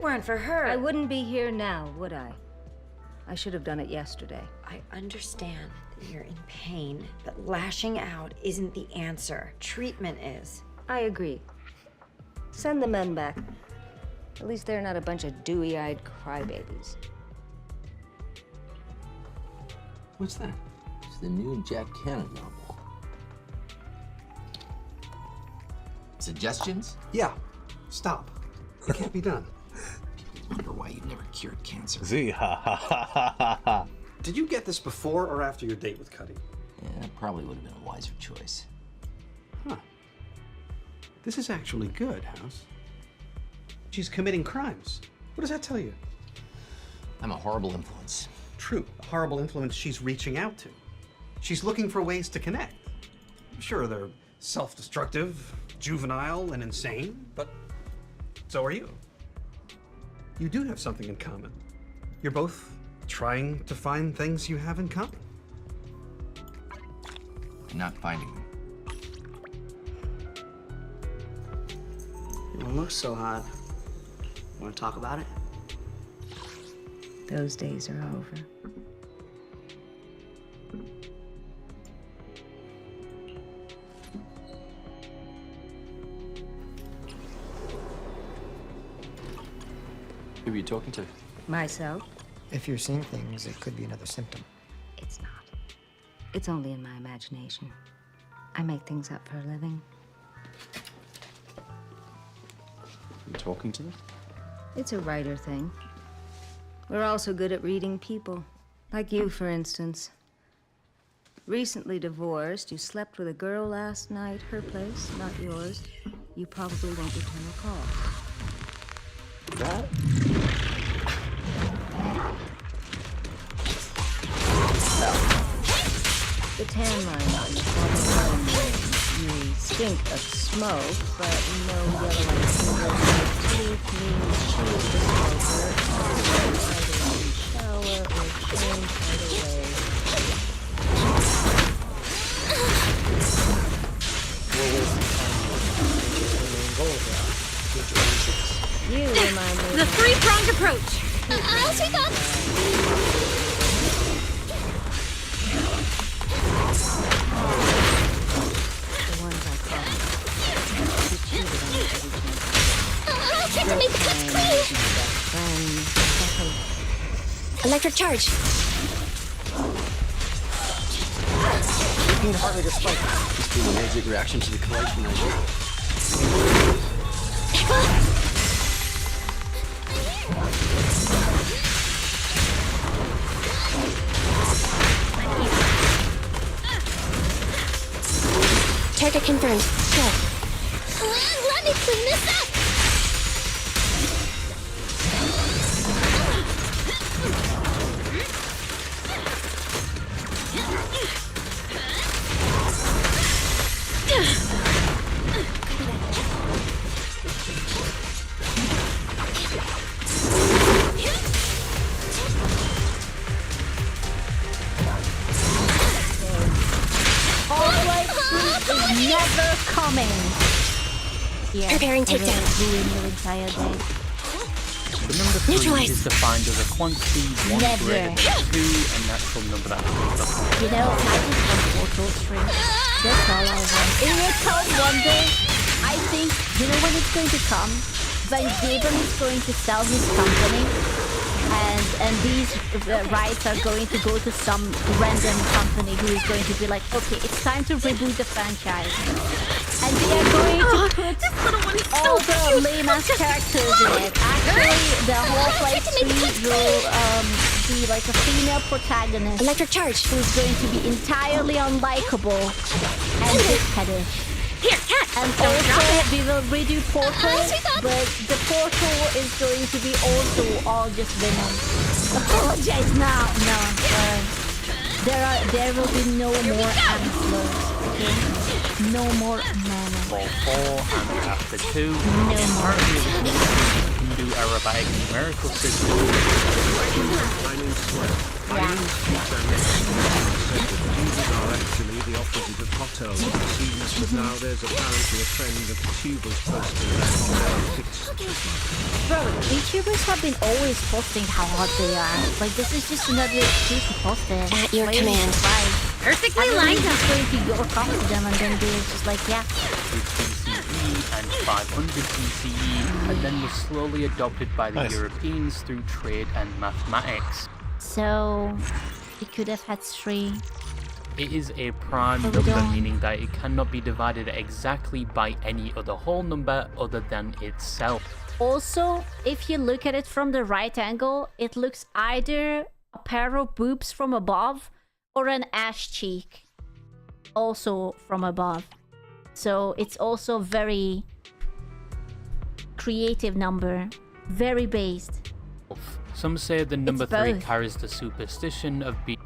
Weren't for her. I wouldn't be here now, would I? I should have done it yesterday. I understand that you're in pain, but lashing out isn't the answer. Treatment is. I agree. Send the men back. At least they're not a bunch of dewy-eyed crybabies. What's that? It's the new Jack Cannon novel. Suggestions? Yeah. Stop. It can't be done. People wonder why you've never cured cancer. Z, ha ha ha ha ha ha. Did you get this before or after your date with Cuddy? Yeah, that probably would have been a wiser choice. Huh. This is actually good, House. She's committing crimes. What does that tell you? I'm a horrible influence. True, a horrible influence she's reaching out to. She's looking for ways to connect. Sure, they're self-destructive, juvenile, and insane, but so are you. You do have something in common. You're both trying to find things you have in common. I'm not finding them. You don't look so hot. Want to talk about it? Those days are over. Who are you talking to? Myself? If you're seeing things, it could be another symptom. It's not. It's only in my imagination. I make things up for a living. You talking to them? It's a writer thing. We're also good at reading people. Like you, for instance. Recently divorced, you slept with a girl last night, her place, not yours. You probably won't return a call. That? The tan line on the bottom you stink of smoke, but no yellow fingers in your teeth means she is the smoker. Either in shower or change either way. You remind me. The three-pronged approach. I'll take off. The ones I call. You cheated on me every chance. I'll try to make the cuts clean. Electric charge. You can hardly despite Just being an allergic reaction to the collation measure. Target confirmed. Go. Let me clean this up. Never coming. Yeah, Preparing takedown. Ruin your entire day. The number 3 Neutralize. is defined as a quantity 1 Never. greater than 2, a natural number that fills up. You know, I just want portal string. That's all I want. It will come one day. I think, you know when it's going to come? When Gaben is going to sell his company, and these rights are going to go to some random company who is going to be like, okay, it's time to reboot the franchise. And they are going to put all the lame-ass characters in it. Actually, the whole playthrough will be like a female protagonist. Electric charge. Who's going to be entirely unlikable and dickheaded. Here, cat. And also, we will redo Portal, but the Portal is going to be also all just women. Apologize now. No, there will be no more Anslers, okay? No more men. Ball 4 and after 2. No more. Apparently, to a robotic numerical system. Are actually the opposite of hot old machines, but now there's apparently a trend of tubers posting their hot old fixed. Bro, YouTubers have been always posting how hot they are. Like, this is just another excuse to post it. At your Why are you command. surprised? Perfectly I don't lined think up. it's going to your comment to them and then they're just like, yeah. With BCE and 500 BCE, and then was slowly adopted by the Nice. Europeans through trade and mathematics. So, we could have had 3. It is a prime But we number, don't. meaning that it cannot be divided exactly by any other whole number other than itself. Also, if you look at it from the right angle, it looks either a pair of boobs from above or an ass cheek also from above. So it's also very creative number, very based. Some say the number 3 both. carries the superstition of being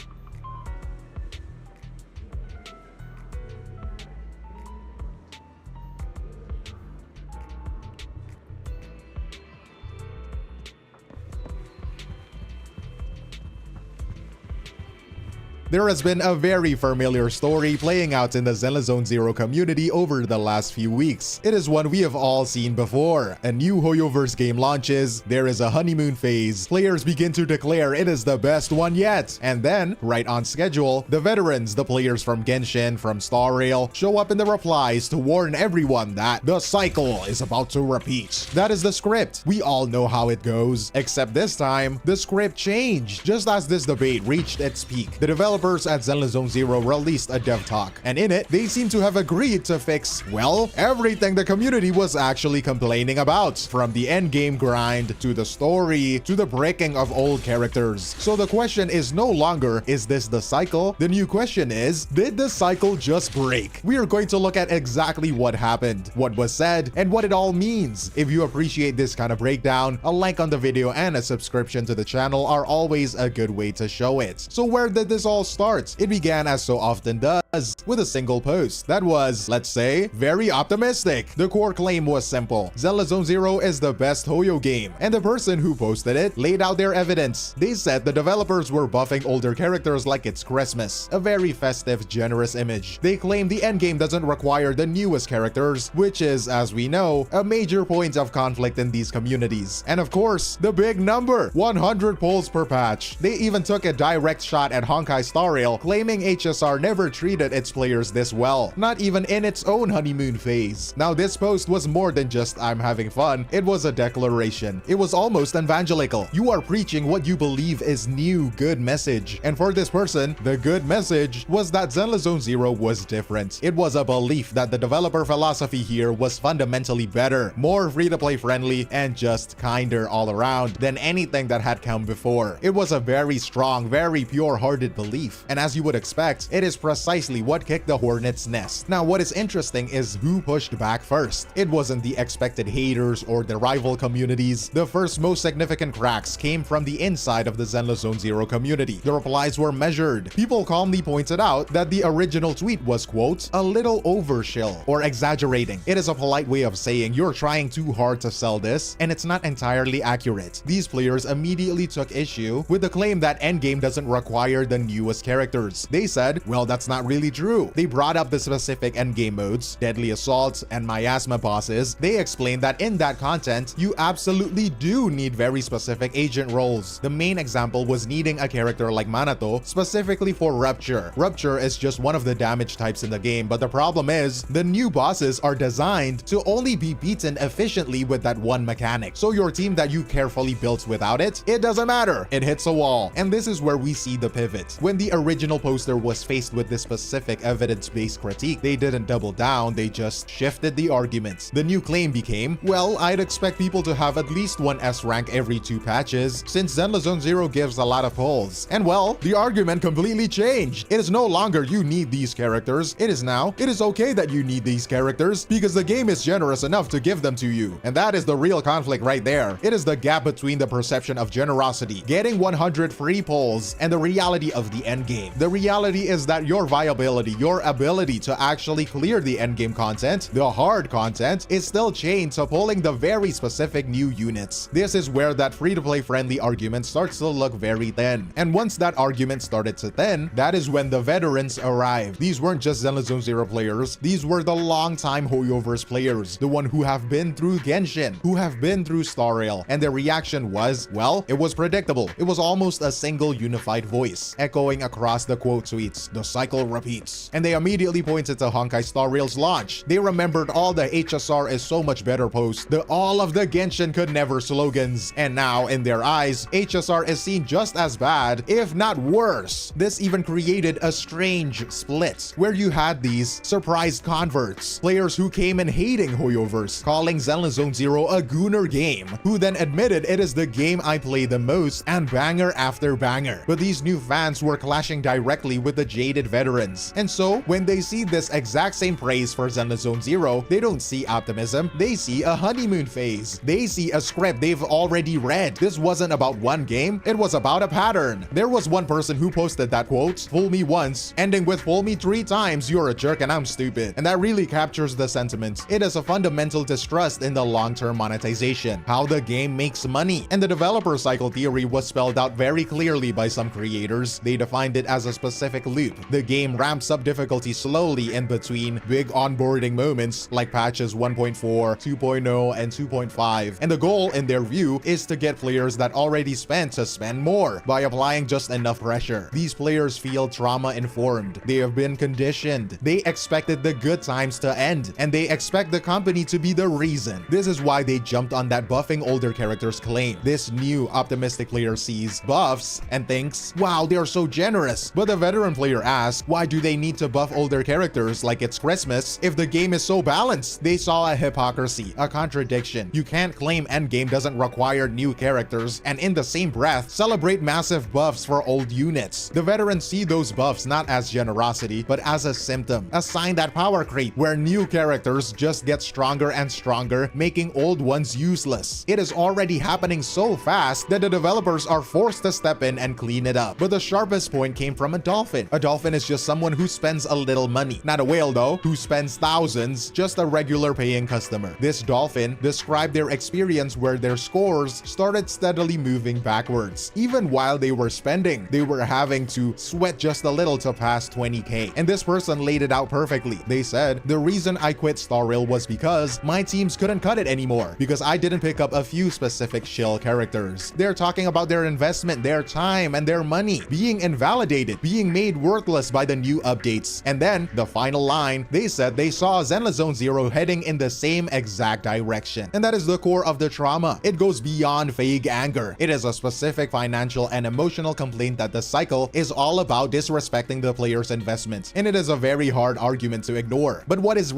There has been a very familiar story playing out in the Zenless Zone Zero community over the last few weeks. It is one we have all seen before. A new Hoyoverse game launches, there is a honeymoon phase, players begin to declare it is the best one yet, and then, right on schedule, the veterans, the players from Genshin, from Star Rail, show up in the replies to warn everyone that the cycle is about to repeat. That is the script. We all know how it goes, except this time, the script changed. Just as this debate reached its peak, the developers at Zenless Zone Zero released a dev talk, and in it, they seem to have agreed to fix, well, everything the community was actually complaining about, from the endgame grind, to the story, to the breaking of old characters. So the question is no longer, is this the cycle? The new question is, did the cycle just break? We are going to look at exactly what happened, what was said, and what it all means. If you appreciate this kind of breakdown, a like on the video and a subscription to the channel are always a good way to show it. So where did this all start? It began, as so often does, with a single post that was, let's say, very optimistic. The core claim was simple: Zenless Zone Zero is the best Hoyo game, and the person who posted it laid out their evidence. They said the developers were buffing older characters like it's Christmas, a very festive, generous image. They claim the endgame doesn't require the newest characters, which is, as we know, a major point of conflict in these communities. And of course, the big number, 100 polls per patch. They even took a direct shot at Honkai Star Rail, claiming HSR never treated its players this well, not even in its own honeymoon phase. Now this post was more than just I'm having fun, it was a declaration. It was almost evangelical. You are preaching what you believe is new, good message. And for this person, the good message was that Zenless Zone Zero was different. It was a belief that the developer philosophy here was fundamentally better, more free-to-play friendly, and just kinder all around than anything that had come before. It was a very strong, very pure-hearted belief, and as you would expect, it is precisely what kicked the hornet's nest. Now, what is interesting is who pushed back first. It wasn't the expected haters or the rival communities. The first most significant cracks came from the inside of the Zenless Zone Zero community. The replies were measured. People calmly pointed out that the original tweet was, quote, a little overshill, or exaggerating. It is a polite way of saying you're trying too hard to sell this, and it's not entirely accurate. These players immediately took issue with the claim that endgame doesn't require the newest characters. They said, well, that's not really true. They brought up the specific endgame modes, Deadly Assault, and Miasma bosses. They explained that in that content, you absolutely do need very specific agent roles. The main example was needing a character like Manato, specifically for Rupture. Rupture is just one of the damage types in the game, but the problem is, the new bosses are designed to only be beaten efficiently with that one mechanic. So your team that you carefully built without it, it doesn't matter. It hits a wall. And this is where we see the pivot. When the original poster was faced with this specific evidence-based critique, they didn't double down, they just shifted the arguments. The new claim became, well, I'd expect people to have at least one S rank every 2 patches, since Zenless Zone Zero gives a lot of pulls. And well, the argument completely changed. It is no longer you need these characters, it is now, it is okay that you need these characters, because the game is generous enough to give them to you. And that is the real conflict right there. It is the gap between the perception of generosity, getting 100 free pulls, and the reality of the endgame. The reality is that your viable replayability, your ability to actually clear the endgame content, the hard content, is still chained to pulling the very specific new units. This is where that free-to-play friendly argument starts to look very thin. And once that argument started to thin, that is when the veterans arrived. These weren't just Zenless Zone Zero players, these were the long-time Hoyoverse players, the one who have been through Genshin, who have been through Star Rail, and their reaction was, well, it was predictable. It was almost a single unified voice, echoing across the quote tweets, "The cycle repeats." And they immediately pointed to Honkai Star Rail's launch. They remembered all the HSR is so much better posts, the all of the Genshin could never slogans, and now in their eyes, HSR is seen just as bad, if not worse. This even created a strange split, where you had these surprised converts, players who came in hating Hoyoverse, calling Zenless Zone Zero a gooner game, who then admitted it is the game I play the most, and banger after banger. But these new fans were clashing directly with the jaded veterans, and so when they see this exact same praise for Zenless Zone Zero, they don't see optimism, they see a honeymoon phase. They see a script they've already read. This wasn't about one game, it was about a pattern. There was one person who posted that quote, "Fool me once, ending with fool me 3 times, you're a jerk and I'm stupid." And that really captures the sentiment. It is a fundamental distrust in the long-term monetization, how the game makes money. And the developer cycle theory was spelled out very clearly by some creators. They defined it as a specific loop. The game ramps up difficulty slowly in between big onboarding moments like patches 1.4, 2.0, and 2.5. And the goal, in their view, is to get players that already spent to spend more by applying just enough pressure. These players feel trauma-informed. They have been conditioned. They expected the good times to end, and they expect the company to be the reason. This is why they jumped on that buffing older characters claim. This new optimistic player sees buffs and thinks, wow, they're so generous. But the veteran player asks, why do they need to buff older characters like it's Christmas if the game is so balanced? They saw a hypocrisy, a contradiction. You can't claim endgame doesn't require new characters and in the same breath celebrate massive buffs for old units. The veterans see those buffs not as generosity but as a symptom, a sign that power creep, where new characters just get stronger and stronger, making old ones useless. It is already happening so fast that the developers are forced to step in and clean it up. But the sharpest point came from a dolphin. A dolphin is just someone who spends a little money. Not a whale though, who spends thousands, just a regular paying customer. This dolphin described their experience where their scores started steadily moving backwards. Even while they were spending, they were having to sweat just a little to pass 20k. And this person laid it out perfectly. They said, the reason I quit Star Rail was because my teams couldn't cut it anymore, because I didn't pick up a few specific shill characters. They're talking about their investment, their time, and their money being invalidated, being made worthless by the new updates. And then, the final line, they said they saw Zenless Zone Zero heading in the same exact direction. And that is the core of the trauma. It goes beyond vague anger. It is a specific financial and emotional complaint that the cycle is all about disrespecting the player's investment. And it is a very hard argument to ignore. But what is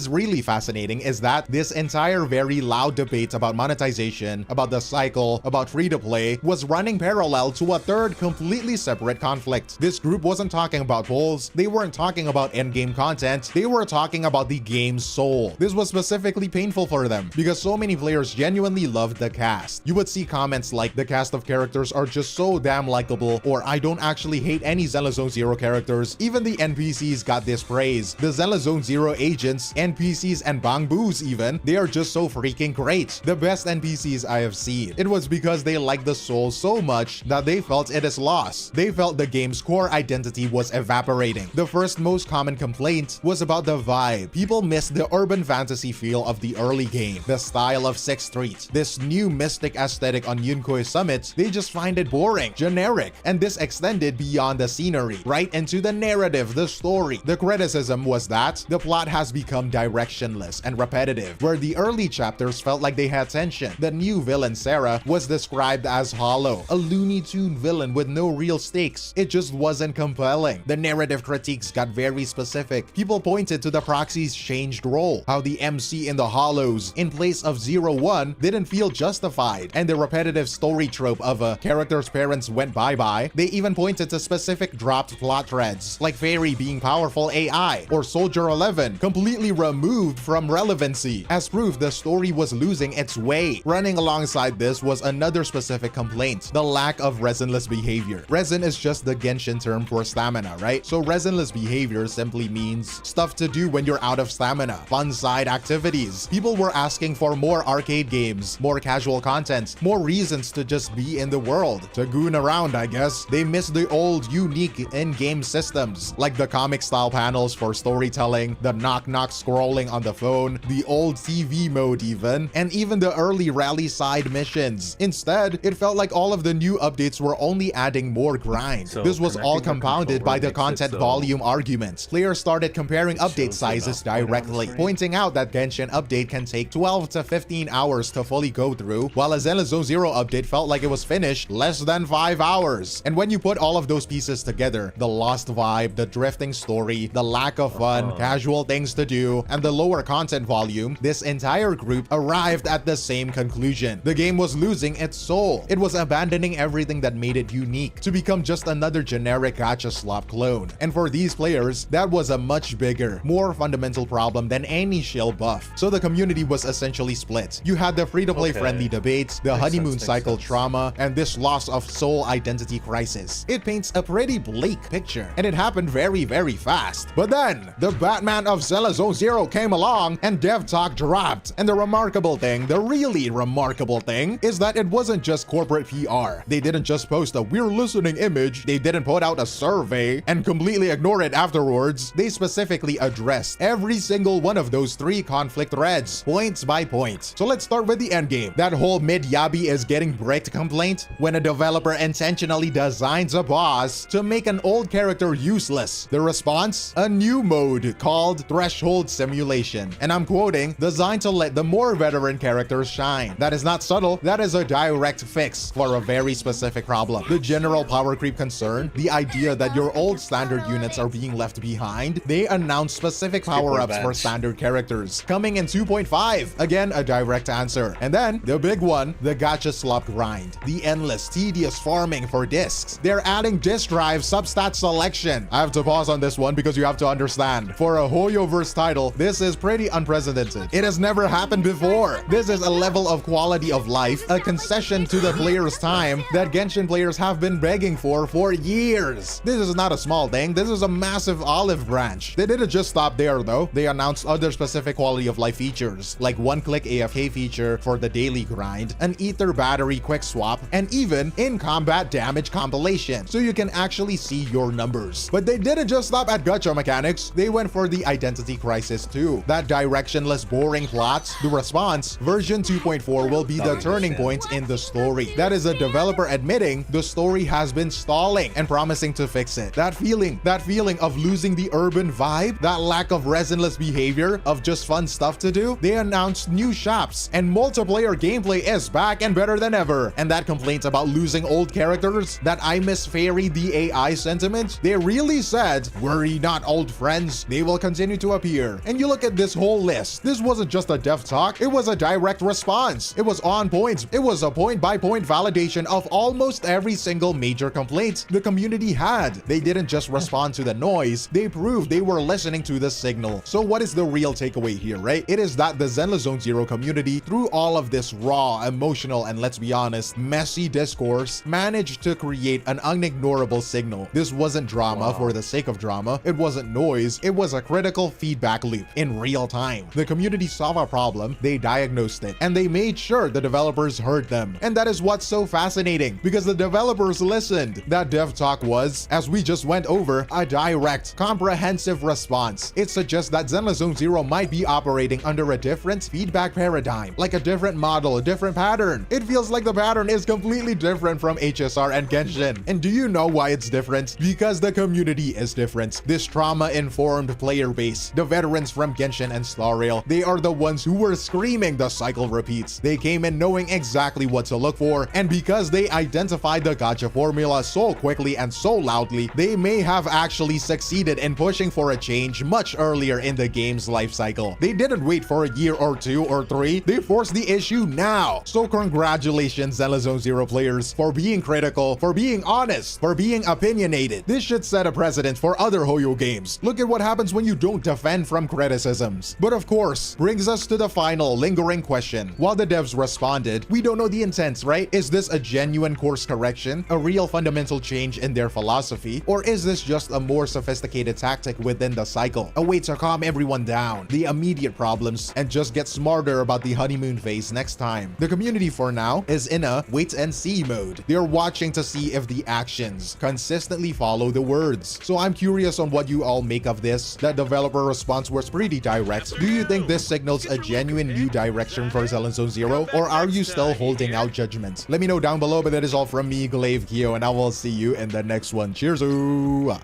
really fascinating is that this entire very loud debate about monetization, about the cycle, about free-to-play was running parallel to a third completely separate conflict. This group wasn't talking about polls, they weren't talking about endgame content, they were talking about the game's soul. This was specifically painful for them because so many players genuinely loved the cast. You would see comments like, the cast of characters are just so damn likable, or I don't actually hate any Zenless Zone Zero characters. Even the NPCs got this praise. The Zenless Zone Zero agents, NPCs, and Bangboos even, they are just so freaking great. The best NPCs I have seen. It was because they liked the soul so much that they felt it is lost. They felt the game's core identity was evaporating. The first most common complaint was about the vibe. People missed the urban fantasy feel of the early game, the style of 6th Street. This new mystic aesthetic on Yunkoi Summit, they just find it boring, generic, and this extended beyond the scenery, right into the narrative, the story. The criticism was that the plot has become directionless and repetitive, where the early chapters felt like they had tension. The new villain Sarah was described as hollow, a Looney Tune villain with no real stakes. It just wasn't compelling. The narrative critiques got very specific. People pointed to the proxy's changed role, how the MC in the Hollows in place of 01 didn't feel justified, and the repetitive story trope of a character's parents went bye-bye. They even pointed to specific dropped plot threads, like Fairy being powerful AI, or Soldier 11 completely completely removed from relevancy. As proof, the story was losing its way. Running alongside this was another specific complaint: the lack of resinless behavior. Resin is just the Genshin term for stamina, right? So resinless behavior simply means stuff to do when you're out of stamina, fun side activities. People were asking for more arcade games, more casual content, more reasons to just be in the world, to goon around, I guess. They missed the old, unique in-game systems, like the comic-style panels for storytelling, the knock-knock scrolling on the phone, the old TV mode even, and even the early rally side missions. Instead, it felt like all of the new updates were only adding more grind. So this was all connecting the compounded by the controller makes it content so volume argument. Players started comparing update sizes directly, pointing out that Genshin update can take 12 to 15 hours to fully go through, while a Zenless Zero update felt like it was finished less than 5 hours. And when you put all of those pieces together, the lost vibe, the drifting story, the lack of fun, casual things to do, and the lower content volume, this entire group arrived at the same conclusion. The game was losing its soul. It was abandoning everything that made it unique to become just another generic gacha slop clone. And for these players, that was a much bigger, more fundamental problem than any shill buff. So the community was essentially split. You had the free-to-play friendly debates, the honeymoon cycle trauma, and this loss of soul identity crisis. It paints a pretty bleak picture, and it happened very, very fast. But then, the Batman of Zelda Zone Zero came along, and Dev Talk dropped. And the remarkable thing, the really remarkable thing, is that it wasn't just corporate PR. They didn't just post a "we're listening" image, they didn't put out a survey and completely ignore it afterwards. They specifically addressed every single one of those 3 conflict threads, point by point. So let's start with the endgame. That whole mid-Yabi is getting bricked complaint, when a developer intentionally designs a boss to make an old character useless. The response? A new mode called Threshold Simulation. And I'm quoting, designed to let the more veteran characters shine. That is not subtle, that is a direct fix for a very specific problem. The general power creep concern, the idea that your old standard units are being left behind. They announced specific power-ups for standard characters, coming in 2.5. Again, a direct answer. And then, the big one, the gacha slop grind. The endless, tedious farming for discs. They're adding disk drive substat selection. I have to pause on this one because you have to understand. For a Hoyoverse title, this is pretty unprecedented. It has never happened before. This is a level of quality of life, a concession to the player's time that Genshin players have been begging for years. This is not a small thing. This is a massive olive branch. They didn't just stop there though. They announced other specific quality of life features, like one-click AFK feature for the daily grind, an ether battery quick swap, and even in-combat damage compilation, so you can actually see your numbers. But they didn't just stop at gacha mechanics. They went for the identity crisis too. That directionless, boring plot. The response, version 2.4 will be the turning point in the story. That is a developer admitting the story has been stalling and promising to fix it. That feeling of losing the urban vibe, that lack of resinless behavior, of just fun stuff to do. They announced new shops, and multiplayer gameplay is back and better than ever. And that complaint about losing old characters, that I miss Fairy the AI sentiment, they really said, worry not old friends, they will continue to appear. And you look at this whole list, this wasn't just a dev talk, it was a direct response. It was on point. It was a point-by-point validation of almost every single major complaint the community had. They didn't just respond to the noise, they proved they were listening to the signal. So what is the real takeaway here, right? It is that the Zenless Zone Zero community, through all of this raw, emotional, and let's be honest, messy discourse, managed to create an unignorable signal. This wasn't drama for the sake of drama. It wasn't noise. It was a critical feedback loop in real time. The community saw a problem, they diagnosed it, and they made sure the developers heard them. And that is what's so fascinating, because the developers listened. That dev talk was, as we just went over, a direct, comprehensive response. It suggests that Zenless Zone Zero might be operating under a different feedback paradigm, like a different model, a different pattern. It feels like the pattern is completely different from HSR and Genshin. And do you know why it's different? Because the community is different. This trauma-informed player base, the veterans from Genshin and Star Rail, they are the ones who were screaming the cycle repeats. They came in knowing exactly what to look for, and because they identified the gacha formula so quickly and so loudly, they may have actually succeeded in pushing for a change much earlier in the game's life cycle. They didn't wait for a year or 2 or 3, they forced the issue now. So congratulations, Zenless Zone Zero players, for being critical, for being honest, for being opinionated. This should set a precedent for other Hoyo games. Look at what happens when you don't defend from criticisms. But of course, brings us to the final lingering question. While the devs responded, we don't know the intents, right? Is this a genuine course correction, a real fundamental change in their philosophy, or is this just a more sophisticated tactic within the cycle, a way to calm everyone down, the immediate problems, and just get smarter about the honeymoon phase next time? The community for now is in a wait and see mode. They're watching to see if the actions consistently follow the words. So I'm curious on what you all make of this. That developer response was pretty direct. Do you think this signals a genuine new direction for Zone Zero, or are you still holding out judgment? Let me know down below, but that is all from me, Glaive Kyo, and I will see you in the next one. Cheers! -oo.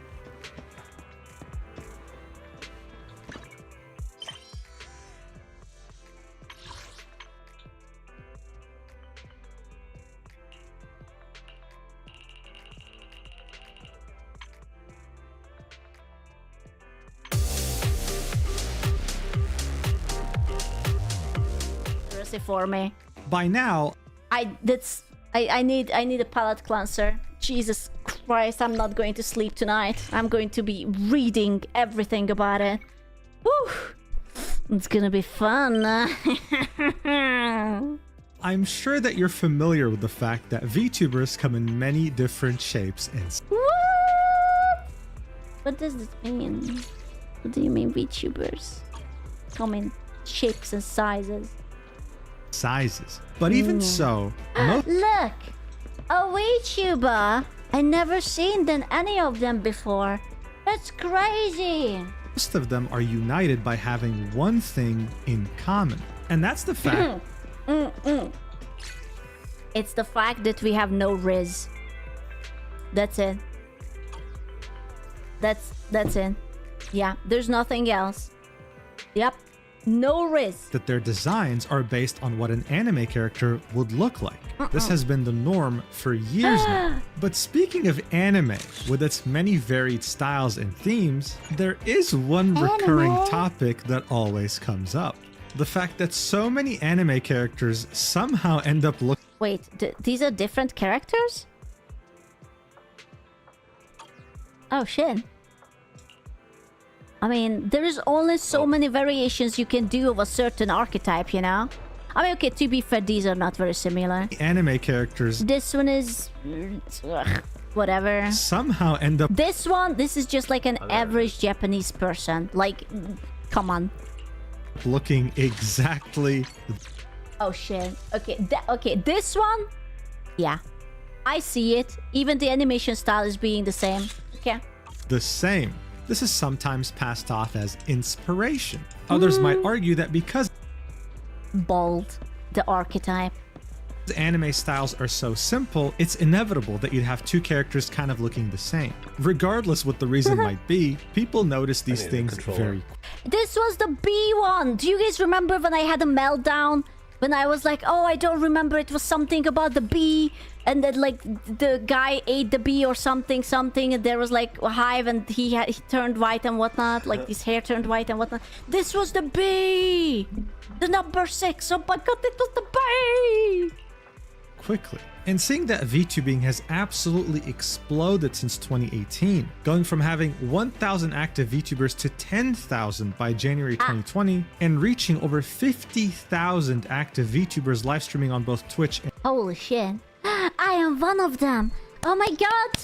For me. By now, I need a palate cleanser. Jesus Christ, I'm not going to sleep tonight. I'm going to be reading everything about it. Woo! It's gonna be fun. I'm sure that you're familiar with the fact that VTubers come in many different shapes and What does this mean? What do you mean VTubers? Come in shapes and sizes. sizes. But even so, Look! A VTuber! I never seen any of them before. That's crazy! most of them are united by having one thing in common. And that's the fact. It's the fact that we have no Riz. That's it. That's it. Yeah, there's nothing else. Yep. No Riz. That their designs are based on what an anime character would look like. This has been the norm for years now. But speaking of anime, with its many varied styles and themes, there is one recurring topic that always comes up. The fact that so many anime characters somehow end up looking... Wait, these are different characters? Oh shit. I mean, there is only so many variations you can do of a certain archetype, you know? I mean, okay, to be fair, these are not very similar. Anime characters... This one is... whatever. Somehow end up... This is just like an average Japanese person. Like, come on. Looking exactly... Oh shit. Okay, this one? Yeah. I see it. Even the animation style is being the same. Okay. The same. This is sometimes passed off as inspiration. Others might argue that because Bold, the archetype. Anime styles are so simple, it's inevitable that you'd have two characters kind of looking the same. Regardless what the reason might be, people notice these things very quickly. This was the B one. Do you guys remember when I had a meltdown? When I was like, oh, I don't remember, it was something about the bee, and then like the guy ate the bee or something, and there was like a hive, and he turned white and whatnot, like his hair turned white and whatnot. This was the bee, the number 6. Oh my god, it was the bee. Quickly. And seeing that VTubing has absolutely exploded since 2018, going from having 1,000 active VTubers to 10,000 by January 2020, and reaching over 50,000 active VTubers live streaming on both Twitch and... Holy shit. I am one of them. Oh my god.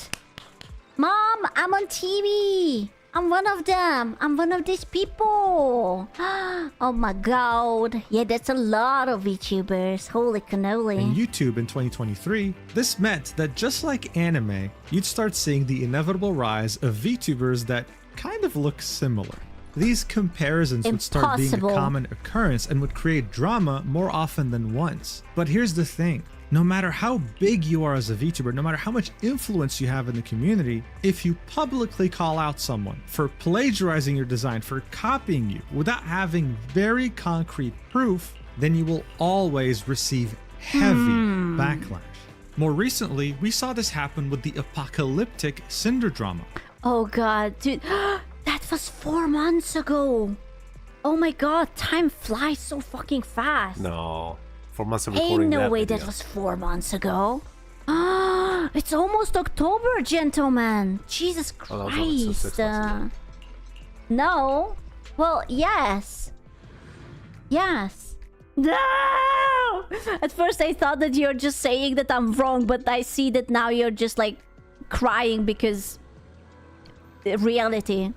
Mom, I'm on TV. I'm one of them. I'm one of these people. Oh my god. Yeah, that's a lot of VTubers. Holy cannoli. And YouTube in 2023, this meant that just like anime, you'd start seeing the inevitable rise of VTubers that kind of look similar. These comparisons would start being a common occurrence and would create drama more often than once. But here's the thing. No matter how big you are as a VTuber, no matter how much influence you have in the community, if you publicly call out someone for plagiarizing your design, for copying you, without having very concrete proof, then you will always receive heavy backlash. More recently, we saw this happen with the apocalyptic Cinder drama. Oh god, dude. That was 4 months ago. Oh my god, time flies so fucking fast. No. 4 months of recording. Ain't no way that was 4 months ago. It's almost October, gentlemen. Jesus Christ. Oh, that was only 6 months ago. No. Well, yes. Yes. No! At first I thought that you're just saying that I'm wrong, but I see that now you're just like crying because reality.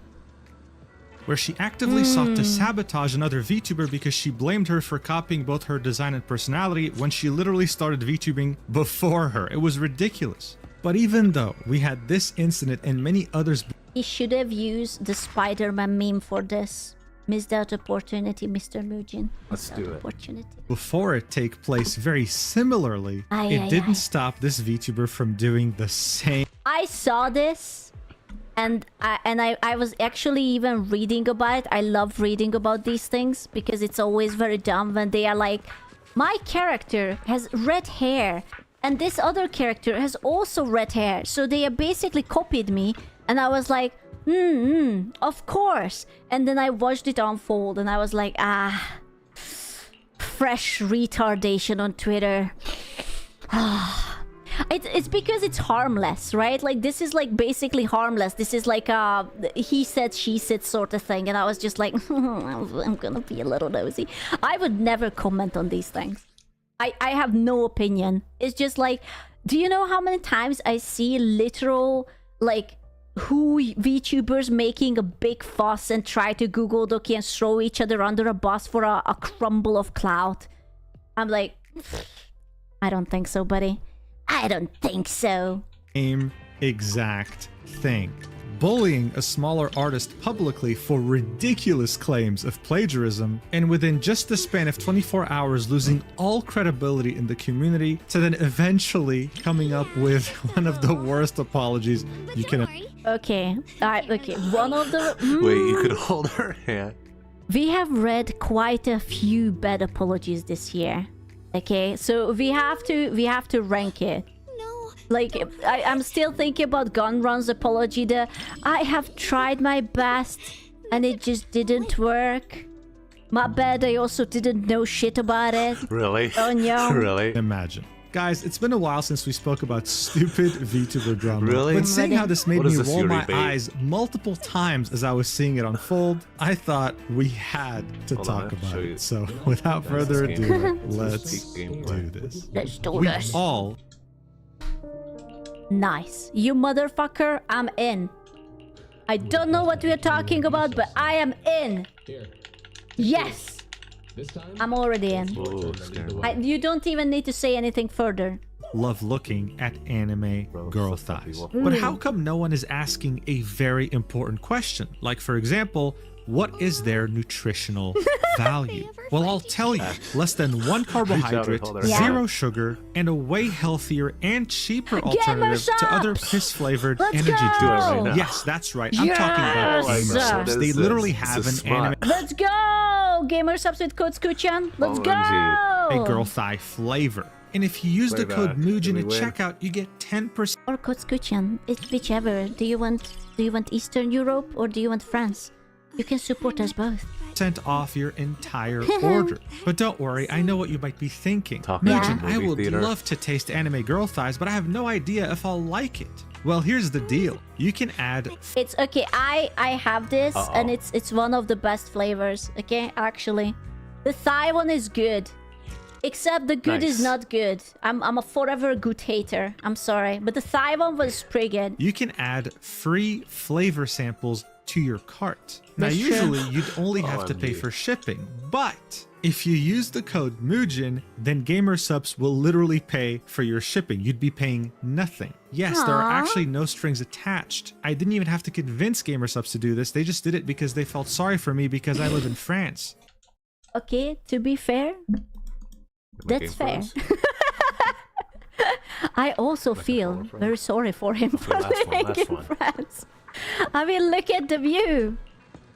Where she actively sought to sabotage another VTuber because she blamed her for copying both her design and personality when she literally started VTubing before her. It was ridiculous. But even though we had this incident and many others... He should have used the Spider-Man meme for this. Missed out opportunity, Mr. Mujin. Let's do it. Opportunity. Before it take place very similarly, it didn't stop this VTuber from doing the same. I saw this, and I was actually even reading about it. I love reading about these things because it's always very dumb when they are like, my character has red hair, and this other character has also red hair. So they have basically copied me, and I was like, of course. And then I watched it unfold and I was like, fresh retardation on Twitter. It's because it's harmless, right? Like, this is like basically harmless. This is like a he said, she said sort of thing. And I was just like, I'm gonna be a little nosy. I would never comment on these things. I have no opinion. It's just like, do you know how many times I see literal, like, who VTubers making a big fuss and try to Google Doki and throw each other under a bus for a crumble of clout? I'm like, I don't think so, buddy. I don't think so. Same exact thing. Bullying a smaller artist publicly for ridiculous claims of plagiarism, and within just the span of 24 hours losing all credibility in the community, to then eventually coming up with one of the worst apologies you can... Okay, okay, one of the... Wait, you could hold her hand. We have read quite a few bad apologies this year. Okay, so we have to rank it. Like, I'm still thinking about Gunrun's apology. I have tried my best and it just didn't work. My bad, I also didn't know shit about it. Really? Oh no. Really? Imagine. Guys, it's been a while since we spoke about stupid VTuber drama. Really? But seeing how this made me this, roll my Yuri, babe? eyes multiple times as I was seeing it unfold, I thought we had to Hold on, talk I'll about show you. it. So without further game. ado, let's Let's do gameplay. this. Let's do We this. all... Nice. You motherfucker, I'm in. I don't know what we're talking about, but I am in. Yes. I'm already in. Oh, scary. You don't even need to say anything further. love looking at anime girl thighs. But how come no one is asking a very important question? Like, for example, what is their nutritional value? Well, I'll tell you, less than 1 carbohydrate, 0 sugar, and a way healthier and cheaper alternative to other piss-flavored energy drinks. Yes, that's right. I'm talking about Gamer Subs. They literally have an anime... Let's go! Gamer Subs with code Skuchan. Let's go! A girl thigh flavor. And if you use the code Mujin at checkout, you get 10%. Or code Skuchan. It's whichever. Do you want Eastern Europe or do you want France? You can support us both. Off your entire order. But don't worry, I know what you might be thinking. Mujin, I would love to taste anime girl thighs, but I have no idea if I'll like it. Well, here's the deal. You can add... It's okay, I have this, and it's one of the best flavors, okay, actually. The thigh one is good. Except the good is not good. I'm a forever good hater. I'm sorry. But the thigh one was pretty good. You can add free flavor samples to your cart. Now, usually you'd only have to pay for shipping, but if you use the code Mujin, then Gamer Subs will literally pay for your shipping. You'd be paying nothing. Yes, there are actually no strings attached. I didn't even have to convince Gamer Subs to do this. They just did it because they felt sorry for me because I live in France. Okay, to be fair, that's fair. I also feel very sorry for him for living in France. I mean, look at the view.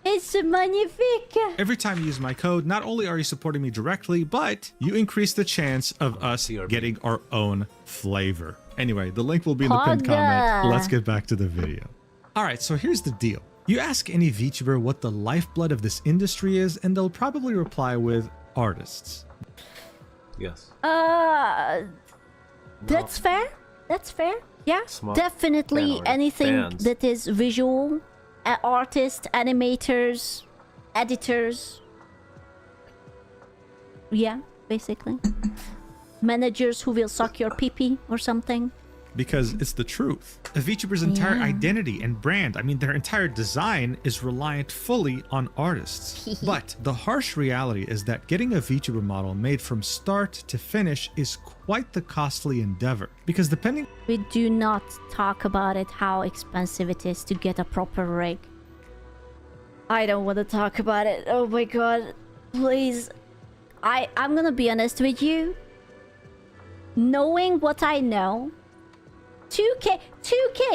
It's magnifique. Every time you use my code, not only are you supporting me directly, but you increase the chance of us getting our own flavor. Anyway, the link will be in the pinned comment. Let's get back to the video. All right, so here's the deal. You ask any VTuber what the lifeblood of this industry is, and they'll probably reply with artists. Yes. That's fair. That's fair. Yeah, definitely anything that is visual, artists, animators, editors. Yeah, basically. Managers who will suck your pee-pee or something. Because it's the truth. A VTuber's entire identity and brand, I mean, their entire design is reliant fully on artists. But the harsh reality is that getting a VTuber model made from start to finish is quite the costly endeavor. Because depending... We do not talk about it, how expensive it is to get a proper rig. I don't want to talk about it. Oh my god. Please. I'm gonna be honest with you. Knowing what I know... 2K!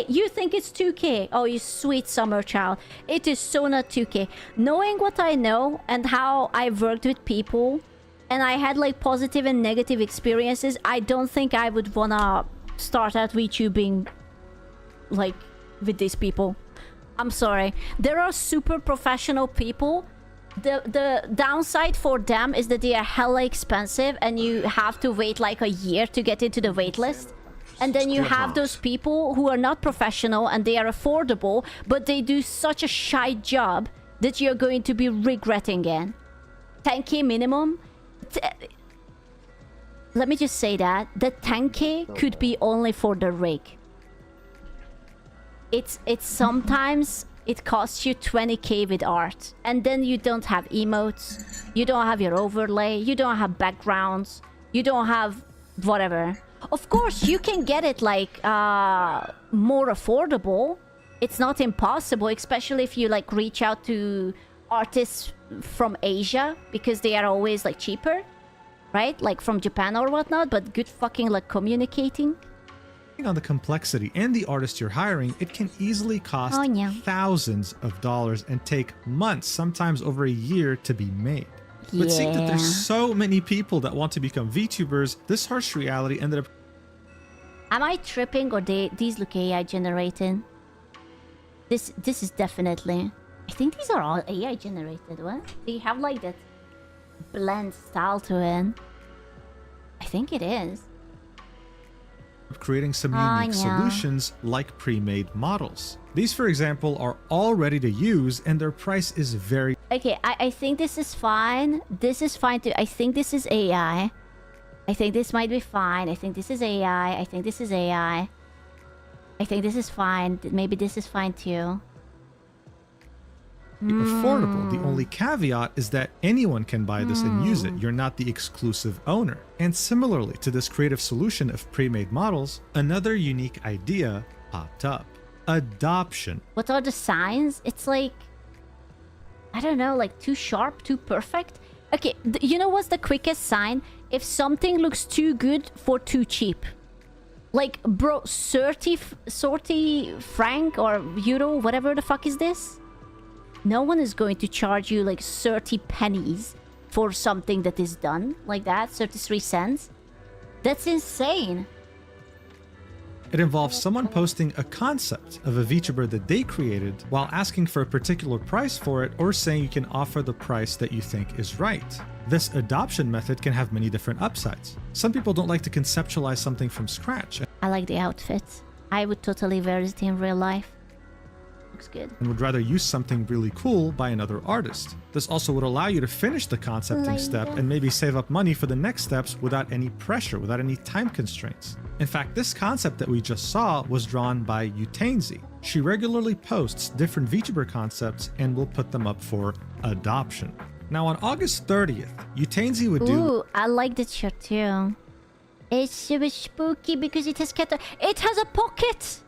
You think it's 2K? Oh, you sweet summer child. It is so not 2K. Knowing what I know and how I've worked with people, and I had like positive and negative experiences, I don't think I would wanna start out VTubing like with these people. I'm sorry. There are super professional people. The downside for them is that they are hella expensive and you have to wait like a year to get into the waitlist. And then you have those people who are not professional and they are affordable, but they do such a shite job that you're going to be regretting it. 10k minimum. Let me just say that. The 10k could be only for the rig. It's sometimes it costs you 20k with art. And then you don't have emotes. You don't have your overlay. You don't have backgrounds. You don't have whatever. Of course, you can get it like more affordable. It's not impossible, especially if you like reach out to artists from Asia because they are always like cheaper, right? Like from Japan or whatnot, but good fucking like communicating. On the complexity and the artist you're hiring, it can easily cost thousands of dollars and take months, sometimes over a year to be made. But seeing that there's so many people that want to become VTubers, this harsh reality ended up... Am I tripping or these look AI generated? This is definitely... I think these are all AI generated, what? They have like that blend style to it. I think it is. Creating some unique solutions like pre-made models. These, for example, are all ready to use and their price is very... Okay, I think this is fine. This is fine too. I think this is AI. I think this might be fine. I think this is AI. I think this is AI. I think this is fine. Maybe this is fine too. Affordable. The only caveat is that anyone can buy this and use it. You're not the exclusive owner. And similarly to this creative solution of pre-made models, another unique idea popped up. Adoption. What are the signs? It's like... I don't know, like too sharp, too perfect? Okay, you know what's the quickest sign? If something looks too good for too cheap. Like, bro, 30 franc or euro, whatever the fuck is this? No one is going to charge you like 30 pennies for something that is done like that, 33 cents. That's insane. It involves someone posting a concept of a VTuber that they created while asking for a particular price for it or saying you can offer the price that you think is right. This adoption method can have many different upsides. Some people don't like to conceptualize something from scratch. I like the outfit. I would totally wear it in real life. Looks good. And would rather use something really cool by another artist. This also would allow you to finish the concepting step and maybe save up money for the next steps without any pressure, without any time constraints. In fact, this concept that we just saw was drawn by Utenzi. She regularly posts different VTuber concepts and will put them up for adoption. Now on August 30th, Utenzi would do... Ooh, I like that shirt too. It's super spooky because it has a pocket!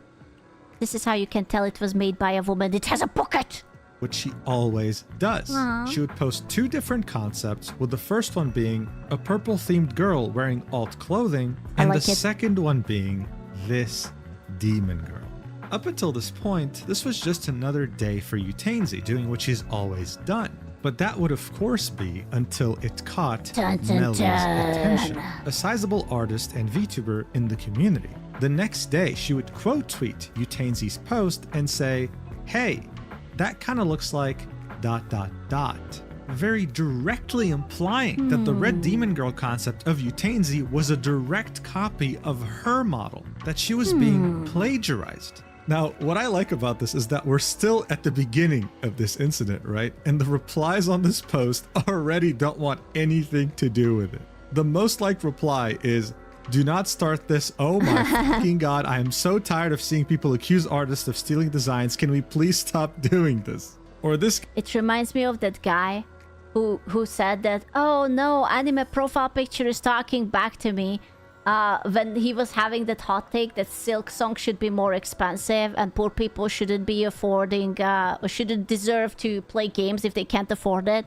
This is how you can tell it was made by a woman. It has a pocket! What she always does. Aww. She would post two different concepts, with the first one being a purple-themed girl wearing alt clothing, and the second one being this demon girl. Up until this point, this was just another day for Utenzi, doing what she's always done. But that would of course be until it caught Melly's attention, a sizable artist and VTuber in the community. The next day, she would quote tweet Utenzi's post and say, "Hey, that kind of looks like ... very directly implying that the Red Demon Girl concept of Utenzi was a direct copy of her model, that she was being plagiarized. Now, what I like about this is that we're still at the beginning of this incident, right? And the replies on this post already don't want anything to do with it. The most liked reply is, "Do not start this. Oh my fucking god, I am so tired of seeing people accuse artists of stealing designs. Can we please stop doing this?" Or this... It reminds me of that guy who said that, "Oh no, anime profile picture is talking back to me." When he was having that hot take that Silk Song should be more expensive and poor people shouldn't be affording, or shouldn't deserve to play games if they can't afford it.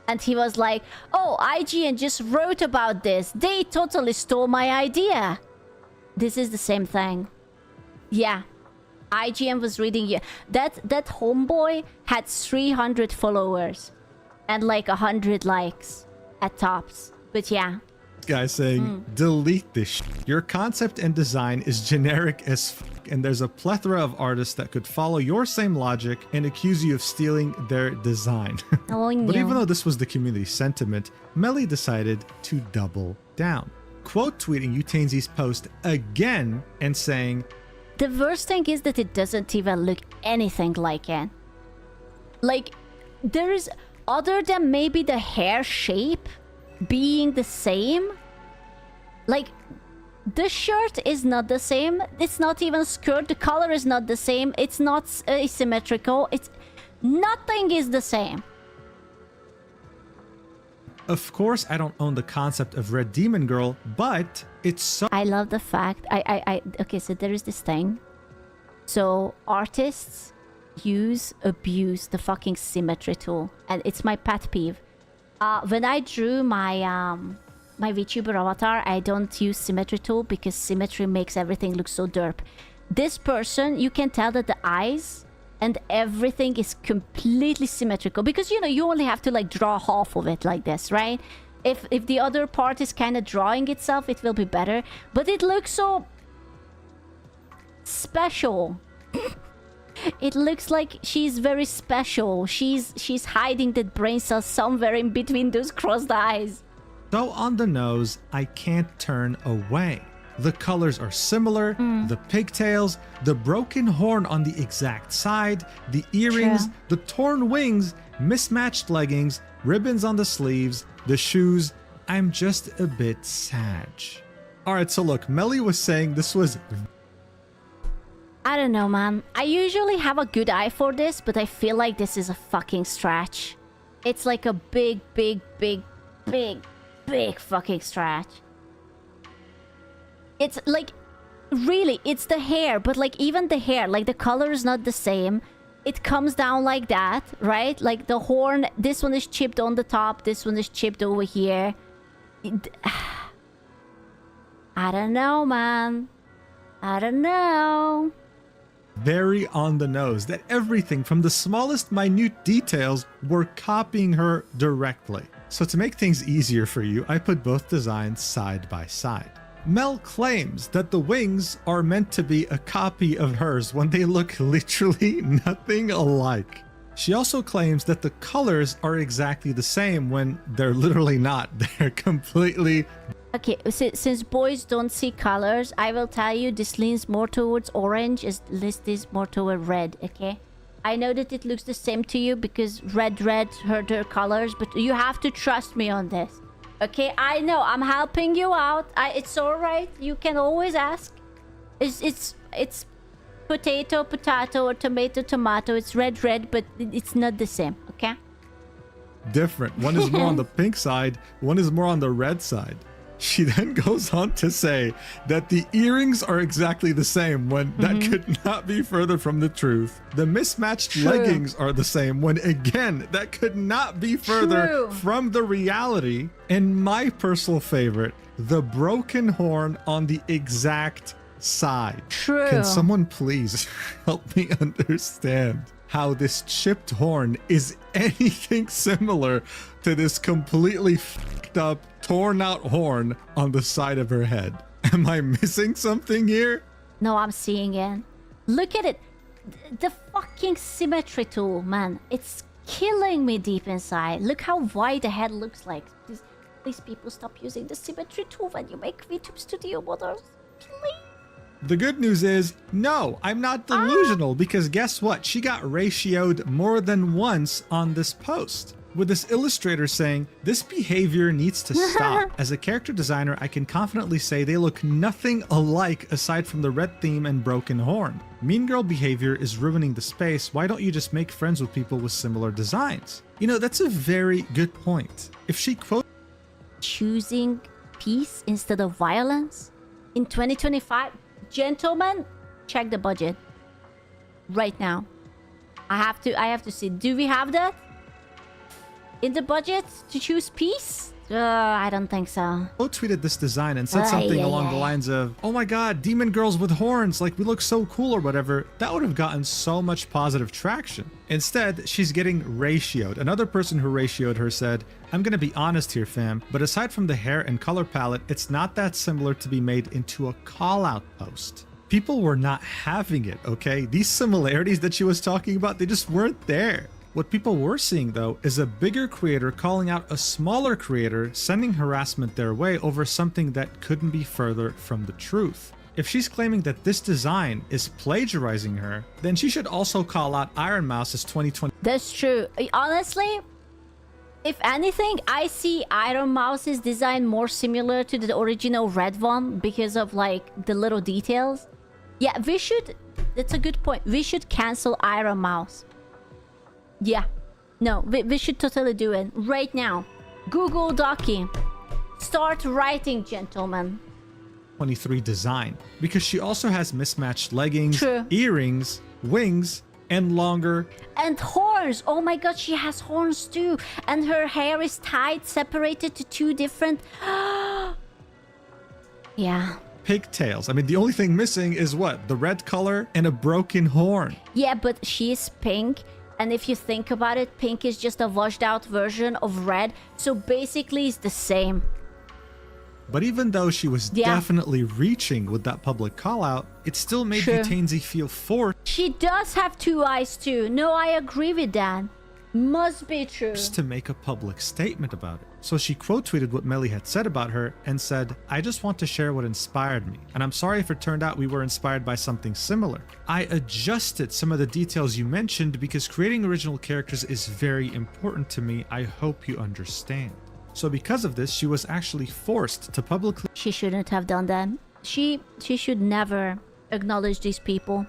And he was like, "Oh, IGN just wrote about this. They totally stole my idea." This is the same thing. Yeah. IGN was reading you. That homeboy had 300 followers and like 100 likes at tops. But yeah. Guy saying, "Delete this shit. Your concept and design is generic as fuck, and there's a plethora of artists that could follow your same logic and accuse you of stealing their design." Oh, But no. even though this was the community sentiment, Melly decided to double down. Quote tweeting Utainzi's post again and saying, The worst thing is that it doesn't even look anything like it. Like, there is, other than maybe the hair shape being the same, like, the shirt is not the same. It's not even skirt. The color is not the same. It's not asymmetrical. It's nothing is the same. "Of course, I don't own the concept of Red Demon Girl, but it's so..." I love the fact okay, so there is this thing. So artists abuse the fucking symmetry tool, and it's my pet peeve. When I drew my my VTuber avatar, I don't use symmetry tool because symmetry makes everything look so derp. This person, you can tell that the eyes and everything is completely symmetrical because, you know, you only have to like draw half of it like this, right? If the other part is kind of drawing itself, it will be better. But it looks so special. It looks like she's very special. She's hiding that brain cell somewhere in between those crossed eyes. So on the nose, I can't turn away. The colors are similar, the pigtails, the broken horn on the exact side, the earrings, the torn wings, mismatched leggings, ribbons on the sleeves, the shoes. I'm just a bit sad. Alright, so look, Melly was saying this was... I don't know, man. I usually have a good eye for this, but I feel like this is a fucking stretch. It's like a big fucking stretch. It's like, really, it's the hair, but like even the hair, like the color is not the same. It comes down like that, right? Like the horn, this one is chipped on the top, this one is chipped over here. I don't know, man. I don't know. Very on the nose that everything from the smallest minute details were copying her directly. So to make things easier for you, I put both designs side by side. Mel claims that the wings are meant to be a copy of hers when they look literally nothing alike. She also claims that the colors are exactly the same when they're literally not. They're completely... Okay, since boys don't see colors, I will tell you this leans more towards orange, this is more toward red, okay? I know that it looks the same to you because red hurt her colors, but you have to trust me on this. Okay, I know, I'm helping you out. It's alright, you can always ask. It's potato, or tomato. It's red, but it's not the same, okay? Different. One is more on the pink side, one is more on the red side. She then goes on to say that the earrings are exactly the same when that could not be further from the truth. The mismatched leggings are the same when, again, that could not be further from the reality. And my personal favorite, the broken horn on the exact side. Can someone please help me understand how this chipped horn is anything similar to this completely fucked up, torn out horn on the side of her head? Am I missing something here? No, I'm seeing it. Look at it. The fucking symmetry tool, man. It's killing me deep inside. Look how wide the head looks like. Please people stop using the symmetry tool when you make VTube Studio models. Please. The good news is, no, I'm not delusional because guess what? She got ratioed more than once on this post, with this illustrator saying, this behavior needs to stop. As a character designer, I can confidently say they look nothing alike aside from the red theme and broken horn. Mean girl behavior is ruining the space. Why don't you just make friends with people with similar designs? You know, that's a very good point. If she quote choosing peace instead of violence in 2025, gentlemen, check the budget right now. I have to see. Do we have that in the budget to choose peace? I don't think so. Tweeted this design and said something along the lines of, oh my god, demon girls with horns, like we look so cool or whatever. That would have gotten so much positive traction. Instead, she's getting ratioed. Another person who ratioed her said, I'm gonna be honest here, fam, but aside from the hair and color palette, it's not that similar to be made into a call-out post. People were not having it, okay? These similarities that she was talking about, they just weren't there. What people were seeing, though, is a bigger creator calling out a smaller creator, sending harassment their way over something that couldn't be further from the truth. If she's claiming that this design is plagiarizing her, then she should also call out Iron Mouse's 2020. That's true. Honestly, if anything, I see Iron Mouse's design more similar to the original red one because of like the little details. Yeah, we should... That's a good point. We should cancel Iron Mouse. Yeah. No, we should totally do it. Right now. Google Docky. Start writing, gentlemen. 23 design. Because she also has mismatched leggings, True. earrings, wings, and longer... And horns! Oh my god, she has horns too! And her hair is tied, separated to two different... Yeah. pigtails. I mean, the only thing missing is what? The red color and a broken horn. Yeah, but she is pink. And if you think about it, pink is just a washed out version of red. So basically it's the same. But even though she was definitely reaching with that public call out, it still made Utainsy feel forced. She does have two eyes too. No, I agree with that. Must be true. To make a public statement about it. So she quote tweeted what Melly had said about her and said, I just want to share what inspired me. And I'm sorry if it turned out we were inspired by something similar. I adjusted some of the details you mentioned because creating original characters is very important to me. I hope you understand. So because of this, she was actually forced to publicly... She shouldn't have done that. She should never acknowledge these people.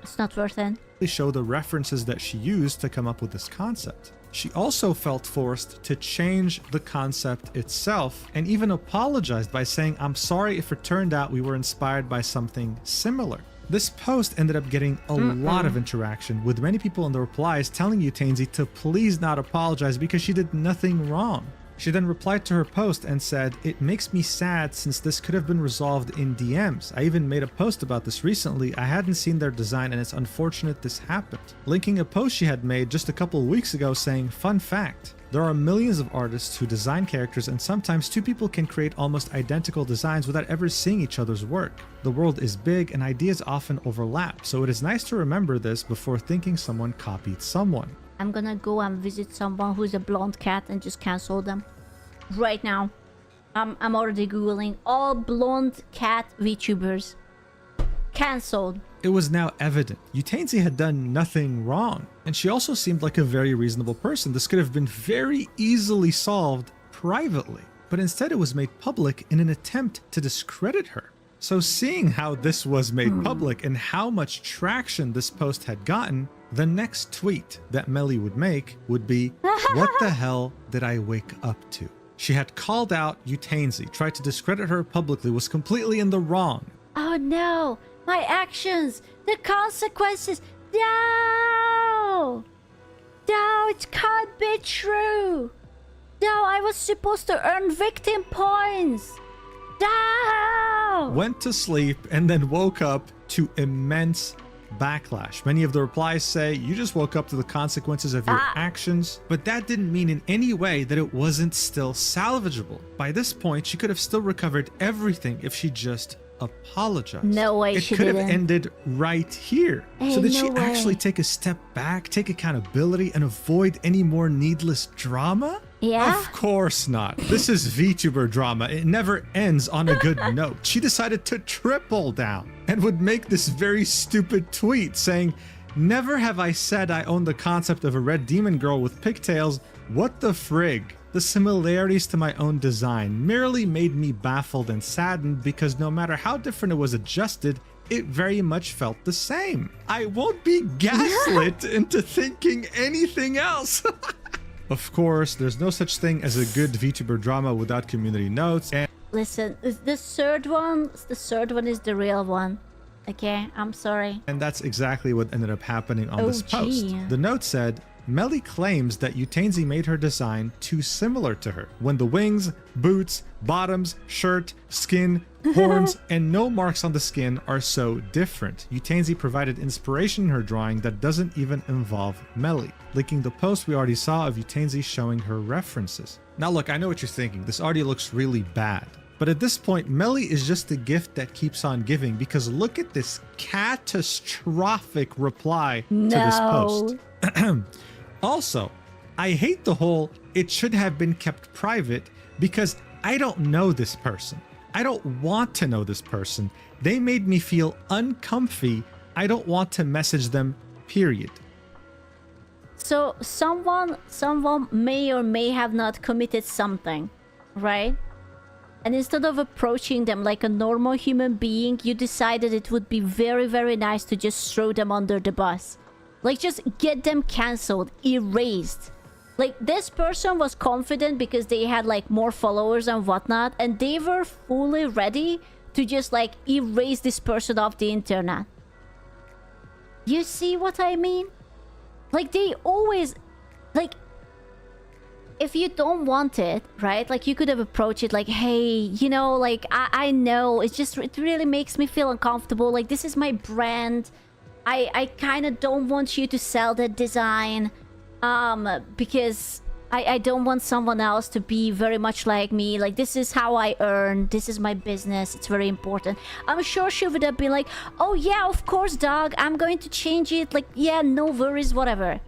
It's not worth it. Show the references that she used to come up with this concept. She also felt forced to change the concept itself and even apologized by saying, I'm sorry if it turned out we were inspired by something similar. This post ended up getting a lot of interaction, with many people in the replies telling Utainsy to please not apologize because she did nothing wrong. She then replied to her post and said, it makes me sad since this could have been resolved in DMs. I even made a post about this recently. I hadn't seen their design and it's unfortunate this happened. Linking a post she had made just a couple of weeks ago saying, fun fact, there are millions of artists who design characters and sometimes two people can create almost identical designs without ever seeing each other's work. The world is big and ideas often overlap, so it is nice to remember this before thinking someone copied someone. I'm gonna go and visit someone who's a blonde cat and just cancel them. Right now. I'm already googling all blonde cat VTubers. Cancelled. It was now evident Utainsy had done nothing wrong, and she also seemed like a very reasonable person. This could have been very easily solved privately, but instead it was made public in an attempt to discredit her. So seeing how this was made public and how much traction this post had gotten, the next tweet that Melly would make would be, what the hell did I wake up to? She had called out Utainsy, tried to discredit her publicly, was completely in the wrong. Oh no! My actions! The consequences! No! No, it can't be true! No, I was supposed to earn victim points! No! Went to sleep and then woke up to immense backlash. Many of the replies say, you just woke up to the consequences of your actions, but that didn't mean in any way that it wasn't still salvageable. By this point, she could have still recovered everything if she just apologized. No way she could didn't. have ended right here. Hey, so did no she way. actually take a step back, take accountability, and avoid any more needless drama? Yeah? Of course not. This is VTuber drama. It never ends on a good note. She decided to triple down and would make this very stupid tweet saying, "Never have I said I own the concept of a red demon girl with pigtails. What the frig?" The similarities to my own design merely made me baffled and saddened because no matter how different it was adjusted, it very much felt the same. I won't be gaslit into thinking anything else. Of course, there's no such thing as a good VTuber drama without community notes. And Listen, the third one is the real one. Okay, I'm sorry. And that's exactly what ended up happening on this post. The note said, Melly claims that Utenzi made her design too similar to her, when the wings, boots, bottoms, shirt, skin, horns, and no marks on the skin are so different. Utenzi provided inspiration in her drawing that doesn't even involve Melly, linking the post we already saw of Utenzi showing her references. Now look, I know what you're thinking. This already looks really bad. But at this point, Melly is just a gift that keeps on giving, because look at this catastrophic reply to this post. Also, I hate the whole "it should have been kept private" because I don't know this person. I don't want to know this person. They made me feel uncomfy. I don't want to message them, period. So someone may or may have not committed something, right? And instead of approaching them like a normal human being, you decided it would be very, very nice to just throw them under the bus. Like, just get them cancelled, erased. Like, this person was confident because they had, like, more followers and whatnot, and they were fully ready to just, like, erase this person off the internet. You see what I mean? Like, they always... Like, if you don't want it, right? Like, you could have approached it like, hey, you know, like, I know, it's just, it really makes me feel uncomfortable. Like, this is my brand. I kind of don't want you to sell that design, because I don't want someone else to be very much like me. Like, this is how I earn. This is my business. It's very important. I'm sure she would have been like, oh yeah, of course, dog. I'm going to change it. Like, yeah, no worries, whatever.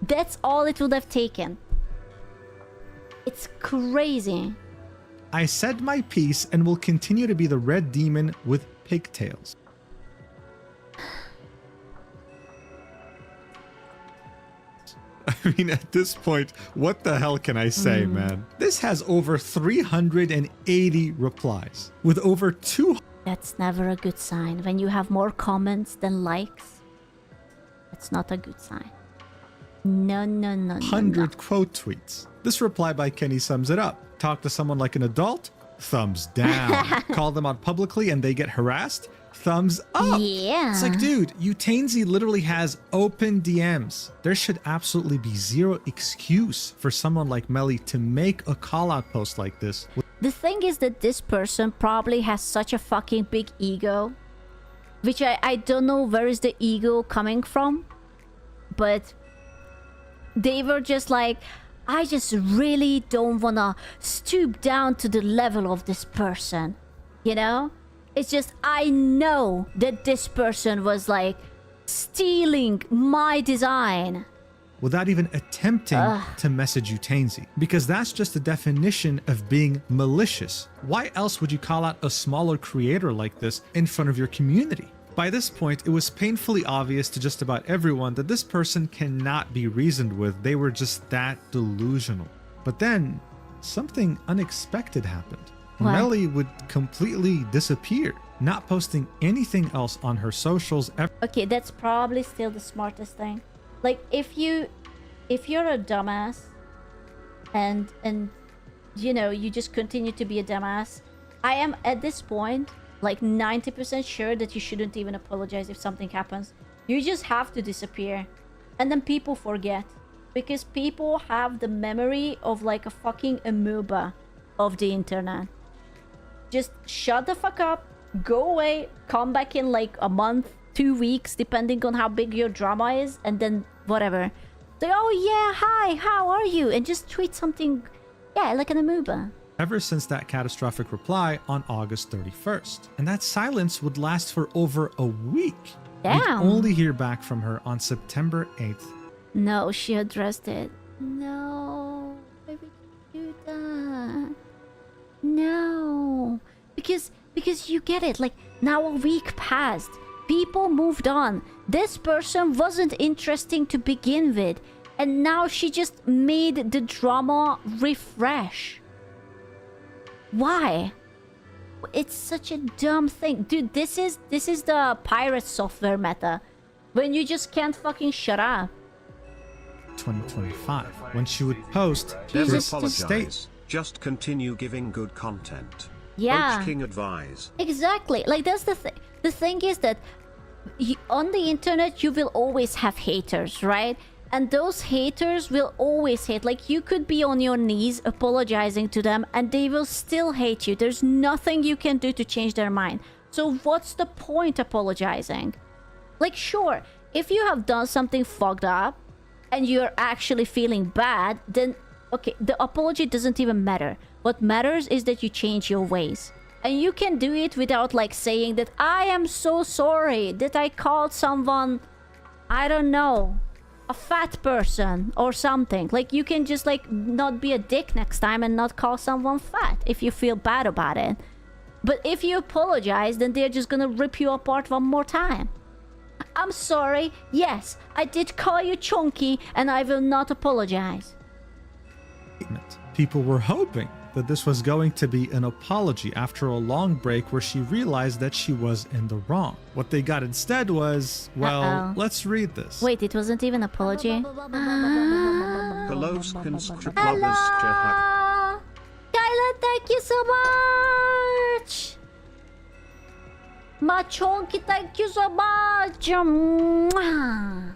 That's all it would have taken. It's crazy. I said my piece and will continue to be the red demon with pigtails. I mean, at this point, what the hell can I say, man? This has over 380 replies, with over 200... That's never a good sign. When you have more comments than likes, that's not a good sign. No. 100 quote tweets. This reply by Kenny sums it up. Talk to someone like an adult? Thumbs down. Call them out publicly and they get harassed? Thumbs up. Yeah. It's like, dude, Utenzi literally has open DMs. There should absolutely be zero excuse for someone like Melly to make a call-out post like this. The thing is that this person probably has such a fucking big ego, which I don't know where is the ego coming from, but they were just like, I just really don't wanna stoop down to the level of this person, you know? It's just, I know that this person was like stealing my design. Without even attempting to message Utenzi, because that's just the definition of being malicious. Why else would you call out a smaller creator like this in front of your community? By this point, it was painfully obvious to just about everyone that this person cannot be reasoned with. They were just that delusional. But then, something unexpected happened. What? Melly would completely disappear, not posting anything else on her socials ever. Okay, that's probably still the smartest thing. Like, if you're a dumbass and you know, you just continue to be a dumbass, I am at this point like 90% sure that you shouldn't even apologize if something happens. You just have to disappear. And then people forget. Because people have the memory of like a fucking amoeba of the internet. Just shut the fuck up, go away, come back in like a month, 2 weeks, depending on how big your drama is, and then whatever. Say, oh yeah, hi, how are you? And just tweet something, yeah, like an amoeba. Ever since that catastrophic reply on August 31st. And that silence would last for over a week. Damn. We'd only hear back from her on September 8th. No, she addressed it. No. know. Because you get it. Like, now a week passed. People moved on. This person wasn't interesting to begin with. And now she just made the drama refresh. Why? It's such a dumb thing. Dude, this is the pirate software meta. When you just can't fucking shut up. 2025, when she would post Never this apologize. state. Just continue giving good content. Yeah. Coach King advise. Exactly. Like, that's the thing. The thing is that on the internet, you will always have haters, right? And those haters will always hate. Like, you could be on your knees apologizing to them and they will still hate you. There's nothing you can do to change their mind. So what's the point apologizing? Like, sure, if you have done something fucked up and you're actually feeling bad, then okay, the apology doesn't even matter. What matters is that you change your ways. And you can do it without like saying that I am so sorry that I called someone, I don't know, a fat person or something. Like, you can just like not be a dick next time and not call someone fat if you feel bad about it. But if you apologize, then they're just gonna rip you apart one more time. I'm sorry. Yes, I did call you chunky and I will not apologize. People were hoping that this was going to be an apology after a long break where she realized that she was in the wrong. What they got instead was, well, let's read this. Wait, it wasn't even an apology? Hello, Kyla, thank you so much! Machonki, thank you so much! Mwah.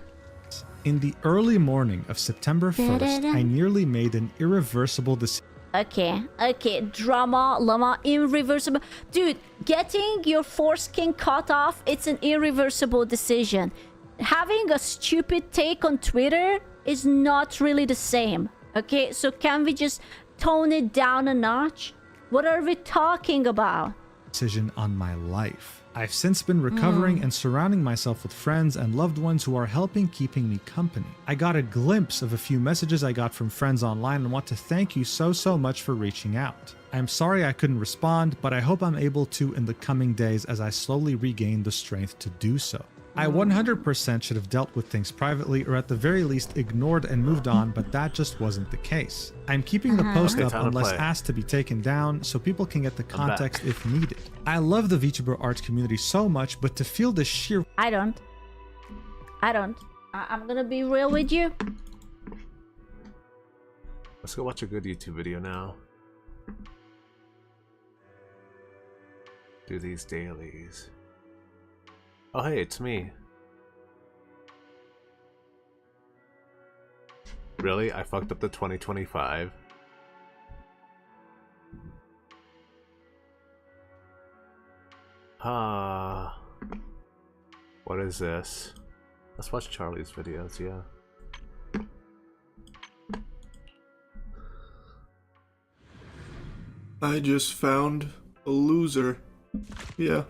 In the early morning of September 1st, I nearly made an irreversible decision. Okay, drama, llama, irreversible. Dude, getting your foreskin cut off, it's an irreversible decision. Having a stupid take on Twitter is not really the same. Okay, so can we just tone it down a notch? What are we talking about? Decision on my life. I've since been recovering and surrounding myself with friends and loved ones who are helping keeping me company. I got a glimpse of a few messages I got from friends online and want to thank you so much for reaching out. I'm sorry I couldn't respond, but I hope I'm able to in the coming days as I slowly regain the strength to do so. I 100% should have dealt with things privately or at the very least ignored and moved on, but that just wasn't the case. I'm keeping the post up unless asked to be taken down so people can get the context if needed. I love the VTuber art community so much, but to feel the sheer... I don't. I'm gonna be real with you. Let's go watch a good YouTube video now. Do these dailies. Oh hey, it's me. Really? I fucked up the 2025. What is this? Let's watch Charlie's videos, yeah. I just found a loser. Yeah.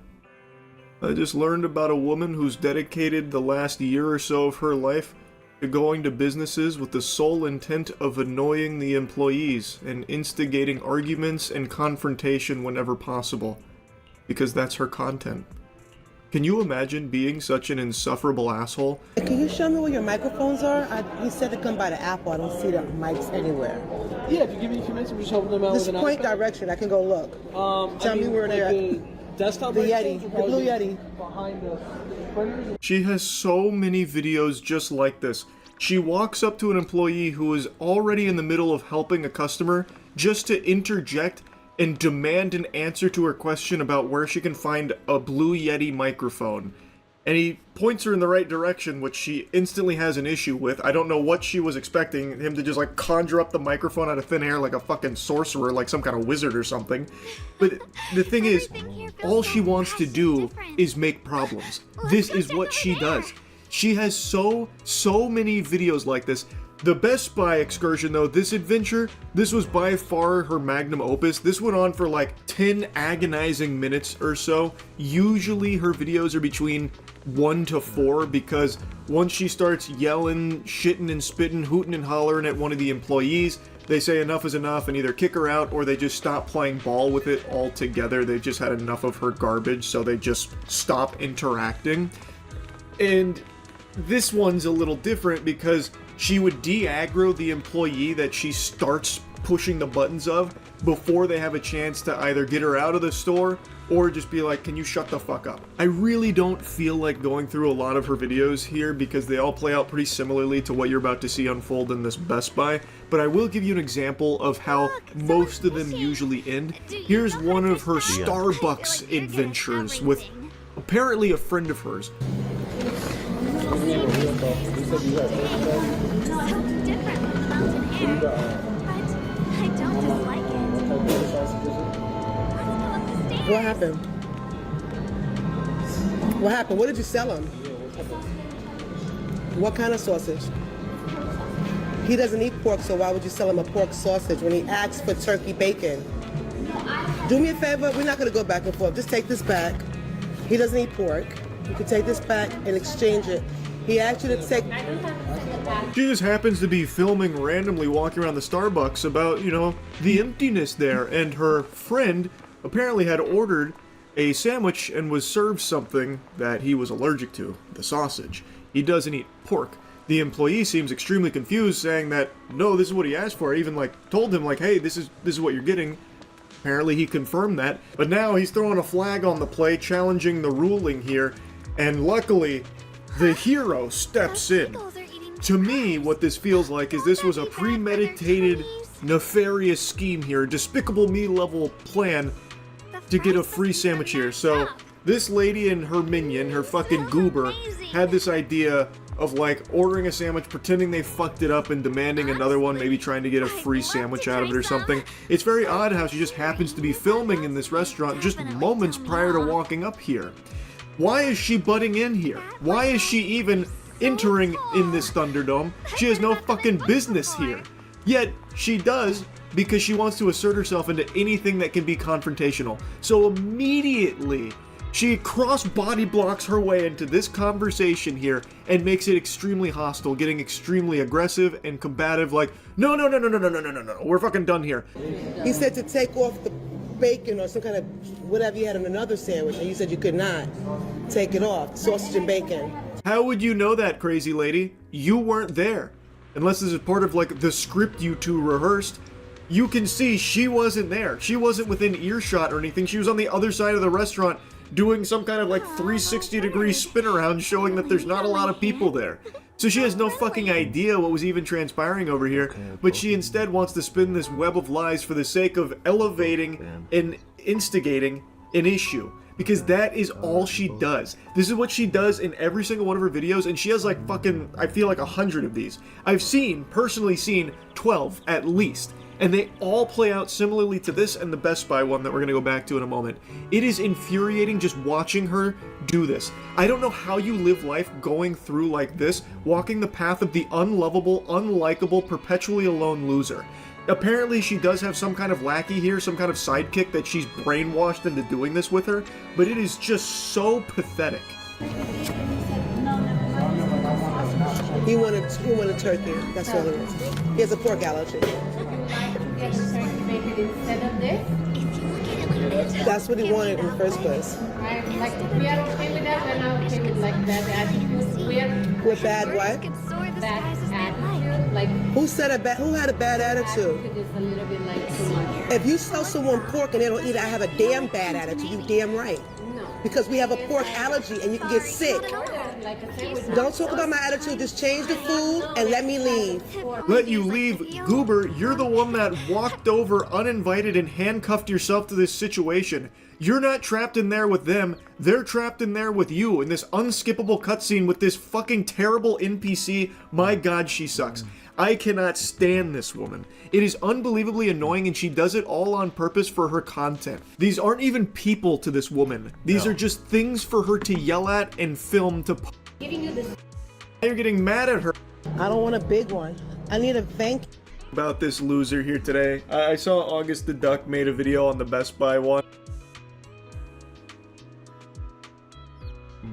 I just learned about a woman who's dedicated the last year or so of her life to going to businesses with the sole intent of annoying the employees and instigating arguments and confrontation whenever possible, because that's her content. Can you imagine being such an insufferable asshole? Can you show me where your microphones are? You said to come by the Apple. I don't see the mics anywhere. Yeah, if you give me a few minutes, we just open them out. Just point direction. I can go look. Tell me where they're at. Desktop the Yeti, the blue Yeti. Behind the... She has so many videos just like this. She walks up to an employee who is already in the middle of helping a customer just to interject and demand an answer to her question about where she can find a blue Yeti microphone. And he points her in the right direction, which she instantly has an issue with. I don't know what she was expecting, him to just like conjure up the microphone out of thin air like a fucking sorcerer, like some kind of wizard or something. But the thing is, all she wants to do is make problems. This is what she does. She has so many videos like this. The Best Buy excursion though, this adventure, this was by far her magnum opus. This went on for like 10 agonizing minutes or so. Usually her videos are between 1 to 4 because once she starts yelling, shitting and spitting, hooting and hollering at one of the employees, they say enough is enough and either kick her out or they just stop playing ball with it altogether. They've just had enough of her garbage, so they just stop interacting. And this one's a little different because she would de-aggro the employee that she starts pushing the buttons of before they have a chance to either get her out of the store or just be like, can you shut the fuck up? I really don't feel like going through a lot of her videos here because they all play out pretty similarly to what you're about to see unfold in this Best Buy, but I will give you an example of how most of them usually end. Here's one of her Starbucks adventures with apparently a friend of hers. What happened? What happened? What did you sell him? What kind of sausage? He doesn't eat pork, so why would you sell him a pork sausage when he asked for turkey bacon? Do me a favor, we're not gonna go back and forth. Just take this back. He doesn't eat pork. You can take this back and exchange it. He asked you to take... She just happens to be filming randomly walking around the Starbucks about, you know, the emptiness there, and her friend apparently had ordered a sandwich and was served something that he was allergic to, the sausage. He doesn't eat pork. The employee seems extremely confused, saying that, no, this is what he asked for. I even, like, told him, like, hey, this is what you're getting. Apparently he confirmed that, but now he's throwing a flag on the play, challenging the ruling here, and luckily, the hero steps in. To me, what this feels like is this was a premeditated, nefarious scheme here, Despicable Me level plan to get a free sandwich here. So this lady and her minion, her fucking goober, had this idea of like ordering a sandwich, pretending they fucked it up and demanding another one, maybe trying to get a free sandwich out of it or something. It's very odd how she just happens to be filming in this restaurant just moments prior to walking up here. Why is she butting in here? Why is she even entering in this Thunderdome? She has no fucking business here. Yet, she does because she wants to assert herself into anything that can be confrontational. So immediately, she cross-body blocks her way into this conversation here and makes it extremely hostile, getting extremely aggressive and combative, like, no, we're fucking done here. He said to take off the bacon or some kind of whatever you had on another sandwich, and you said you could not take it off, sausage and bacon. How would you know that, crazy lady? You weren't there. Unless this is part of, like, the script you two rehearsed. You can see she wasn't there. She wasn't within earshot or anything. She was on the other side of the restaurant doing some kind of, like, 360-degree spin around showing that there's not a lot of people there. So she has no fucking idea what was even transpiring over here, but she instead wants to spin this web of lies for the sake of elevating and instigating an issue. Because that is all she does. This is what she does in every single one of her videos, and she has like fucking, I feel like 100 of these. I've personally seen 12 at least, and they all play out similarly to this and the Best Buy one that we're gonna go back to in a moment. It is infuriating just watching her do this. I don't know how you live life going through like this, walking the path of the unlovable, unlikable, perpetually alone loser. Apparently she does have some kind of lackey here, some kind of sidekick that she's brainwashed into doing this with her, but it is just so pathetic. He wanted turkey, that's all it is. He has a pork allergy. That's what he wanted in the first place. We are okay with that, we're not okay with like bad attitude. With bad what? Bad attitude, like... Who had a bad attitude? It's a little bit like too much. If you sell someone pork and they don't eat it, I have a damn bad attitude, you damn right. Because we have a pork allergy and you can get sick. Don't talk about my attitude, just change the food and let me leave. Let you leave? Goober, you're the one that walked over uninvited and handcuffed yourself to this situation. You're not trapped in there with them, they're trapped in there with you in this unskippable cutscene with this fucking terrible NPC. My god, she sucks. I cannot stand this woman. It is unbelievably annoying and she does it all on purpose for her content. These aren't even people to this woman. These are just things for her to yell at and film to You're getting mad at her. I don't want a big one. I need a thank about this loser here today. I saw August the Duck made a video on the Best Buy one.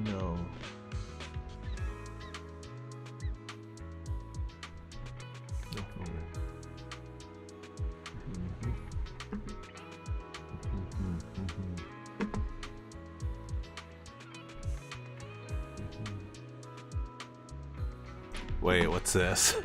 No. Wait, what's this?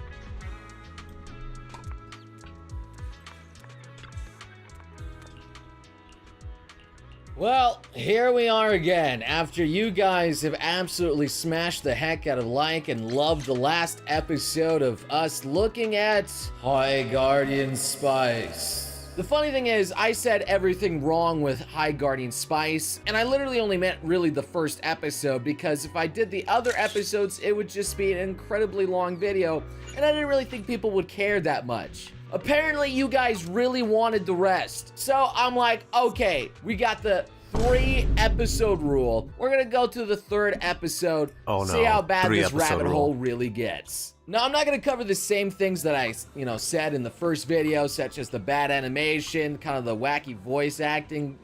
Well, here we are again, after you guys have absolutely smashed the heck out of like and loved the last episode of us looking at High Guardian Spice. The funny thing is, I said everything wrong with High Guardian Spice, and I literally only meant really the first episode, because if I did the other episodes, it would just be an incredibly long video, and I didn't really think people would care that much. Apparently, you guys really wanted the rest. So I'm like, okay, we got the 3-episode rule. We're gonna go to the 3rd episode, see how bad this rabbit hole really gets. Now, I'm not gonna cover the same things that I, said in the first video, such as the bad animation, kind of the wacky voice acting,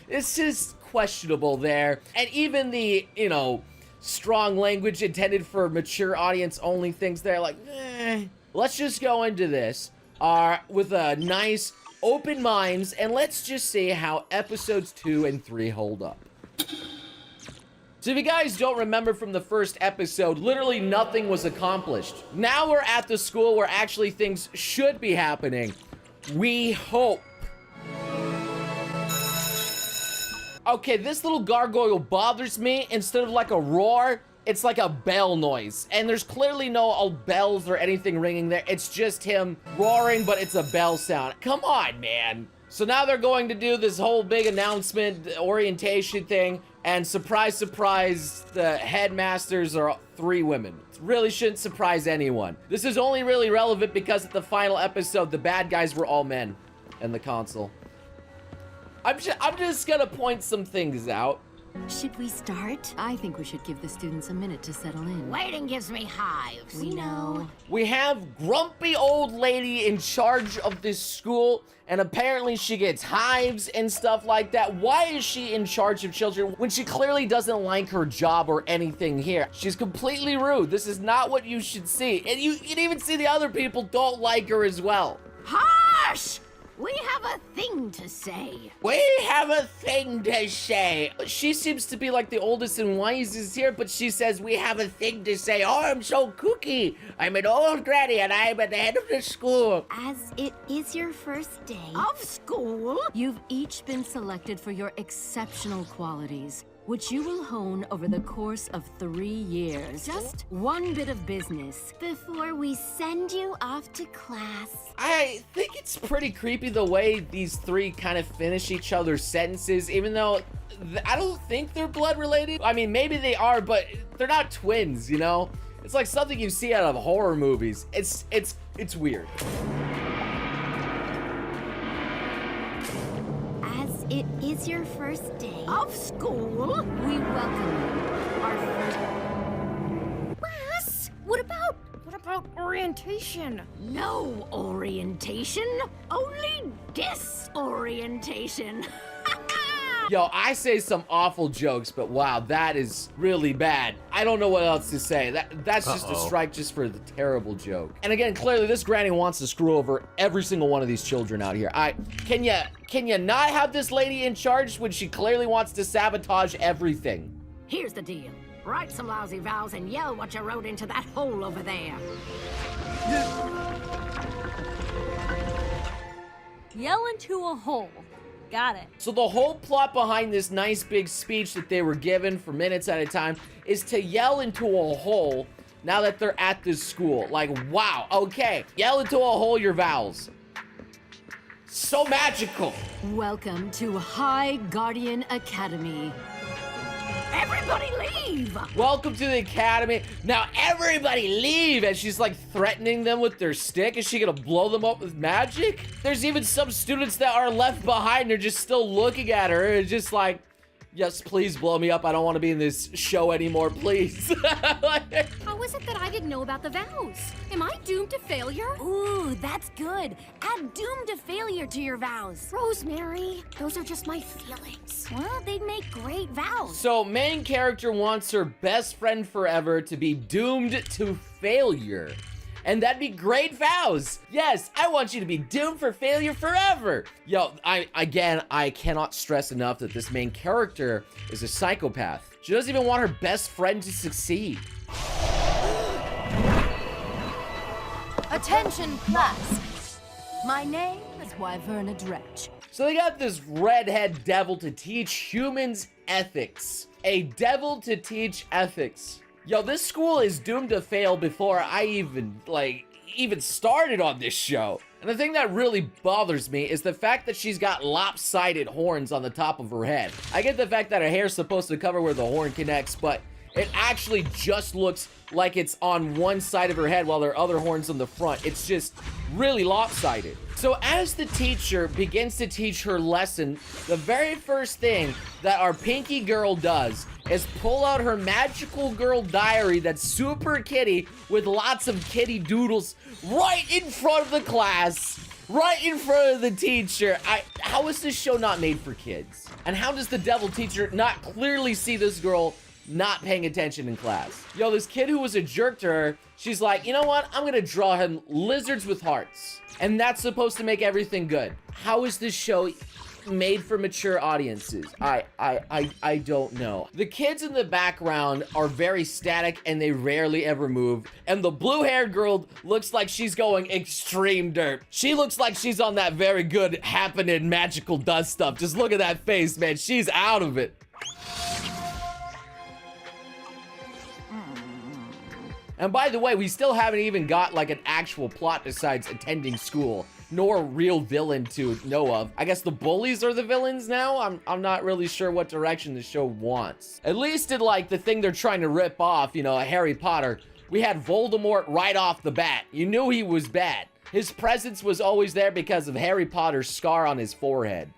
it's just questionable there. And even the, strong language intended for mature audience only things there, like, Let's just go into this with a nice open minds, and let's just see how episodes 2 and 3 hold up. So if you guys don't remember from the first episode, literally nothing was accomplished. Now we're at the school where actually things should be happening. We hope. Okay, this little gargoyle bothers me. Instead of like a roar, it's like a bell noise, and there's clearly no bells or anything ringing there. It's just him roaring, but it's a bell sound. Come on, man. So now they're going to do this whole big announcement, orientation thing, and surprise, surprise, the headmasters are 3 women. It really shouldn't surprise anyone. This is only really relevant because at the final episode, the bad guys were all men in the console. I'm just gonna point some things out. Should we start? I think we should give the students a minute to settle in. Waiting gives me hives. We know. We have grumpy old lady in charge of this school, and apparently she gets hives and stuff like that. Why is she in charge of children when she clearly doesn't like her job or anything here? She's completely rude. This is not what you should see. And you can even see the other people don't like her as well. Hush! We have a thing to say. We have a thing to say. She seems to be like the oldest and wisest here, but she says we have a thing to say. Oh, I'm so kooky. I'm an old granny and I'm at the head of the school. As it is your first day of school, you've each been selected for your exceptional qualities, which you will hone over the course of 3 years. Just one bit of business before we send you off to class. I think it's pretty creepy the way these 3 kind of finish each other's sentences, even though I don't think they're blood related. I mean, maybe they are, but they're not twins, It's like something you see out of horror movies. It's weird. As it is your first day of school, we welcome you. Our first... Class? What about orientation? No orientation, only disorientation. Yo, I say some awful jokes, but wow, that is really bad. I don't know what else to say. That's just a strike just for the terrible joke. And again, clearly this granny wants to screw over every single one of these children out here. Can you not have this lady in charge when she clearly wants to sabotage everything? Here's the deal. Write some lousy vows and yell what you wrote into that hole over there. Yell into a hole. Got it. So the whole plot behind this nice big speech that they were given for minutes at a time is to yell into a hole now that they're at this school. Like, wow, okay. Yell into a hole your vows. So magical. Welcome to High Guardian Academy. Everybody leave! Welcome to the academy. Now everybody leave! And she's like threatening them with their stick. Is she gonna blow them up with magic? There's even some students that are left behind. They're just still looking at her and just like, yes, please blow me up. I don't want to be in this show anymore, please. How is it that I didn't know about the vows? Am I doomed to failure? Ooh, that's good. Add doomed to failure to your vows. Rosemary, those are just my feelings. Well, they'd make great vows. So main character wants her best friend forever to be doomed to failure. And that'd be great vows. Yes, I want you to be doomed for failure forever. Yo, I cannot stress enough that this main character is a psychopath. She doesn't even want her best friend to succeed. Attention, class. My name is Wyverna Dredge. So they got this redhead devil to teach humans ethics. A devil to teach ethics. Yo, this school is doomed to fail before I even started on this show. And the thing that really bothers me is the fact that she's got lopsided horns on the top of her head. I get the fact that her hair's supposed to cover where the horn connects, but it actually just looks like it's on one side of her head while there are other horns on the front. It's just really lopsided. So as the teacher begins to teach her lesson, the very first thing that our Pinky girl does is pull out her magical girl diary that's super kitty with lots of kitty doodles right in front of the class, right in front of the teacher. How is this show not made for kids? And how does the devil teacher not clearly see this girl not paying attention in class? Yo, this kid who was a jerk to her, she's like, you know what? I'm gonna draw him lizards with hearts. And that's supposed to make everything good. How is this show made for mature audiences? I don't know. The kids in the background are very static and they rarely ever move. And the blue-haired girl looks like she's going extreme dirt. She looks like she's on that very good happening magical dust stuff. Just look at that face, man. She's out of it. And by the way, we still haven't even got like an actual plot besides attending school, nor a real villain to know of. I guess the bullies are the villains now? I'm not really sure what direction the show wants. At least in like the thing they're trying to rip off, you know, Harry Potter, we had Voldemort right off the bat. You knew he was bad. His presence was always there because of Harry Potter's scar on his forehead.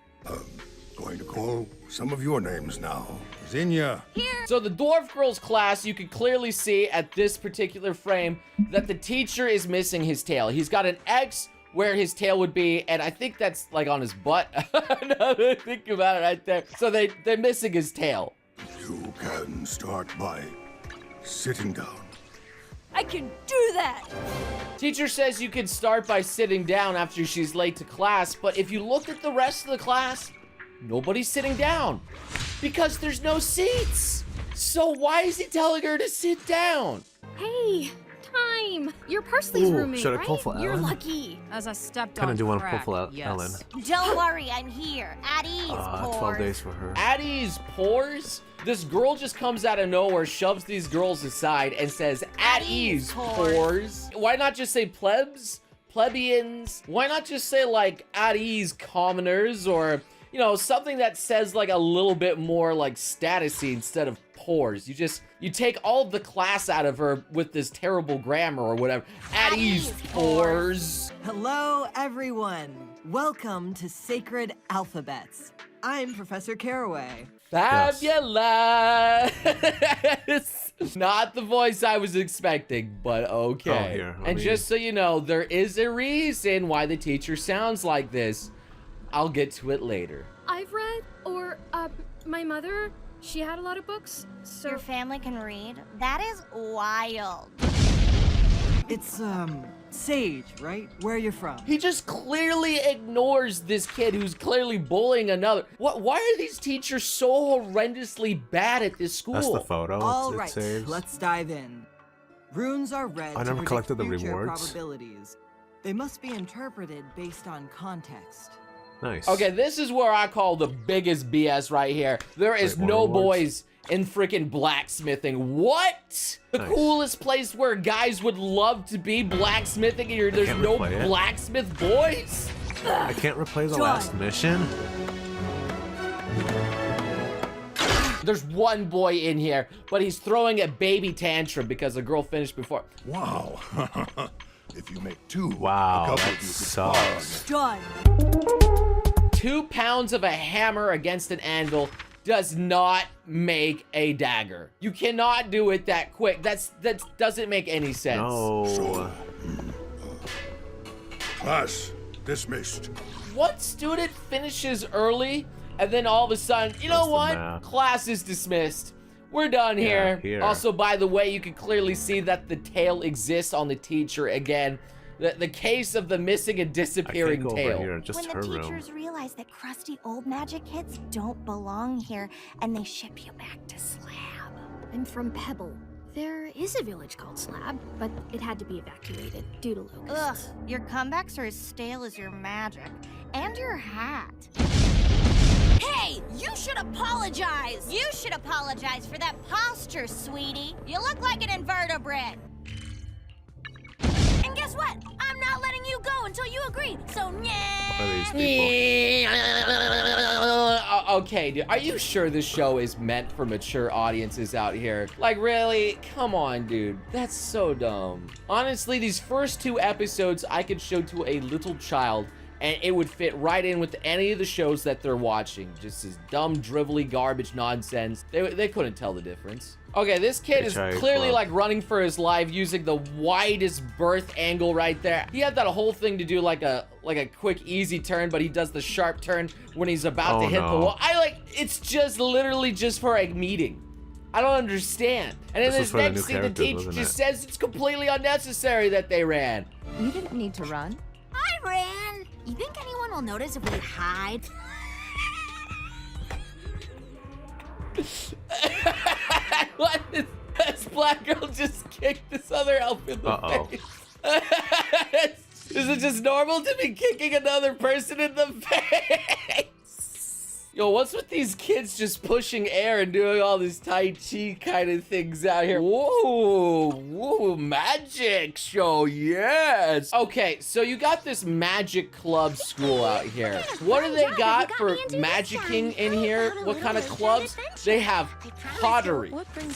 Going to call some of your names now. Zinnia. Here. So the dwarf girl's class, you can clearly see at this particular frame that the teacher is missing his tail. He's got an X where his tail would be, and I think that's like on his butt. Now that I think about it right there. So they're missing his tail. You can start by sitting down. I can do that. Teacher says you can start by sitting down after she's late to class, but if you look at the rest of the class, nobody's sitting down because there's no seats. So why is he telling her to sit down? Hey, time. You're Parsley's roommate, should I right? pull for You're Ellen? lucky. As I stepped Kinda on do want to crack, pull for yes. Ellen. Don't worry, I'm here. At ease, 12 days for her. Addie's pores? This girl just comes out of nowhere, shoves these girls aside, and says, at ease, pores. Why not just say plebs? Plebeians? Why not just say, like, at ease, commoners? Or, you know, something that says, like, a little bit more, like, statusy instead of pores. You take all of the class out of her with this terrible grammar or whatever. At ease, pores. Hello, everyone. Welcome to Sacred Alphabets. I'm Professor Caraway. Fabulous! Not the voice I was expecting, but okay. Oh, here, let and me- just so you know, there is a reason why the teacher sounds like this. I'll get to it later. I've read, or my mother, she had a lot of books, so... Your family can read? That is wild. It's, Sage, right? Where are you from? He just clearly ignores this kid who's clearly bullying another. Why are these teachers so horrendously bad at this school? That's the photo. All it right, saves. let's dive in. Runes are read I to never predict collected the future rewards. probabilities. They must be interpreted based on context. Nice. Okay, this is where I call the biggest BS right here. There is Wait, no more rewards? boys in freaking blacksmithing. What? The Nice. coolest place where guys would love to be blacksmithing and there's can't no replay it. blacksmith boys? I can't replay the Done. last mission. There's one boy in here, but he's throwing a baby tantrum because a girl finished before. Wow. If you make two, Wow, a couple that of you could sucks. Done. 2 pounds of a hammer against an anvil does not make a dagger. You cannot do it that quick. That doesn't make any sense. No. Class dismissed. What student finishes early and then all of a sudden, you know That's the what? math. Class is dismissed. We're done Yeah, here. here. Also, by the way, you can clearly see that the tail exists on the teacher again. The case of the missing and disappearing go over tail. here, just when her the room. teachers realize that crusty old magic kids don't belong here and they ship you back to Slab. I'm from Pebble. There is a village called Slab, but it had to be evacuated due to locusts. Ugh, your comebacks are as stale as your magic. And your hat. Hey, you should apologize! You should apologize for that posture, sweetie. You look like an invertebrate. And guess what? I'm not letting you go until you agree, so Okay, dude, are you sure this show is meant for mature audiences out here? Like, really? Come on, dude. That's so dumb. Honestly, these first 2 episodes I could show to a little child and it would fit right in with any of the shows that they're watching. Just this dumb, drivelly garbage nonsense. They couldn't tell the difference. Okay, this kid is clearly like running for his life using the widest berth angle right there. He had that whole thing to do like a quick easy turn, but he does the sharp turn when he's about to hit the wall. It's just literally just for a meeting. I don't understand. And in this next scene, the teacher just says it's completely unnecessary that they ran. You didn't need to run. I ran. You think anyone will notice if we hide? What? This black girl just kicked this other elf in the face. Is it just normal to be kicking another person in the face? Yo, what's with these kids just pushing air and doing all these Tai Chi kind of things out here? Whoa, whoa, magic show, yes. Okay, so you got this magic club school out here. What do they got for magicking in here? What kind of clubs? They have pottery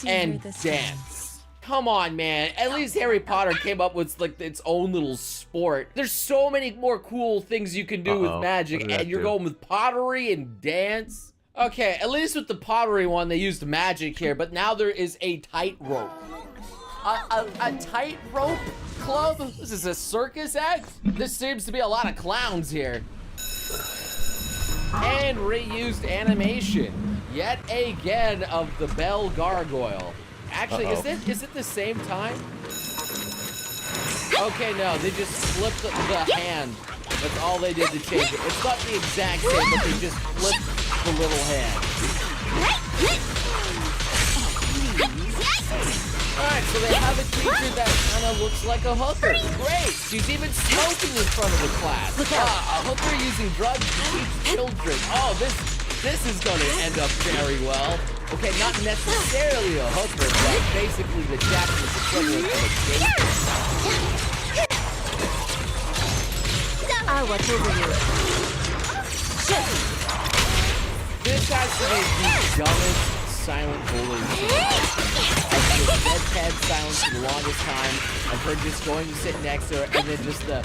and dance. Come on, man. At least Harry Potter came up with like its own little sport. There's so many more cool things you can do with magic, and you're going with pottery and dance. Okay, at least with the pottery one, they used magic here, but now there is a tightrope. A tightrope club? This is a circus act? This seems to be a lot of clowns here. And reused animation, yet again, of the Bell Gargoyle. Actually, is it the same time? Okay, no, they just flipped the hand. That's all they did to change it. It's not the exact same, but they just flipped the little hand. Alright, so they have a teacher that kind of looks like a hooker. Great! She's even smoking in front of the class. A hooker using drugs to teach children. Oh, this is gonna end up very well. Okay, not necessarily a hooker, but basically the Japanese equivalent of a date. I'll watch over you. This has to be the dumbest silent bullying. I've been deadpan silent for the longest time. I've heard just going to sit next to her and then just the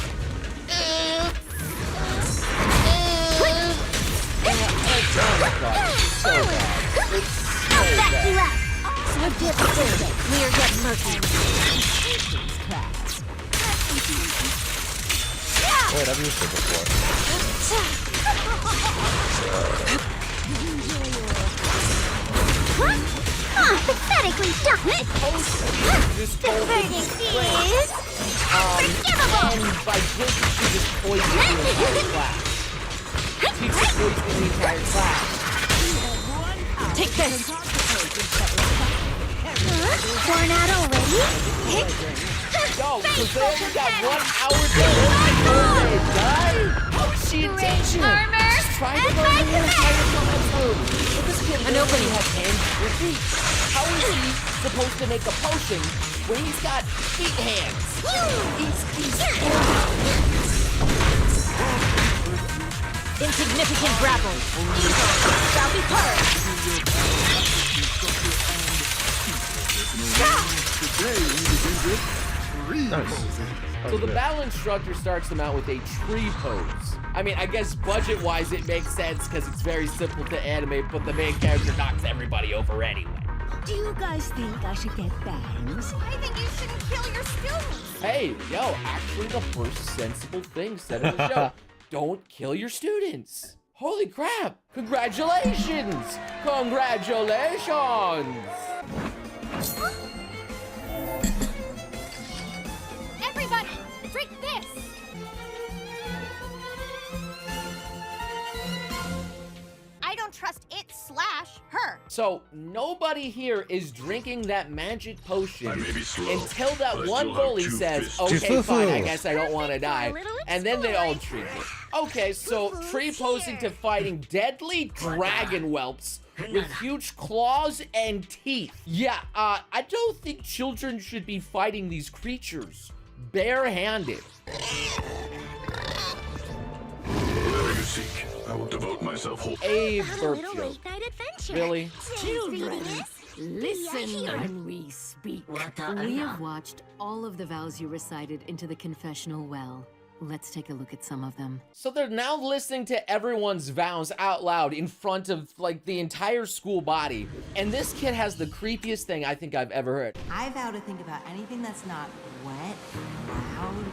oh my god, it's so bad. It's so bad. So devastated. We're getting murky. Class. Wait, I've used it before. Pathetically done. Just diverting is unforgivable. And by drinking, she just poisoned the entire class. Teacher poisoned the entire class. Take this. Worn out already? No, because they only got 1 hour to live before they die. How is she intentional? She's trying to learn the entire move. But this kid doesn't have hands or feet. How is he supposed to make a potion when he's got feet hands? Insignificant grapple. Shall be purged. So the battle instructor starts them out with a tree pose. I mean, I guess budget-wise it makes sense because it's very simple to animate, but the main character knocks everybody over anyway. Do you guys think I should get bangs? I think you shouldn't kill your students. Hey, yo, actually the first sensible thing said in the show. Don't kill your students. Holy crap! Congratulations! Congratulations! Everybody, drink this. I don't trust it/her So nobody here is drinking that magic potion until that one bully says, okay, fine, I guess I don't want to die. And then they all drink it. Okay, so tree posing to fighting deadly dragon whelps with huge claws and teeth. Yeah, I don't think children should be fighting these creatures barehanded. I will devote myself whole. A burp joke. Really? Children, listen when we speak. We have watched all of the vows you recited into the confessional well. Let's take a look at some of them. So they're now listening to everyone's vows out loud in front of like the entire school body. And this kid has the creepiest thing I think I've ever heard. I vow to think about anything that's not wet, loud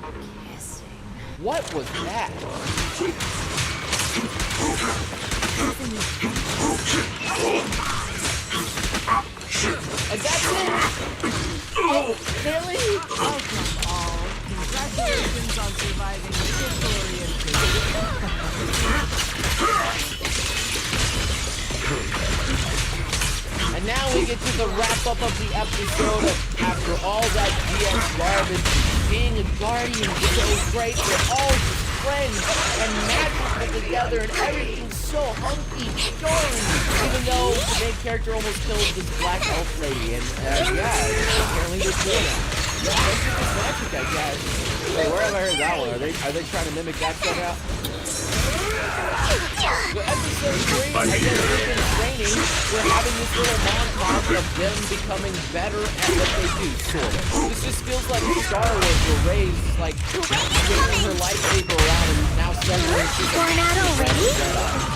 kissing. What was that? And that's it? Oh, really? Oh, come on. Congratulations on surviving the Victorian And now we get to the wrap-up of the episode. After all that GX garbage, being a guardian is so great. We're all just friends and magical together, and everything's so hunky-dory. Even though the main character almost killed this black elf lady, and yeah, apparently they're doing that. Magic is magic, I guess. Wait, where have I heard that one? Are they trying to mimic that somehow? So episode 3, I guess we've been training. We're having this little montage of them becoming better at what they do, sort of. This just feels like Star Wars were raised, like, swinging her lightsaber around and now suddenly she's Born out already?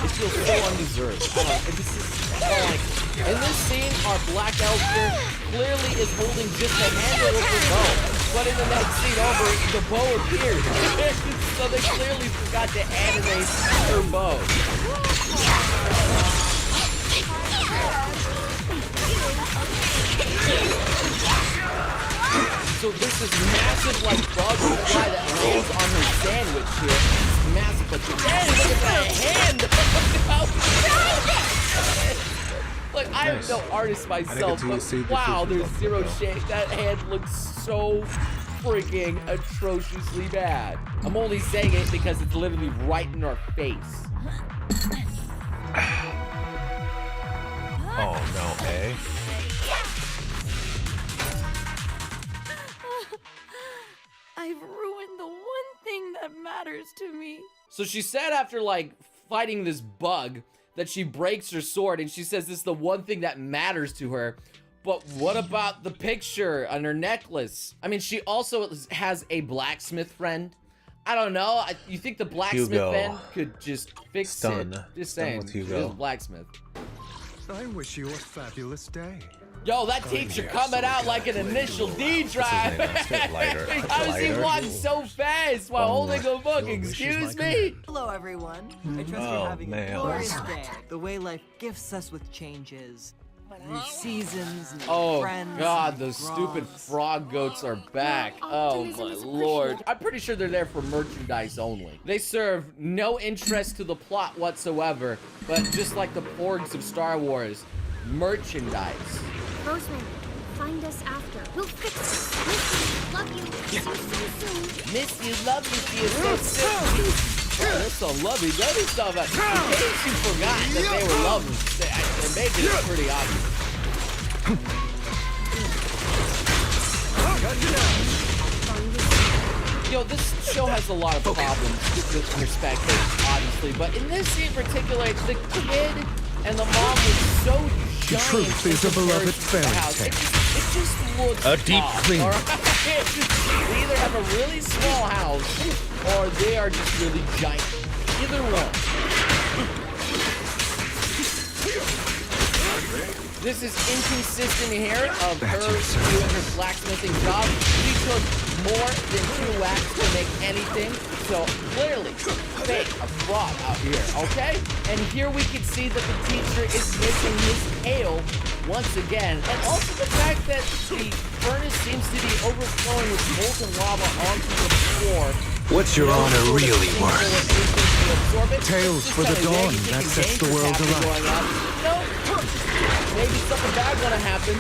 It feels so undeserved. I don't know, this is, I don't like it. In this scene, our black elfster clearly is holding just a handle of her bow. But in the next scene over, the bow appears. So they clearly forgot to animate her bow. So this is massive, like, bug fly that lands on her sandwich here. It's massive, but then look at that hand! Like, I am no artist myself, but wow, there's zero shade. That hand looks so freaking atrociously bad. I'm only saying it because it's literally right in our face. Oh no, eh? I've ruined the one thing that matters to me. So she said after, like, fighting this bug that she breaks her sword, and she says this is the one thing that matters to her. But what about the picture on her necklace? I mean, she also has a blacksmith friend. I don't know. You think the blacksmith friend could just fix it? Just saying. She's a blacksmith. I wish you a fabulous day. Yo, that teacher coming out like an initial D drive. How does he walk so fast while holding a book? Excuse me? Hello, everyone. I trust you're having a glorious day. The way life gifts us with changes. New seasons, new friends, God, those stupid frog goats are back. Oh my lord. I'm pretty sure they're there for merchandise only. They serve no interest to the plot whatsoever, but just like the porgs of Star Wars, merchandise. Rosemary, find us after. We'll fix it. Miss you, love you. See you so soon. Miss you, love you, see you so soon. Oh, that's some lovey-dovey stuff. In case you forgot that they were lovers, they're making it pretty obvious. Yo, this show has a lot of problems with perspective, obviously, but in this scene in particular, the kid and the mom was so giant. The truth is a beloved fairy tale. It just looks a deep clean. They either have a really small house or they are just really giant. Either one. This is inconsistent here of her doing her blacksmithing job. She took more than 2 whacks to make anything. So clearly, fake, a fraud out here, okay? And here we can see that the teacher is missing his tail once again. And also the fact that the furnace seems to be overflowing with molten lava onto the floor. What's your honor really worth? Tales for the dawn that sets the world alight. Maybe something bad gonna happen.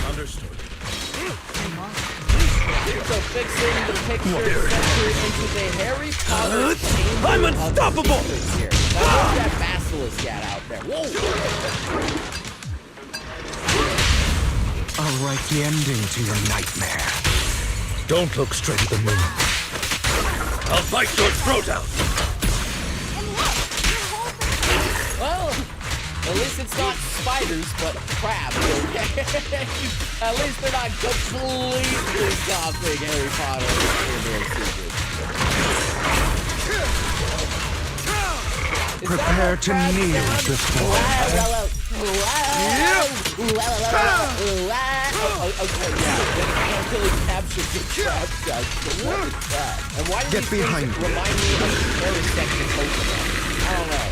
Understood. So fixing the picture center into the Harry Potter chamber. I'm unstoppable! Here. Now where's that basilisk cat out there? Whoa! I'll write the ending to your nightmare. Don't look straight at the moon. I'll bite your throat out. Well, at least it's not spiders, but crabs, okay? At least they're not completely stopping Harry Potter and their secrets. Prepare to kneel before Okay, yeah, they can't really capture the crab sound, so what is that? And why do Get these things behind me. remind me of Parasect and Pokemon? I don't know.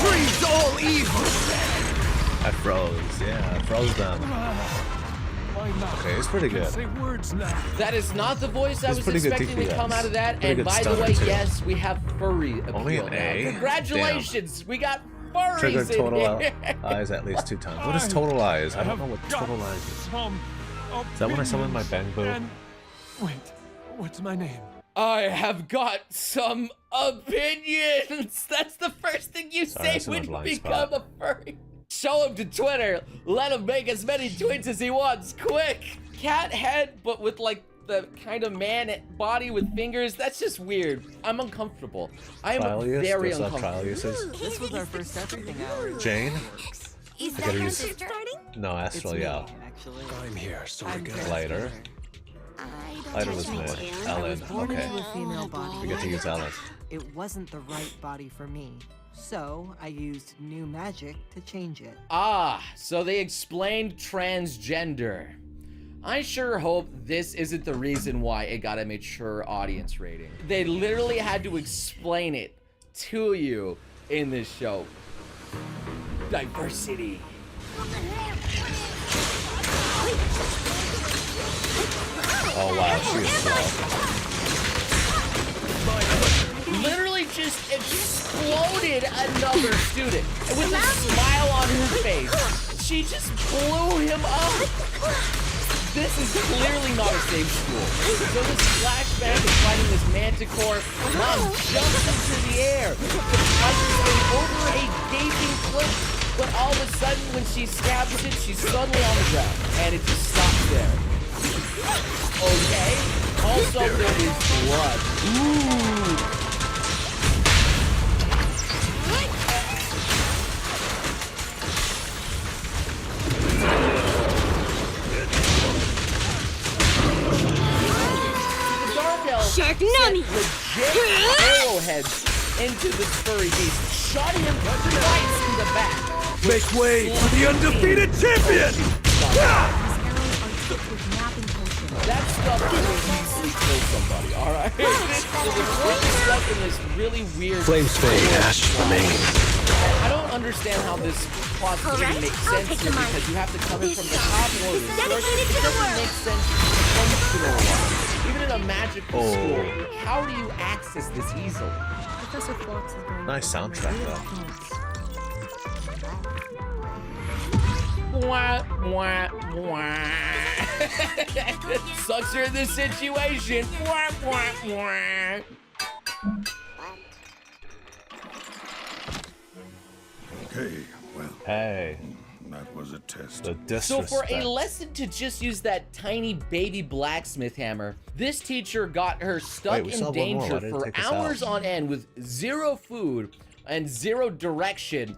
freeze all evil. I froze. Yeah, I froze them. Okay, it's pretty good. That is not the voice I It's was pretty good expecting to DPS. come out of that. Pretty And good by the stunner, way, too. yes, we have furry appeal Only an now. A? Congratulations, we got furries Trigger in total here. eyes at least 2 times. What is total eyes? I don't know what total eyes is. Is that when I summon my Bang Boo? Wait, what's my name? I have got some opinions. That's the first thing you Sorry, say that's in when a you blind become spot. a furry. Show him to Twitter. Let him make as many tweets as he wants. Quick. Cat head, but with like the kind of man body with fingers. That's just weird. I'm uncomfortable. I am Trial use? very There's no uncomfortable. trial uses? This was our first everything hour. Jane? Is I that gotta how use- they're starting? No, It's Astral, me, yeah. actually. I'm here, so I'm good. Lighter. Lighter was me. I was Ellen. born Okay. into a female body. We get to use Ellen. It wasn't the right body for me. So I used new magic to change it. Ah, so they explained transgender. I sure hope this isn't the reason why it got a mature audience rating. They literally had to explain it to you in this show. Diversity. Oh wow, she is slow. Literally just exploded another student. And with a smile on her face, she just blew him up. This is clearly not a safe school. So this flashback is fighting this manticore. Mom jumps into the air to punch this thing over a gaping cliff. But all of a sudden, when she stabs it, she's suddenly on the ground. And it just stops there. Okay. Also, there is blood. Ooh. Sharknami! Legit arrowheads into this furry beast, shot him twice in the back. Make way for the undefeated champion! That stuff can easily kill somebody, alright? So they're putting stuff in this really weird... Flames fade, ash remains. I don't understand how this plot really makes sense here because you have to come in from the top or the source. It doesn't make sense functional-wise. Even in a magical school, how do you access this easily? Professor Fox is going Nice soundtrack though. Wah, wah, wah. Sucks you're in this situation. Wah, wah, wah. Okay, well, Hey, that was a test. the So disrespect. for a lesson to just use that tiny baby blacksmith hammer, this teacher got her stuck Wait, we still in have one more. Why danger did it for take us hours out? on end with zero food and zero direction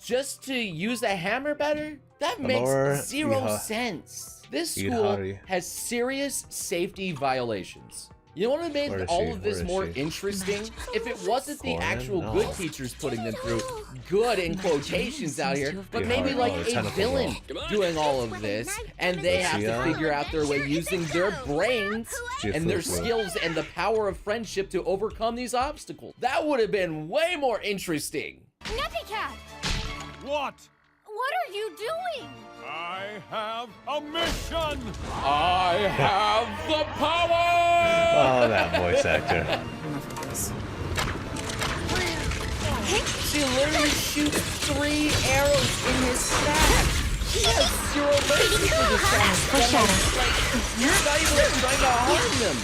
just to use a hammer better? That makes Honor, zero Iha. sense. This Iha school Hari. has serious safety violations. You know what would have Where made is all she? of this Where is more she? interesting? If it wasn't the Foreign? actual No. good teachers putting them through good in quotations out here, but Iha maybe Hari. like Oh, a tentacle villain roll. doing all of this, and they have to Chia? figure out their way using their brains Chia and their Fu Fu. skills and the power of friendship to overcome these obstacles. That would have been way more interesting. Nappy Cat! What? What are you doing? I have a mission! I have the power! Oh, that voice actor. She literally shoots 3 arrows in his sack. He has 0 mercy for this guy. He's not even trying to harm him.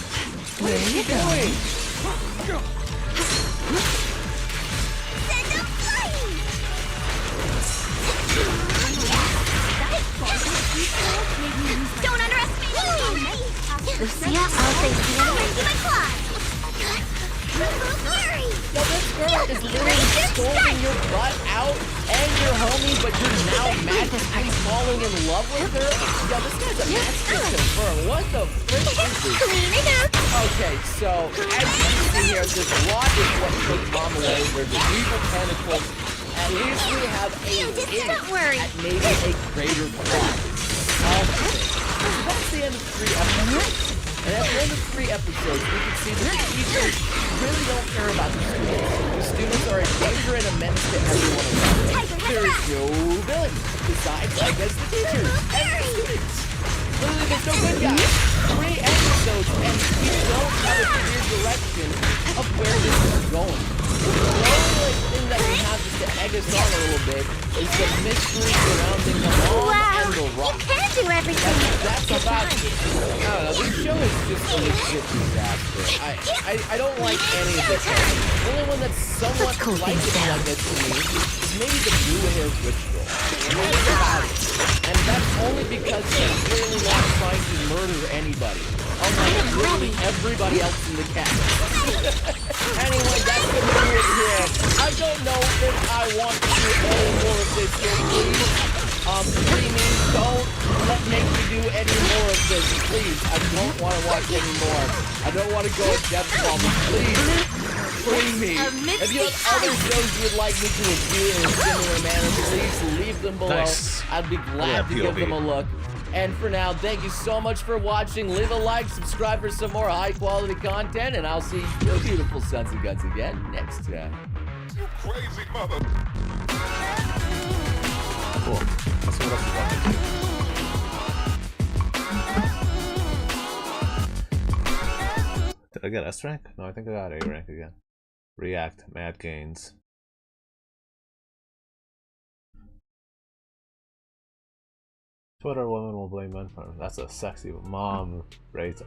What is he doing? Send him flying! Don't underestimate me! Lucia, I'll take you. I'll bring you my claws! Yo, this girl is literally scolding your butt out and your homie, but you're now magically falling in love with her? Yo, this guy's a match to confirm. What the frick is this? Okay, so, as you can see here, this rod is what took Mom away. There's an evil tentacle. At least we have a hint at maybe a greater plot. Okay. So that's the end of 3 episodes. And at the end of 3 episodes, we can see that the teachers really don't care about the students. The students are a danger and a menace to everyone around them. There is no villain besides, I guess, the teachers and the students. Literally, there's no good guys. 3 episodes, and we don't have a clear direction of where this is going. The only thing that we have just to egg us on a little bit is the mystery surrounding the mom and the rock. You can do everything. That's about it. I don't know, this show is just a legit disaster. I don't like any of this. The only one that's somewhat like this to me is maybe the blue-haired witch girl. That's about it. And that's only because she's clearly not trying to murder anybody. Unlike literally everybody else in the cast. Anyway, that's gonna do it here. I don't know if I want to do any more of this here, please. Streaming, don't make me do any more of this, please. I don't want to watch any more. I don't want to go in depth on this, please. Free me. If you have other shows you would like me to review in a similar manner, please leave them below. Nice. I'd be glad to give them a look. And for now, thank you so much for watching. Leave a like, subscribe for some more high-quality content, and I'll see you beautiful sons and guns again next time. You crazy mother. Cool. Let's see what else is on this. Did I get S rank? No, I think I got A rank again. React, mad gains. Twitter women will blame men for it. That's a sexy mom rate.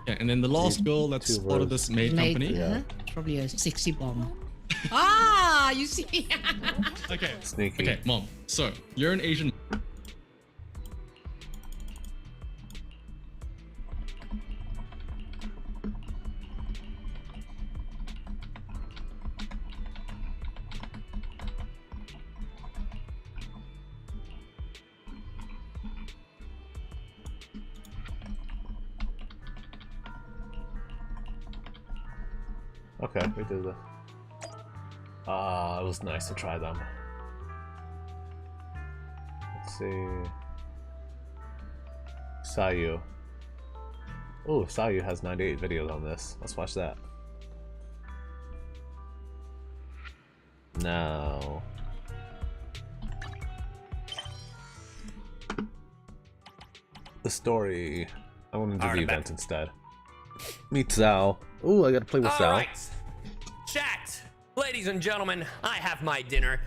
Yeah, and then the last girl that's part of this maid company. Probably a sexy bomb. Ah, you see. Okay. Sneaky. Okay, mom. So you're an Asian. Okay, we did this. It was nice to try them. Let's see. Sayu. Oh, Sayu has 98 videos on this. Let's watch that. No. The story. I want to do the event instead. Meet Zhao. Ooh, I gotta play with Zhao. Alright. Chat. Ladies and gentlemen, I have my dinner.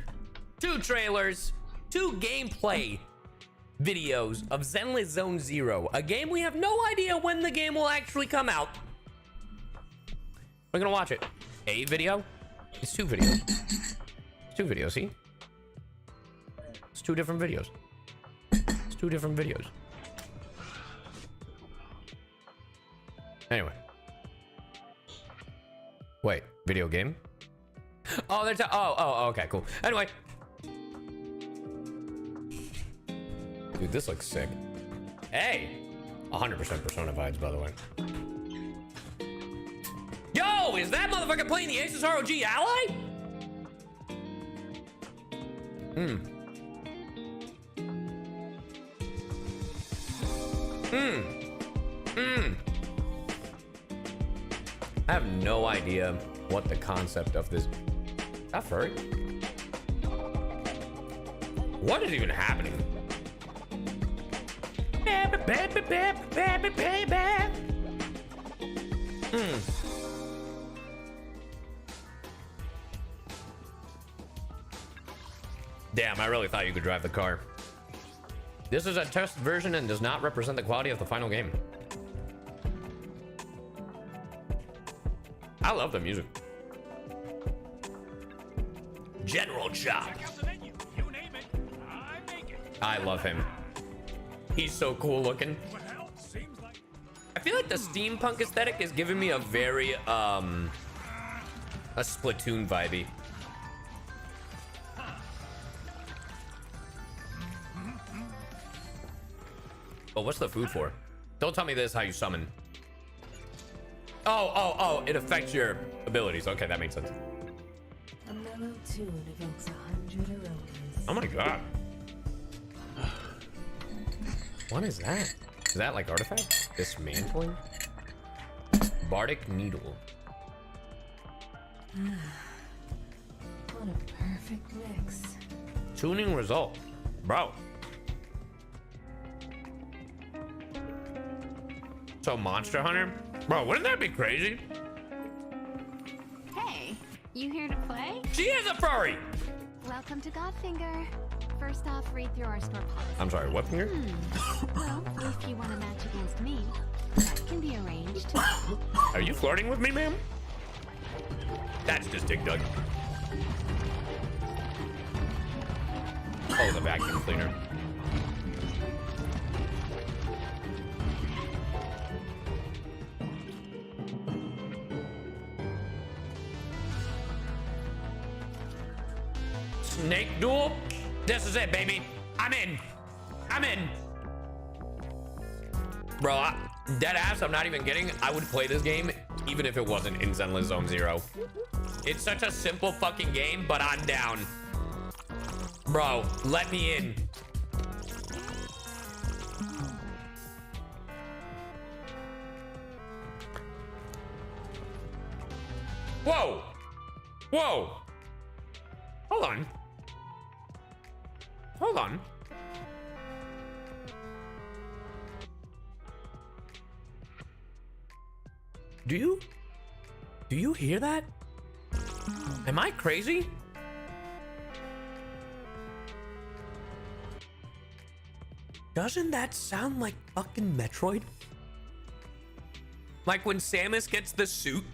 2 trailers, 2 gameplay videos of Zenless Zone Zero, a game we have no idea when the game will actually come out. We're gonna watch it. A video? It's 2 videos. It's 2 videos, see? It's 2 different videos. It's 2 different videos. Anyway. Wait, video game? Oh, they're oh, okay, cool. Anyway. Dude, this looks sick. Hey! 100% Persona vibes, by the way. Yo, is that motherfucker playing the Asus ROG Ally? I have no idea what the concept of this. That furry? What is even happening? Damn, I really thought you could drive the car. This is a test version and does not represent the quality of the final game. I love the music. General Chop. I love him. He's so cool looking. I feel like the steampunk aesthetic is giving me a very a Splatoon vibey. Oh, what's the food for? Don't tell me this is how you summon. Oh, it affects your abilities. Okay, that makes sense. A mellow tune evokes 100 aromas. Oh my god. What is that? Is that like artifact? Dismantling? Bardic Needle. What a perfect mix. Tuning result. Bro. So Monster Hunter? Bro, wouldn't that be crazy? Hey, you here to play? She is a furry! Welcome to Godfinger. First off, read through our store policy. I'm sorry, what finger? Well, if you want to match against me, that can be arranged. Are you flirting with me, ma'am? That's just Dick Dug. Oh, the vacuum cleaner. Snake duel? This is it, baby. I'm in. Bro, dead ass, I'm not even kidding. I would play this game even if it wasn't in Zenless Zone Zero. It's such a simple fucking game, but I'm down. Bro, let me in. Whoa. Whoa. Hold on. Hold on. Do you hear that? Am I crazy? Doesn't that sound like fucking Metroid? Like when Samus gets the suit?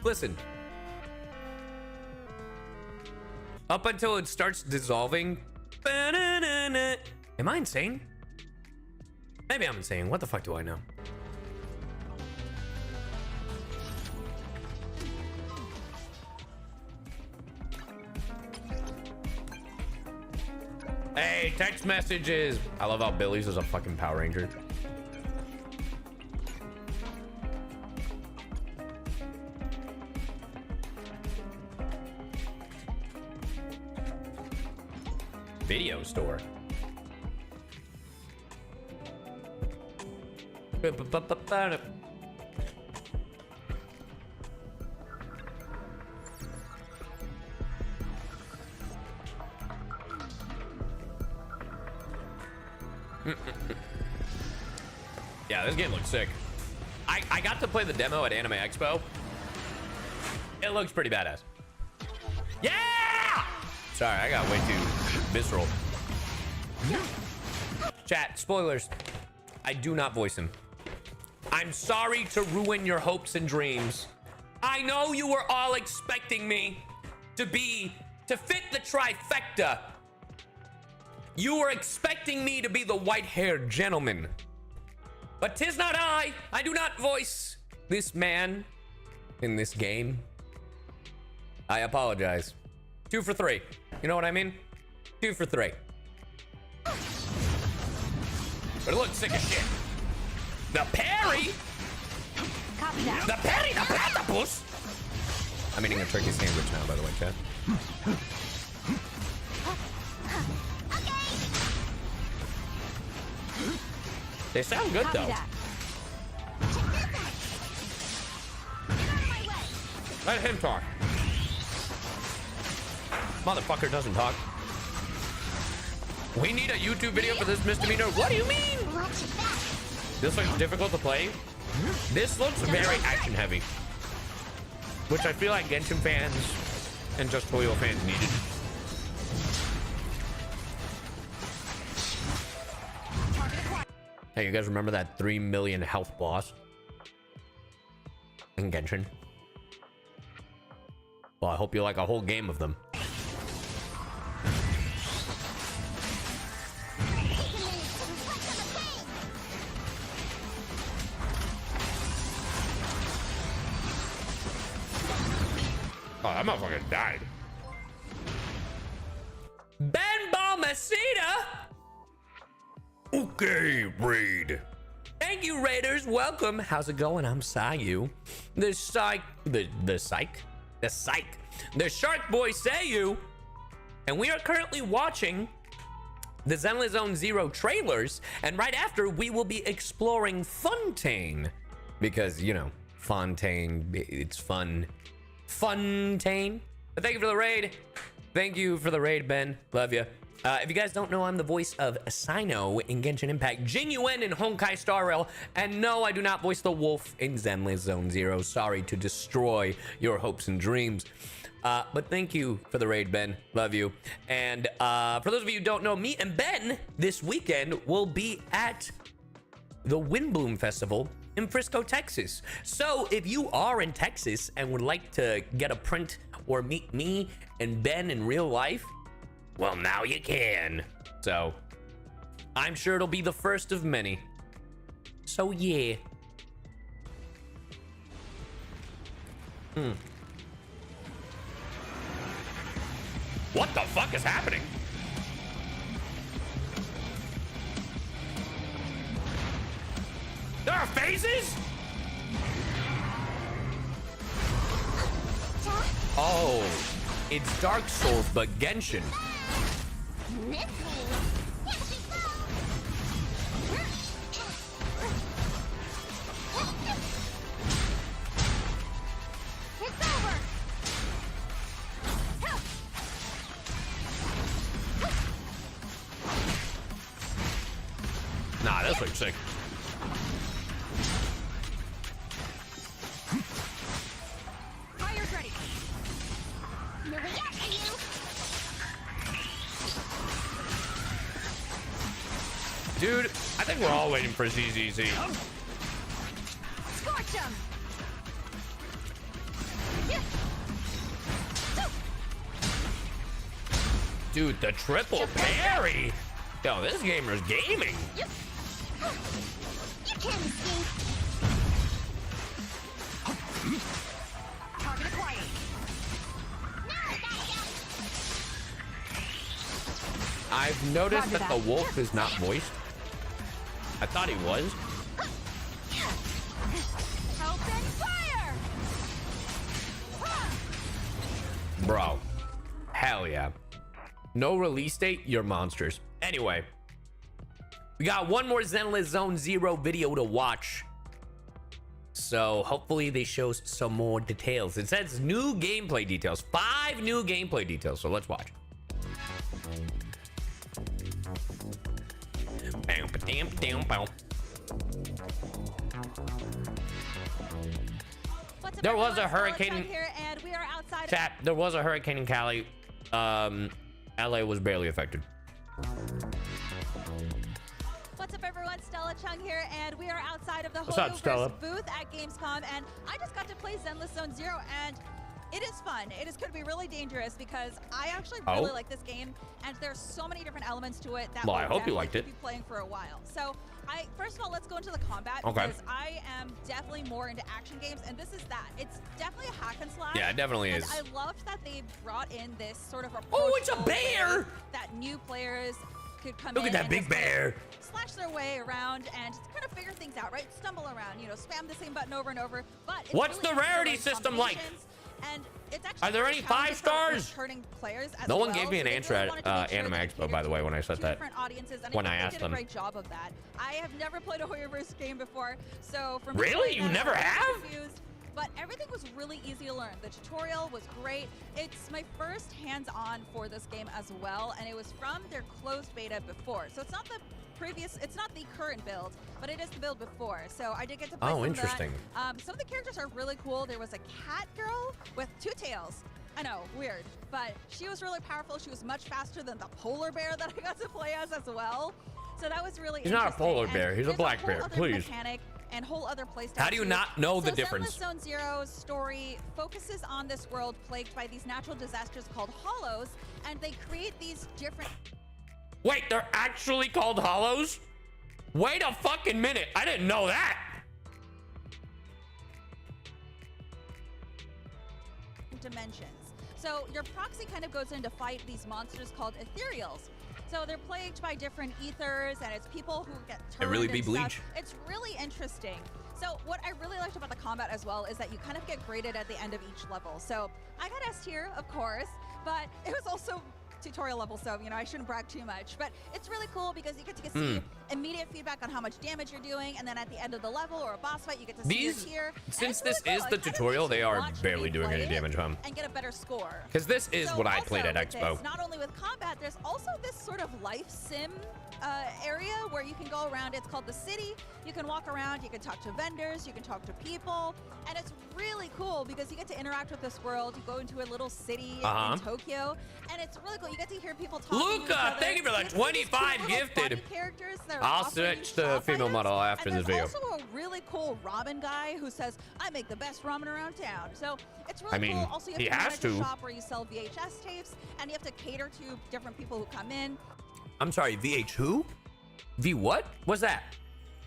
Listen. Up until it starts dissolving. Am I insane? Maybe I'm insane. What the fuck do I know? Hey, text messages. I love how Billy's is a fucking Power Ranger. Video store. Yeah, this game looks sick. I got to play the demo at Anime Expo. It looks pretty badass. Yeah! Sorry, I got way too visceral. Chat, spoilers. I do not voice him. I'm sorry to ruin your hopes and dreams. I know you were all expecting me to fit the trifecta. You were expecting me to be the white-haired gentleman. But 'tis not I. I do not voice this man in this game. I apologize. 2 for 3. You know what I mean? 2 for 3. But it looks sick as shit. The parry? The parry, the platypus? I'm eating a turkey sandwich now, by the way, chat. They sound good though. Let him talk. Motherfucker doesn't talk. We need a YouTube video for this misdemeanor. What do you mean? This looks difficult to play. This looks very action heavy, which I feel like Genshin fans and Just Toyo fans needed. Hey, you guys remember that 3 million health boss in Genshin? Well, I hope you like a whole game of them. Oh, that motherfucker died. Ben Balmaceda? Okay, Raid. Thank you, Raiders. Welcome. How's it going? I'm Sayu. The Shark Boy Sayu. And we are currently watching the Zenless Zone Zero trailers. And right after, we will be exploring Fontaine. Because, you know, Fontaine, it's fun. Fontaine. But thank you for the raid. Thank you for the raid, Ben. Love you. If you guys don't know, I'm the voice of Sino in Genshin Impact, Jingyuan in Honkai Star Rail, and no, I do not voice the wolf in Zenless Zone Zero. Sorry to destroy your hopes and dreams. But thank you for the raid, Ben. Love you. And for those of you who don't know, me and Ben this weekend will be at the Windbloom Festival in Frisco, Texas. So if you are in Texas and would like to get a print or meet me and Ben in real life, well, now you can. So I'm sure it'll be the first of many. So yeah. What the fuck is happening? There are phases? Oh, it's Dark Souls, but Genshin. Nah, this looks sick. Fire's ready. Moving up for you. Dude, I think we're all waiting for ZZZ. Scorch him. Dude, the triple parry. Yo, this gamer's gaming. You can't escape. Target acquired. I've noticed that the wolf is not voiced. I thought he was. Open fire. Bro, hell yeah. No release date, you're monsters. Anyway, we got one more Zenless Zone Zero video to watch. So hopefully they show some more details. It says new gameplay details, 5 new gameplay details. So let's watch. There was a hurricane here, and we are outside. Chat, there was a hurricane in Cali. LA was barely affected. What's up, everyone? Stella Chung here, and we are outside of the What's up, Stella? booth at Gamescom, and I just got to play Zenless Zone Zero, and it is fun. It is going to be really dangerous because I actually really like this game, and there's so many different elements to it that Well, I hope you liked it. Be playing for a while. So, first of all, let's go into the combat Okay. because I am definitely more into action games, and this is that. It's definitely a hack and slash. Yeah, it definitely and is. I loved that they brought in this sort of Oh, it's a approachable bear! way that new players could come Look in at that and big just kind of bear. slash their way around and just kind of figure things out, right? Stumble around, you know, spam the same button over and over. But it's What's really the rarity easy to learn system like? combinations. And it's actually Are there any 5 stars? Returning players as No one well, gave me an so they answer really at wanted to make sure Anime that it Expo, by the way, when I said two that. different audiences, and When I think asked they did them. a great job of that. I have never played a Hoyoverse game before, so for me Really? You never I was have? confused, but everything was really easy to learn. The tutorial was great. It's my first hands-on for this game as well, and it was from their closed beta before. So it's not the current build, but it is the build before. So I did get to play some interesting. of that. Some of the characters are really cool. There was a cat girl with 2 tails. I know, weird, but she was really powerful. She was much faster than the polar bear that I got to play as well. So that was really He's not a interesting. polar bear. And He's a there's black whole bear. other Please. Mechanic and whole other playstyle. How do you too. not know the So difference? Zenless Zone Zero's story focuses on this world plagued by these natural disasters called hollows, and they create these different... Wait, they're actually called hollows? Wait a fucking minute. I didn't know that. dimensions. So your proxy kind of goes in to fight these monsters called ethereals. So they're plagued by different ethers, and it's people who get turned It really be and Bleach. stuff. It's really interesting. So what I really liked about the combat as well is that you kind of get graded at the end of each level. So I got S tier, of course, but it was also tutorial level, so I shouldn't brag too much, but it's really cool because you get to see immediate feedback on how much damage you're doing, and then at the end of the level or a boss fight, you get to see your tier. Since this is the tutorial, they are barely doing any damage, huh? And get a better score. Because this is So what I also played at with Expo. this, not only with combat, there's also this sort of life sim area where you can go around. It's called the city. You can walk around, you can talk to vendors, you can talk to people, and it's really cool because you get to interact with this world. You go into a little city in Tokyo, and it's really cool. You get to hear people talking to each Luca, other. thank you for the get to see these 25 cute little gifted. funny characters that are I'll offering switch you to shop female items. model after And this there's video. also a really cool ramen guy who says, "I make the best ramen around town." So it's really I mean, cool. Also, you he have has to manage a to. shop where you sell VHS tapes, and you have to cater to different people who come in. I'm sorry, VH who? V what? What's that?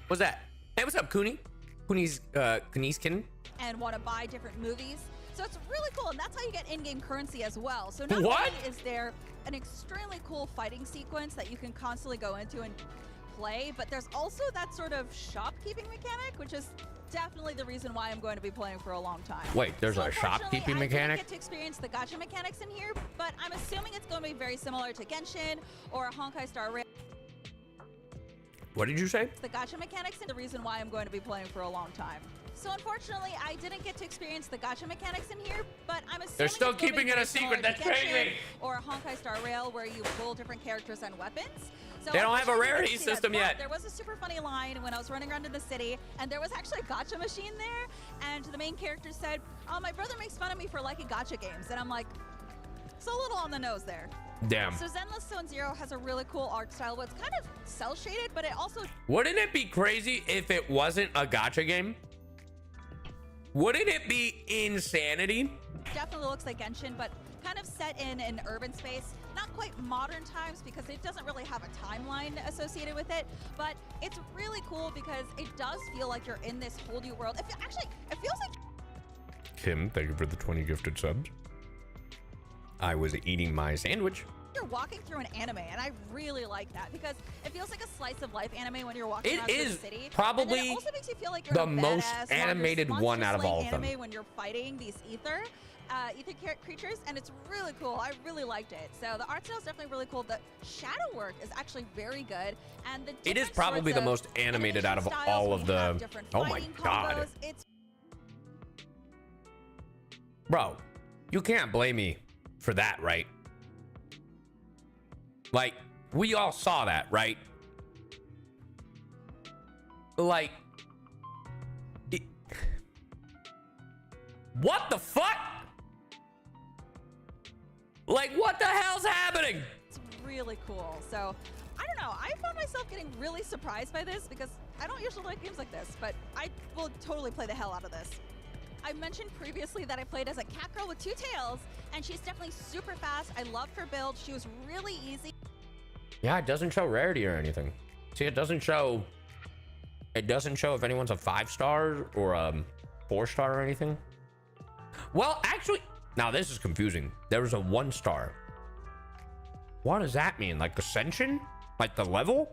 What's that? Hey, what's up, Cooney? Cooney's And want to buy different movies. So it's really cool, and that's how you get in-game currency as well. So not What? only is there an extremely cool fighting sequence that you can constantly go into and play, but there's also that sort of shopkeeping mechanic, which is definitely the reason why I'm going to be playing for a long time. Wait, there's So a unfortunately, shopkeeping I mechanic? didn't get to experience the gacha mechanics in here, but I'm assuming it's going to be very similar to Genshin or Honkai Star Rail. What did you say? The gacha mechanics and the reason why I'm going to be playing for a long time. So unfortunately, I didn't get to experience the gacha mechanics in here, but I'm assuming They're still it's gonna be keeping it very a secret. similar to That's crazy. Genshin or Honkai Star Rail, where you pull different characters and weapons. So They don't have a unfortunately, I rarity didn't see that, system but yet. There was a super funny line when I was running around in the city, and there was actually a gacha machine there, and the main character said, "Oh, my brother makes fun of me for liking gacha games," and I'm like, it's a little on the nose there. Damn. So Zenless Zone Zero has a really cool art style. It's kind of cel-shaded, but it also... Wouldn't it be crazy if it wasn't a gacha game? Wouldn't it be insanity? definitely looks like Genshin, but kind of set in an urban space. Not quite modern times because it doesn't really have a timeline associated with it, but it's really cool because it does feel like you're in this whole new world. It feels like... Kim, thank you for the 20 gifted subs. I was eating my sandwich. You're walking through an anime, and I really like that because it feels like a slice of life anime when you're walking around It through is the city. probably and then it also makes you feel like you're the a most badass animated one out of all of them. anime when you're fighting these ether creatures, and it's really cool. I really liked it. So the art style is definitely really cool. The shadow work is actually very good, and the It is different probably sorts the most animated out of styles all when of you have the. different Oh my fighting god, combos. It's bro, you can't blame me for that, right? Like, we all saw that, right? Like, what the fuck? Like, what the hell's happening? It's really cool. So, I don't know. I found myself getting really surprised by this because I don't usually like games like this, but I will totally play the hell out of this. I mentioned previously that I played as a cat girl with 2 tails, and she's definitely super fast. I loved her build. She was really easy. Yeah, it doesn't show rarity or anything. See, it doesn't show if anyone's a 5-star or a 4-star or anything. Well, actually, now this is confusing. There was a 1-star. What does that mean? Like ascension? Like the level?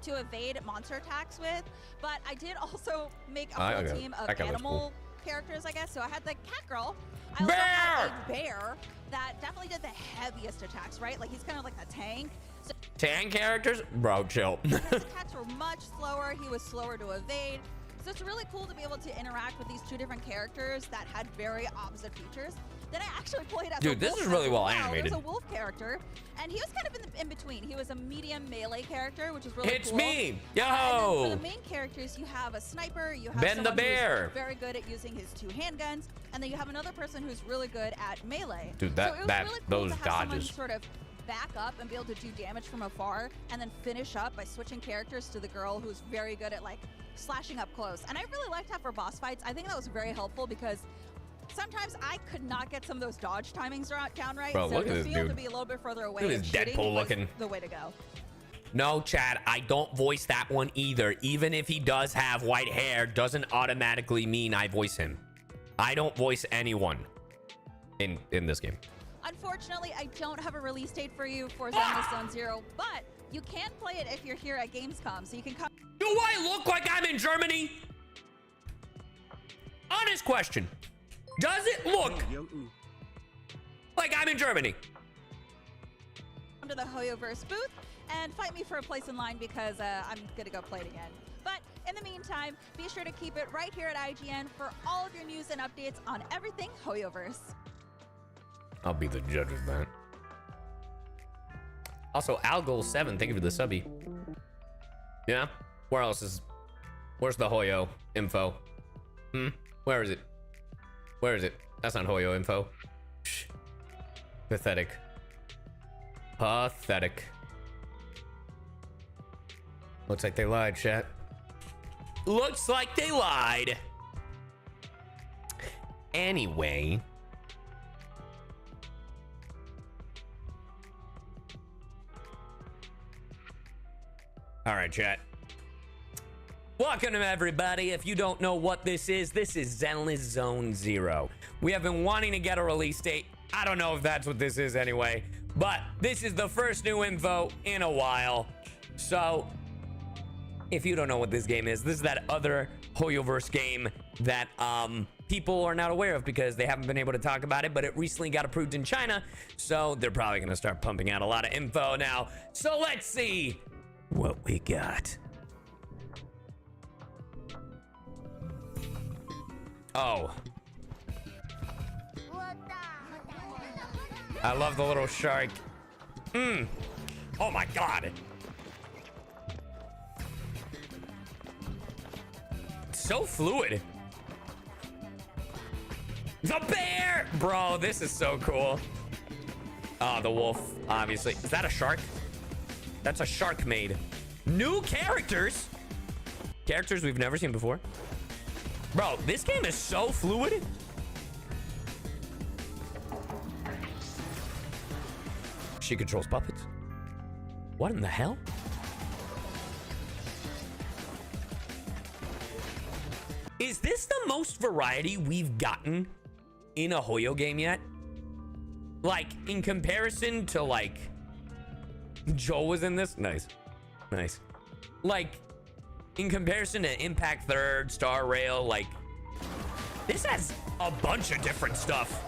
To evade monster attacks with, but I did also make a whole Okay. team of That guy looks animal characters, I guess. So I had the cat girl. I also had a bear that definitely did the heaviest attacks, right? Like he's kind of like a tank. So Tank characters? Bro, chill. his attacks were much slower. He was slower to evade. So it's really cool to be able to interact with these two different characters that had very opposite features. Then I actually played as Dude, this is really well animated. There's a wolf character, and he was kind of in between. He was a medium melee character, which is really It's cool. me! And then for Yo! the main characters, you have a sniper, you have Ben the someone who's bear. very good at using his 2 handguns, and then you have another person who's really good at melee. Dude, so it was really cool those to have someone dodges. sort of back up and be able to do damage from afar, and then finish up by switching characters to the girl who's very good at like slashing up close. And I really liked that for boss fights. I think that was very helpful because sometimes I could not get some of those dodge timings down right. Bro, so look at to this be able dude. to be a little bit further away Look at and this shooting Deadpool was looking. the way to go. No, Chad, I don't voice that one either. Even if he does have white hair, doesn't automatically mean I voice him. I don't voice anyone in this game. Unfortunately, I don't have a release date for you for Zenless Zone Zero, but you can play it if you're here at Gamescom, so you can come. Do I look like I'm in Germany? Honest question. Does it look like I'm in Germany? Come to the Hoyoverse booth and fight me for a place in line because I'm gonna go play it again. But in the meantime, be sure to keep it right here at IGN for all of your news and updates on everything Hoyoverse. I'll be the judge of that. Also, Algol7, thank you for the subby. Yeah? Where's the Hoyo info? Where is it? Where is it? That's not Hoyo info. Shh. Pathetic. Pathetic. Looks like they lied, chat. Looks like they lied. Anyway. All right, chat. Welcome to everybody. If you don't know what this is Zenless Zone Zero. We have been wanting to get a release date. I don't know if that's what this is anyway, but this is the first new info in a while. So if you don't know what this game is, this is that other Hoyoverse game that people are not aware of because they haven't been able to talk about it, but it recently got approved in China, so they're probably gonna start pumping out a lot of info now. So let's see what we got. Oh. I love the little shark. Oh my god. It's so fluid. The bear! Bro, this is so cool. Oh, the wolf, obviously. Is that a shark? That's a shark made. New characters? Characters we've never seen before. Bro, this game is so fluid. She controls puppets. What in the hell? Is this the most variety we've gotten in a Hoyo game yet? Like, in comparison to, like, Joel was in this? Nice. Nice. Like, in comparison to Impact Third, Star Rail, like, this has a bunch of different stuff.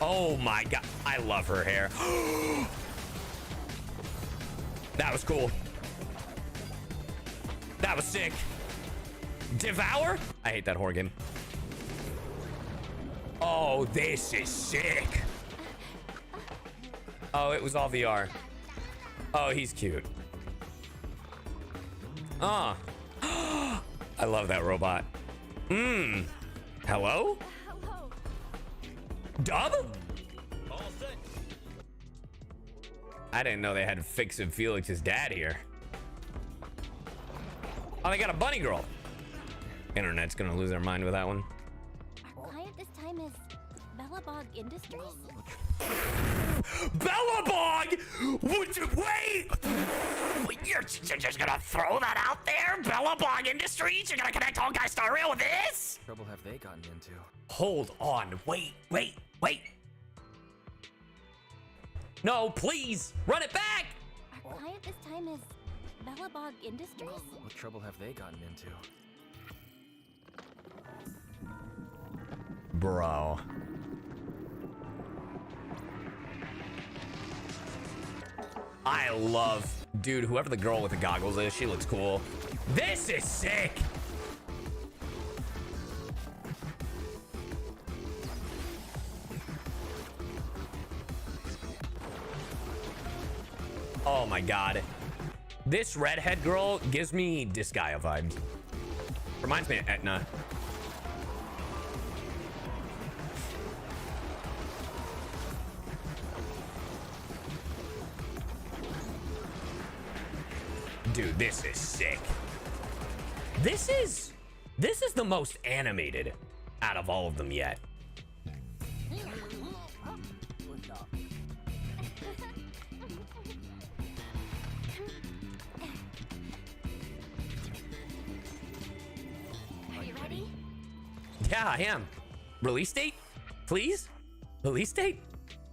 Oh my god. I love her hair. That was cool. That was sick. Devour? I hate that horror game. Oh, this is sick. Oh, it was all VR. Oh, he's cute. Ah. I love that robot. Hello? Dub? I didn't know they had Fix and Felix's dad here. Oh, they got a bunny girl. Internet's gonna lose their mind with that one. Our client this time is Bellabog Industries. Bellabog! Wait! You're just gonna throw that out there? Bellabog Industries? You're gonna connect Honkai Star Rail with this? Trouble have they gotten into? Hold on. Wait. No, please! Run it back! Our client this time is Bellabog Industries. What trouble have they gotten into? Bro. I love, dude, whoever the girl with the goggles is, she looks cool. This is sick. Oh my god. This redhead girl gives me Disgaea vibes. Reminds me of Etna. Dude, this is sick. This is the most animated out of all of them yet. Are you ready? Yeah, I am. Release date? Please? Release date?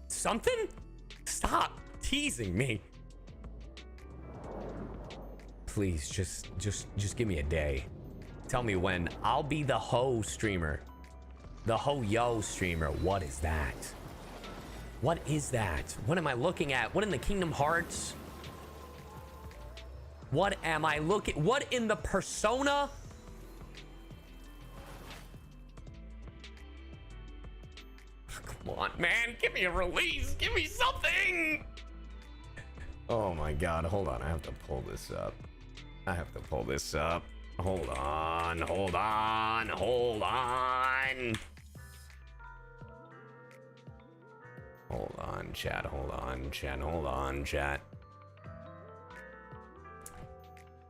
Something? Stop teasing me. Please, just give me a day. Tell me when. I'll be the ho streamer. The ho yo streamer. What is that? What is that? What am I looking at? What in the Kingdom Hearts? What am I looking? What in the Persona? Come on, man. Give me a release. Give me something. Oh my god. Hold on. I have to pull this up. I have to pull this up. Hold on. Hold on. Hold on. Hold on, chat. Hold on, chat. Hold on, chat.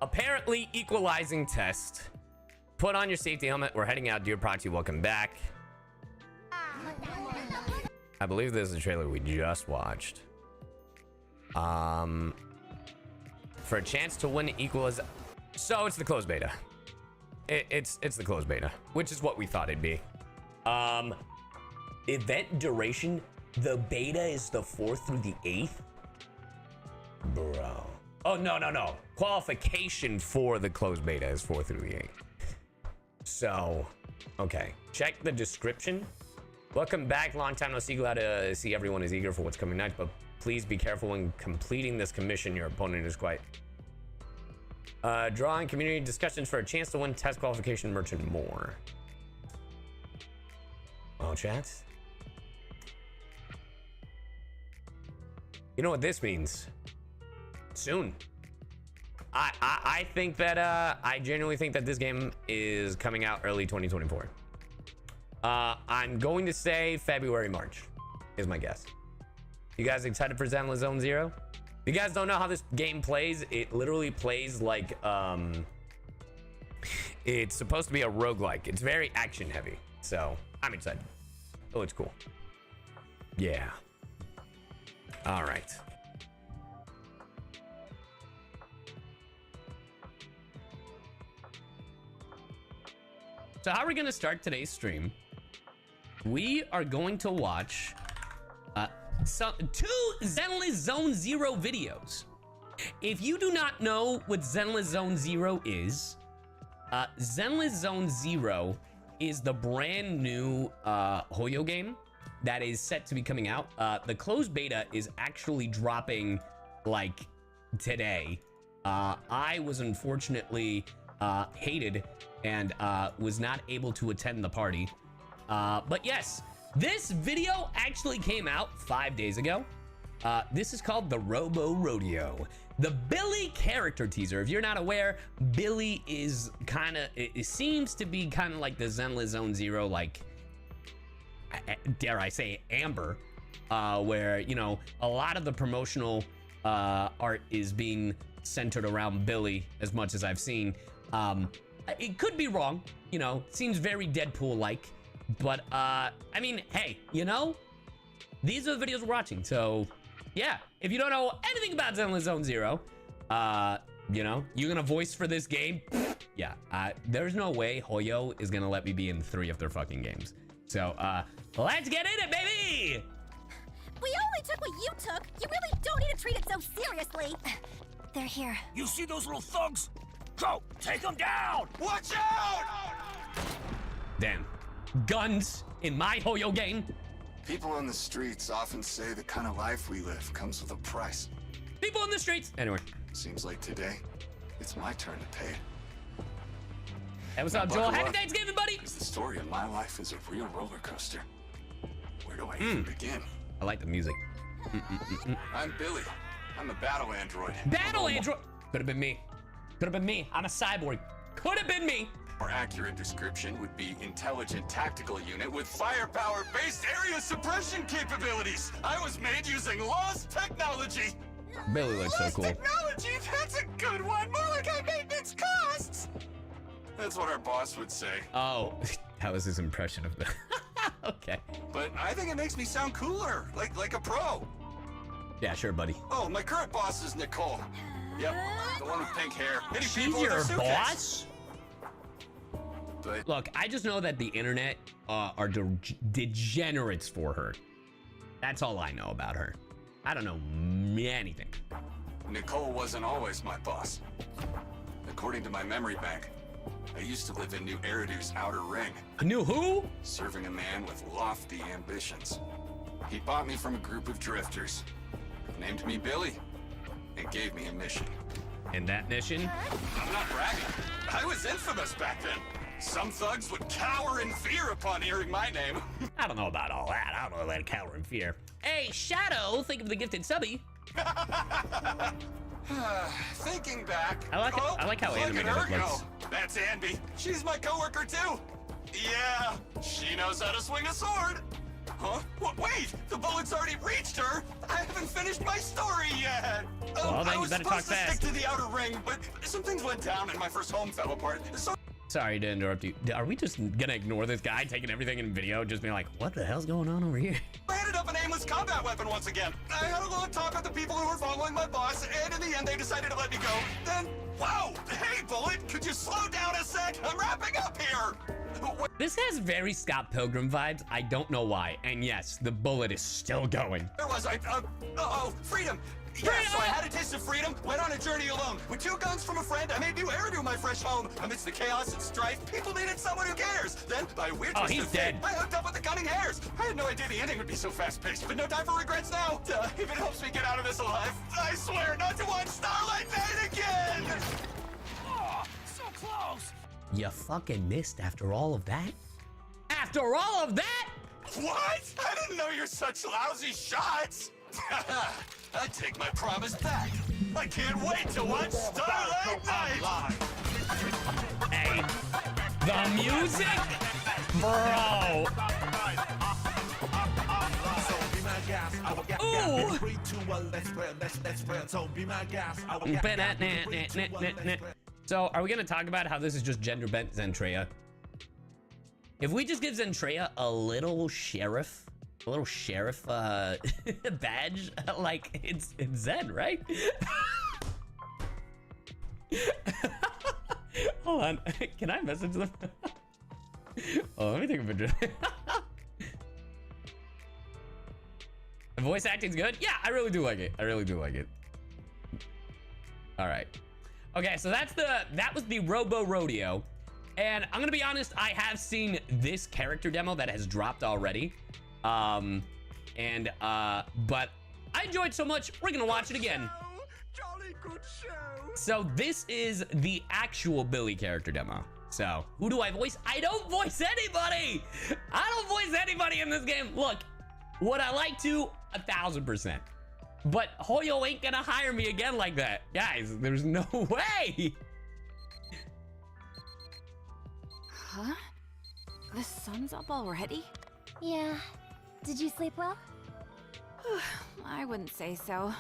Apparently, equalizing test. Put on your safety helmet. We're heading out. Dear Proxy, welcome back. I believe this is the trailer we just watched. For a chance to win equals. So it's the closed beta. It's the closed beta, which is what we thought it'd be. Event duration. The beta is the 4th through the 8th. Bro. Oh, no. Qualification for the closed beta is 4th through the 8th. So, okay. Check the description. Welcome back. Long time no see. Glad to see everyone is eager for what's coming next, but please be careful when completing this commission. Your opponent is quite... drawing community discussions for a chance to win test qualification, merch, and more. Oh, chat. You know what this means? Soon. I think that, I genuinely think that this game is coming out early 2024. I'm going to say February, March is my guess. You guys excited for Zenless Zone Zero? If you guys don't know how this game plays, it literally plays like, it's supposed to be a roguelike. It's very action heavy. So I'm excited. Oh, it's cool. Yeah. All right. So how are we going to start today's stream? We are going to watch two Zenless Zone Zero videos. If you do not know what Zenless Zone Zero is, Zenless Zone Zero is the brand new Hoyo game that is set to be coming out. The closed beta is actually dropping like today. I was unfortunately hated and was not able to attend the party. But yes, this video actually came out 5 days ago. This is called the Robo Rodeo. The Billy character teaser. If you're not aware, Billy is kind of, it seems to be kind of like the Zenless Zone Zero, like, dare I say, Amber, where, you know, a lot of the promotional art is being centered around Billy as much as I've seen. It could be wrong, you know, seems very Deadpool-like, but, I mean, hey, you know, these are the videos we're watching, so, yeah, if you don't know anything about Zenless Zone Zero, you know, you're gonna voice for this game, yeah, there's no way Hoyo is gonna let me be in 3 of their fucking games, so, let's get in it, baby! We only took what you took. You really don't need to treat it so seriously. They're here. You see those little thugs? Go! Take them down! Watch out! Damn. Guns in my Hoyo game. People on the streets often say the kind of life we live comes with a price. People in the streets. Anyway. Seems like today, it's my turn to pay it. Hey, what's up, Joel? Happy Thanksgiving, buddy! The story of my life is a real roller coaster. Where do I even begin? I like the music. I'm Billy. I'm a battle android. Battle android! Could have been me. Could have been me. I'm a cyborg. Could have been me. More accurate description would be intelligent tactical unit with firepower-based area suppression capabilities. I was made using lost technology. Billy looks so cool. Technology? That's a good one. More like high maintenance costs. That's what our boss would say. Oh, that was his impression of the. Okay. But I think it makes me sound cooler, like a pro. Yeah, sure, buddy. Oh, my current boss is Nicole. Yep, the one with pink hair. She's your boss? But look, I just know that the internet are degenerates for her. That's all I know about her. I don't know anything. Nicole wasn't always my boss. According to my memory bank, I used to live in New Eridu's outer ring. New who? Serving a man with lofty ambitions. He bought me from a group of drifters, named me Billy, and gave me a mission. And that mission? I'm not bragging. I was infamous back then. Some thugs would cower in fear upon hearing my name. I don't know about all that. I don't know about cower in fear. Hey, Shadow, think of the gifted subby. Thinking back. I like how animated it looks. Go. That's Anby. She's my coworker too. Yeah, she knows how to swing a sword. Huh? Wait, the bullet's already reached her. I haven't finished my story yet. Well, then I you was better supposed talk to fast. stick to the outer ring, but some things went down and my first home fell apart. So Sorry to interrupt you. Are we just gonna ignore this guy taking everything in video, just being like, what the hell's going on over here? I ended up an aimless combat weapon once again. I had a long talk with the people who were following my boss, and in the end, they decided to let me go. Then, whoa! Hey, Bullet, could you slow down a sec? I'm wrapping up here. This has very Scott Pilgrim vibes. I don't know why. And yes, the bullet is still going. Where was I? Freedom. Yeah, so I had a taste of freedom, went on a journey alone. With 2 guns from a friend, I made New Eridu my fresh home. Amidst the chaos and strife, people needed someone who cares. Then, by a weird twist of fate, I hooked up with the Cunning Hares. I had no idea the ending would be so fast-paced, but no time for regrets now. If it helps me get out of this alive, I swear not to watch Starlight Night again! Oh, so close! You fucking missed after all of that? After all of that? What? I didn't know you're such lousy shots! I take my promise back. I can't wait to watch Starlight Night! Hey, the music? Bro! Ooh! So, are we gonna talk about how this is just gender bent Zentreya? If we just give Zentreya a little sheriff badge, like it's Zen, right? Hold on, can I message them? Oh, let me take a picture. The voice acting's good. Yeah, I really do like it. I really do like it. All right. Okay, so that was the Robo Rodeo. And I'm gonna be honest, I have seen this character demo that has dropped already. But I enjoyed it so much, we're gonna watch it again. Jolly good show. So this is the actual Billy character demo. So who do I voice? I don't voice anybody. I don't voice anybody in this game. Look, would I like to? 1000%. But Hoyo ain't gonna hire me again like that. Guys, there's no way. Huh? The sun's up already? Yeah. Did you sleep well? I wouldn't say so.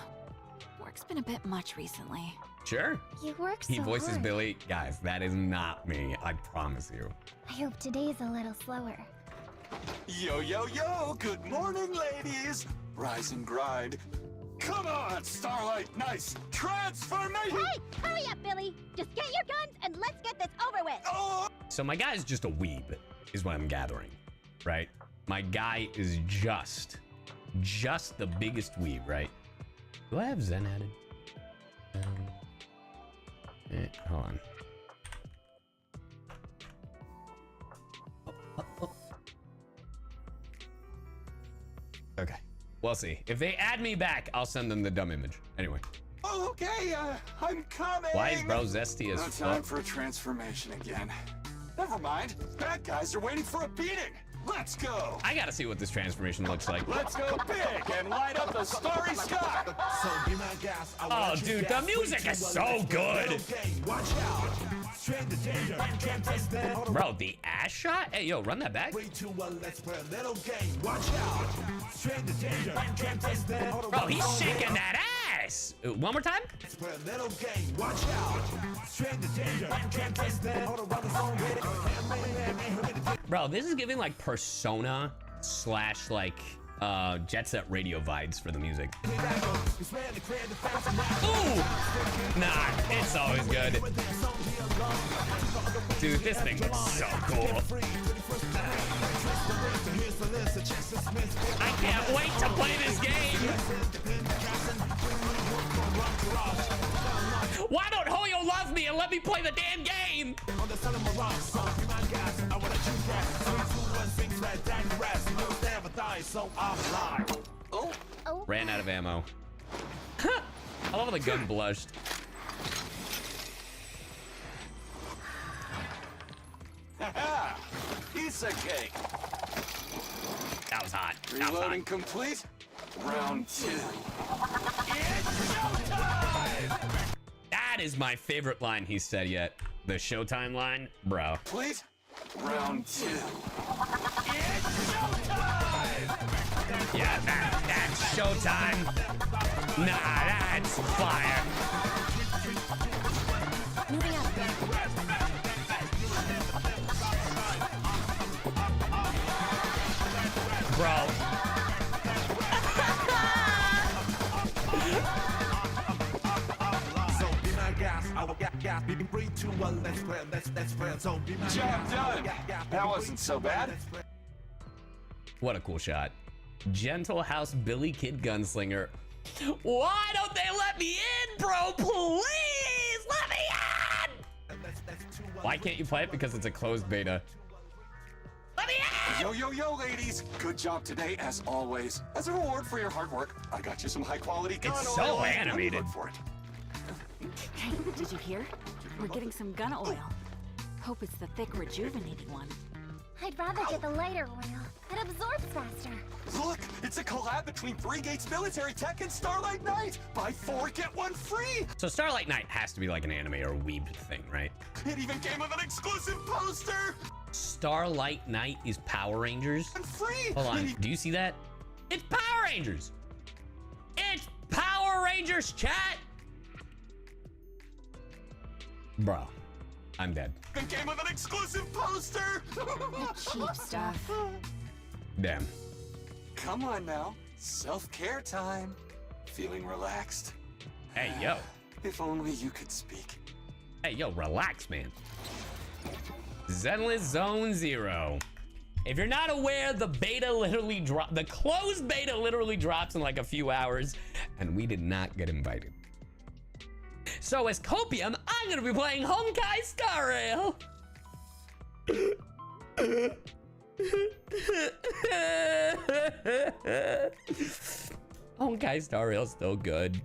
Work's been a bit much recently. Sure. You work so He voices hard. Billy. Guys, that is not me. I promise you. I hope today's a little slower. Yo, yo, yo! Good morning, ladies! Rise and grind. Come on, Starlight Nice! Transformation! Hey! Hurry up, Billy! Just get your guns and let's get this over with! Oh! So my guy's just a weeb, is what I'm gathering, right? My guy is just the biggest weeb, right? Do I have Zen added? Hold on. We'll see. If they add me back, I'll send them the dumb image. Anyway. Oh, okay, I'm coming. Why is bro zesty as No fuck? time for a transformation again. Never mind. Bad guys are waiting for a beating. Let's go. I gotta see what this transformation looks like. Let's go big and light up the starry sky. Oh, dude, the music is so good. Bro, the ass shot? Hey, yo, run that back. Bro, he's shaking that ass. One more time. Bro, this is giving like Persona / like Jet Set Radio vibes for the music. Ooh! Nah, it's always good. Dude, this thing looks so cool. I can't wait to play this game. Why don't Hoyo love me and let me play the damn game? Oh. Ran out of ammo. I love how the gun blushed. Haha! Piece of cake. That was hot. Reloading complete. Round 2. It's showtime! That is my favorite line he's said yet. The Showtime line, bro. Complete. Round 2. It's showtime! Yeah, that's Showtime. Nah, that's fire. Moving up. Bro. Job done. That wasn't so bad. What a cool shot. Gentle House Billy Kid Gunslinger. Why don't they let me in, bro? Please let me in! Why can't you play it? Because it's a closed beta. Let me in! Yo, yo, yo, ladies. Good job today, as always. As a reward for your hard work, I got you some high-quality gun It's oil. so animated. Look for it. Hey, did you hear? We're getting some gun oil. Hope it's the thick, rejuvenating one. I'd rather get the lighter oil. It absorbs faster. Look, it's a collab between 3 Gates Military Tech and Starlight Knight. Buy 4, get 1 free. So Starlight Knight has to be like an anime or a weeb thing, right? It even came with an exclusive poster. Starlight Knight is Power Rangers. And free. Hold on, do you see that? It's Power Rangers. It's Power Rangers, chat. Bro, I'm dead. It came with an exclusive poster. Cheap stuff. Damn. Come on now, self-care time. Feeling relaxed? Hey, yo. If only you could speak. Hey, yo, relax, man. Zenless Zone Zero. If you're not aware, the beta literally dropped. The closed beta literally drops in like a few hours, and we did not get invited. So as Copium, I'm gonna be playing Honkai Star Rail. Honkai Star Rail's still good.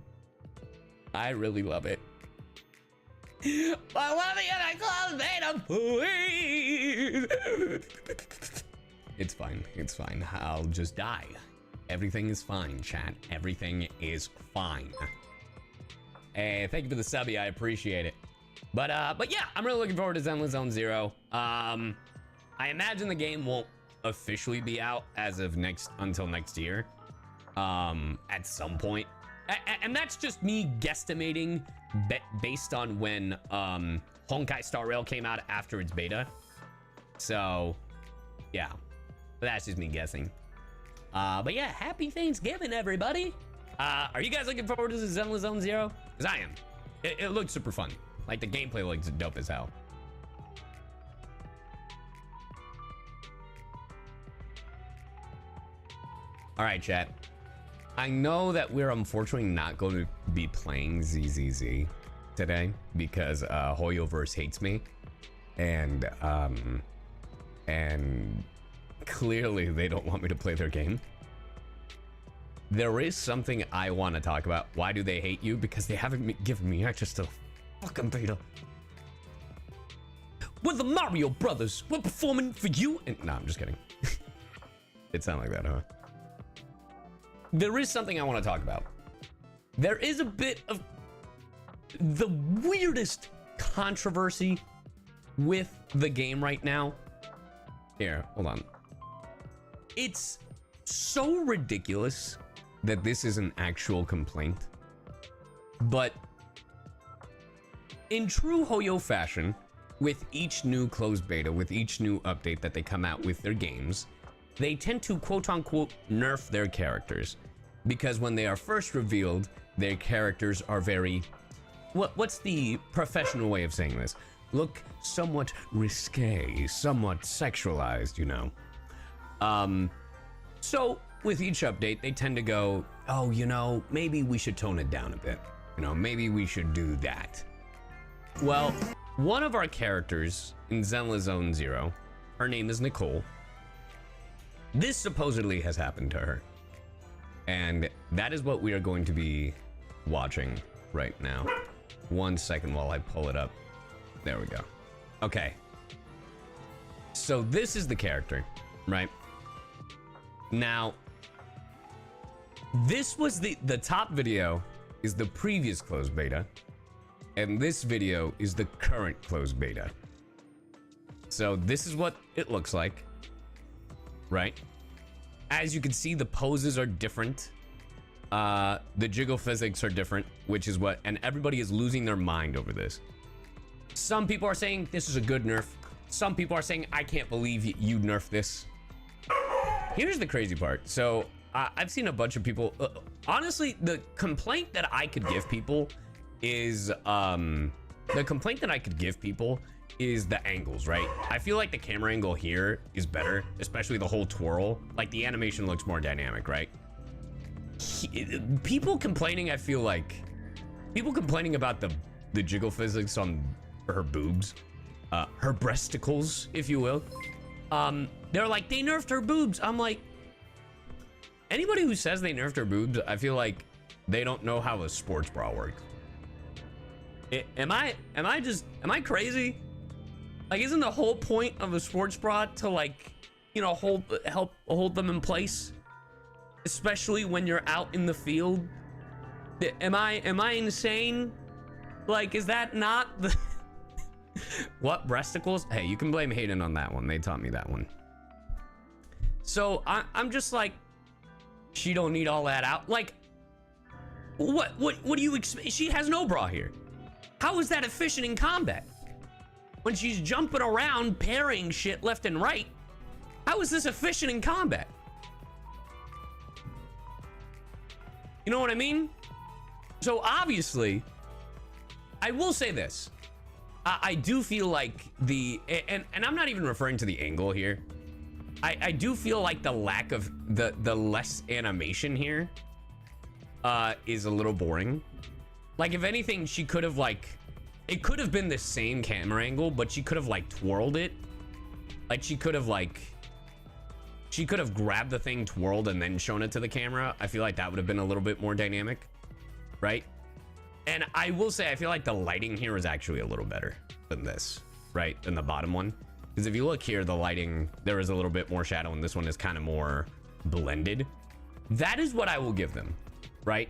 I really love it. But let me in a closed beta, please. It's fine. It's fine. I'll just die. Everything is fine, chat. Everything is fine. Hey, thank you for the subby. I appreciate it. But yeah, I'm really looking forward to Zenless Zone Zero. I imagine the game won't officially be out as of until next year. At some point. And that's just me guesstimating based on when Honkai Star Rail came out after its beta. So, yeah. But that's just me guessing. But yeah, happy Thanksgiving, everybody. Are you guys looking forward to the Zenless Zone Zero? Because I am. It looks super fun. Like, the gameplay looks dope as hell. All right, chat. I know that we're unfortunately not going to be playing ZZZ today because Hoyoverse hates me, and clearly they don't want me to play their game. there is something I want to talk about. Why do they hate you? Because they haven't given me access to the fucking beta. We're the Mario Brothers. We're performing for you. And no, I'm just kidding. It sounded like that, huh? There is something I want to talk about. There is a bit of the weirdest controversy with the game right now. Here, hold on. It's so ridiculous that this is an actual complaint. But in true Hoyo fashion, with each new closed beta, with each new update that they come out with their games, they tend to quote-unquote nerf their characters. Because when they are first revealed, their characters are very... What's the professional way of saying this? Look somewhat risque, somewhat sexualized, you know. So with each update, they tend to go, oh, you know, maybe we should tone it down a bit. You know, maybe we should do that. Well, one of our characters in Zenless Zone Zero, her name is Nicole. This supposedly has happened to her. And that is what we are going to be watching right now. 1 second while I pull it up. There we go. Okay. So this is the character, right? Now, this was the top video is the previous closed beta, and this video is the current closed beta. So this is what it looks like, right? As you can see, the poses are different. The jiggle physics are different, which is what, and everybody is losing their mind over this. Some people are saying this is a good nerf. Some people are saying, I can't believe you nerfed this. Here's the crazy part. So I've seen a bunch of people, honestly, the complaint that I could give people is, the angles, right? I feel like the camera angle here is better, especially the whole twirl. Like the animation looks more dynamic, right? People complaining, I feel like, people complaining about the jiggle physics on her boobs, her breasticles, if you will. They're like, they nerfed her boobs. I'm like, anybody who says they nerfed her boobs, I feel like they don't know how a sports bra works. Am I crazy? Like, isn't the whole point of a sports bra to, like, you know, help hold them in place? Especially when you're out in the field? Am I insane? Like, is that not the... What, breasticles? Hey, you can blame Hayden on that one. They taught me that one. So, I'm just like, she don't need all that out. Like, what do you expect? She has no bra here. How is that efficient in combat? When she's jumping around, parrying shit left and right, how is this efficient in combat? You know what I mean? So obviously, I will say this. I do feel like and I'm not even referring to the angle here. I do feel like the lack of the less animation here is a little boring. Like, if anything, she could have, like, it could have been the same camera angle, but she could have, like, twirled it. Like, she could have grabbed the thing, twirled, and then shown it to the camera. I feel like that would have been a little bit more dynamic, right? And I will say, I feel like the lighting here is actually a little better than this, right? Than the bottom one. Because if you look here, the lighting, there is a little bit more shadow, and this one is kind of more blended. That is what I will give them, right?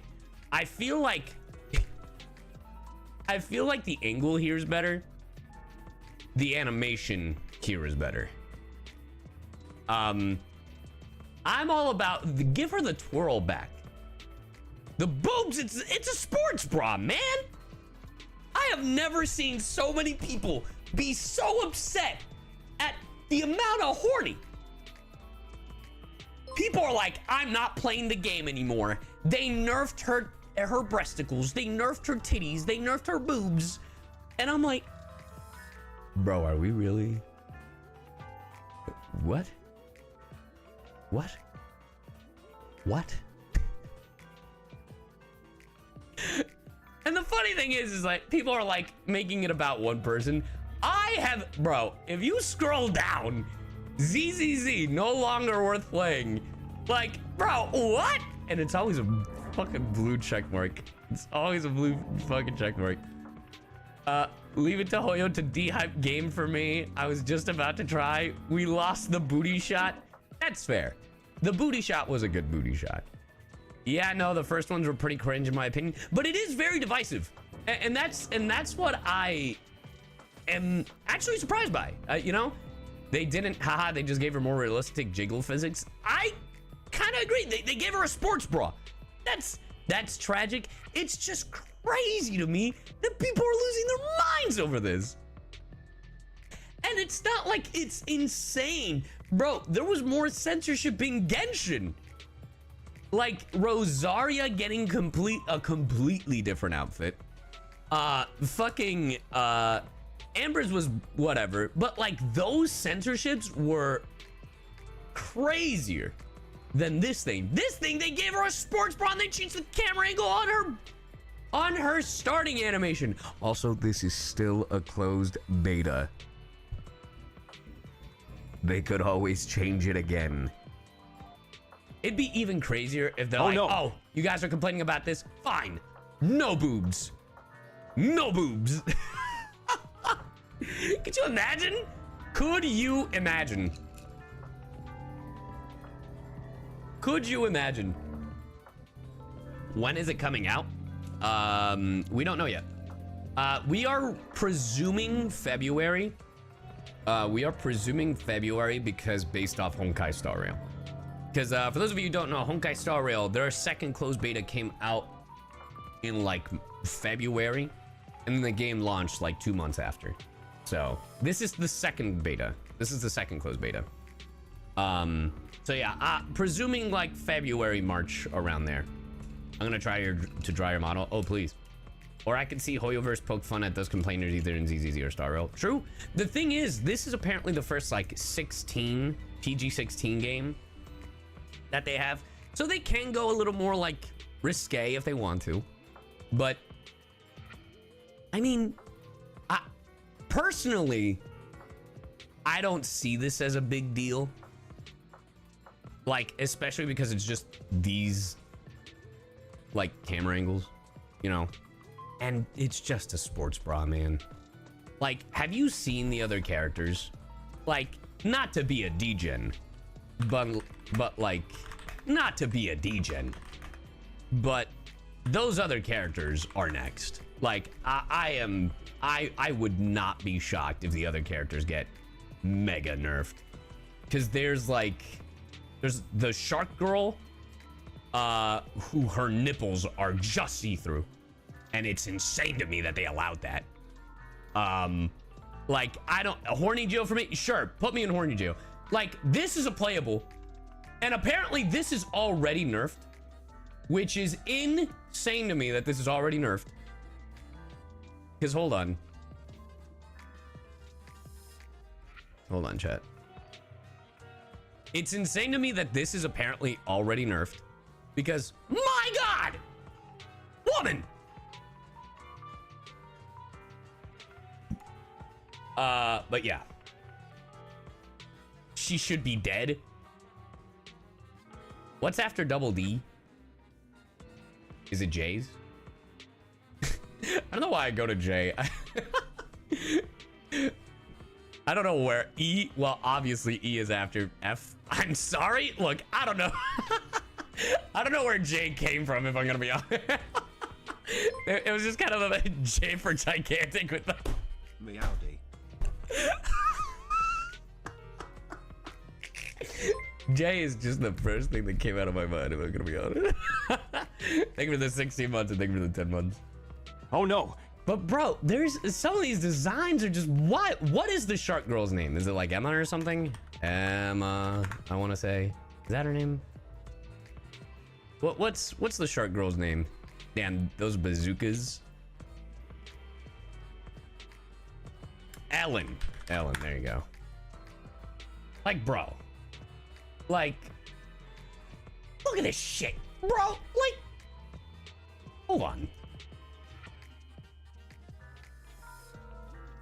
I feel like the angle here is better. The animation here is better. I'm all about give her the twirl back. The boobs, it's a sports bra, man. I have never seen so many people be so upset at the amount of horny. People are like, I'm not playing the game anymore. They nerfed her breasticles, they nerfed her titties, they nerfed her boobs. And I'm like, bro, are we really? What? And the funny thing is like, people are like making it about one person. Bro, if you scroll down, ZZZ, no longer worth playing. Like, bro, what? and it's always a fucking blue check mark. It's always a blue fucking check mark. Leave it to Hoyo to de-hype game for me. I was just about to try. We lost the booty shot. That's fair. The booty shot was a good booty shot. Yeah, no, the first ones were pretty cringe in my opinion, but it is very divisive. And that's what I am actually surprised by. You know, they didn't, haha, they just gave her more realistic jiggle physics. I kind of agree. They gave her a sports bra. That's tragic. It's just crazy to me that people are losing their minds over this. And it's not like it's insane. Bro, there was more censorship in Genshin. Like Rosaria getting a completely different outfit. Fucking Amber's was whatever, but like those censorships were crazier than this thing. This thing, they gave her a sports bra and they changed the camera angle on her starting animation. Also, this is still a closed beta. They could always change it again. It'd be even crazier if they're oh, you guys are complaining about this? Fine. No boobs. No boobs. Could you imagine? Could you imagine? Could you imagine? When is it coming out? We don't know yet. We are presuming February. We are presuming February because based off Honkai Star Rail. Because for those of you who don't know, Honkai Star Rail, their second closed beta came out in like February, and then the game launched like 2 months after. So this is the second beta. This is the second closed beta. So yeah, presuming like February, March, around there. I'm gonna try to draw your model. Oh, please. Or I could see Hoyoverse poke fun at those complainers either in ZZZ or Star Rail. True. The thing is, this is apparently the first like PG-16 game that they have. So they can go a little more like risque if they want to. But I mean, personally, I don't see this as a big deal. Like, especially because it's just these like camera angles, you know, and it's just a sports bra, man. Like, have you seen the other characters? Like, not to be a degen, but like, not to be a degen, but those other characters are next. Like, I would not be shocked if the other characters get mega nerfed, because there's the shark girl, who her nipples are just see-through, and it's insane to me that they allowed that. Like, a horny jail for me? Sure, put me in horny jail. Like, this is a playable, and apparently this is already nerfed, which is insane to me that this is already nerfed. Because hold on, chat. It's insane to me that this is apparently already nerfed, because my God, woman. But yeah, she should be dead. What's after double D? Is it J's? I don't know why I go to J. I don't know where E, well, obviously E is after F. I'm sorry. Look, I don't know. I don't know where J came from, if I'm gonna be honest. It was just kind of a J for gigantic with the Meowdy. J is just the first thing that came out of my mind, if I'm gonna be honest. Thank you for the 16 months and thank you for the 10 months. Oh no. But bro, there's some of these designs are just, what is the shark girl's name? Is it like Emma or something? Emma, I want to say. Is that her name? What's the shark girl's name? Damn, those bazookas. Ellen, there you go. Like, bro. Like, look at this shit, bro. Like, hold on.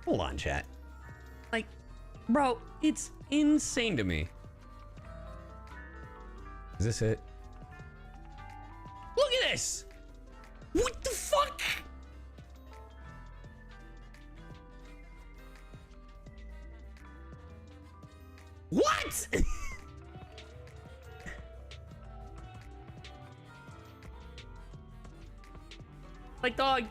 Hold on, chat. Like, bro, it's insane to me. Is this it? this? What the fuck? What? Like, dog.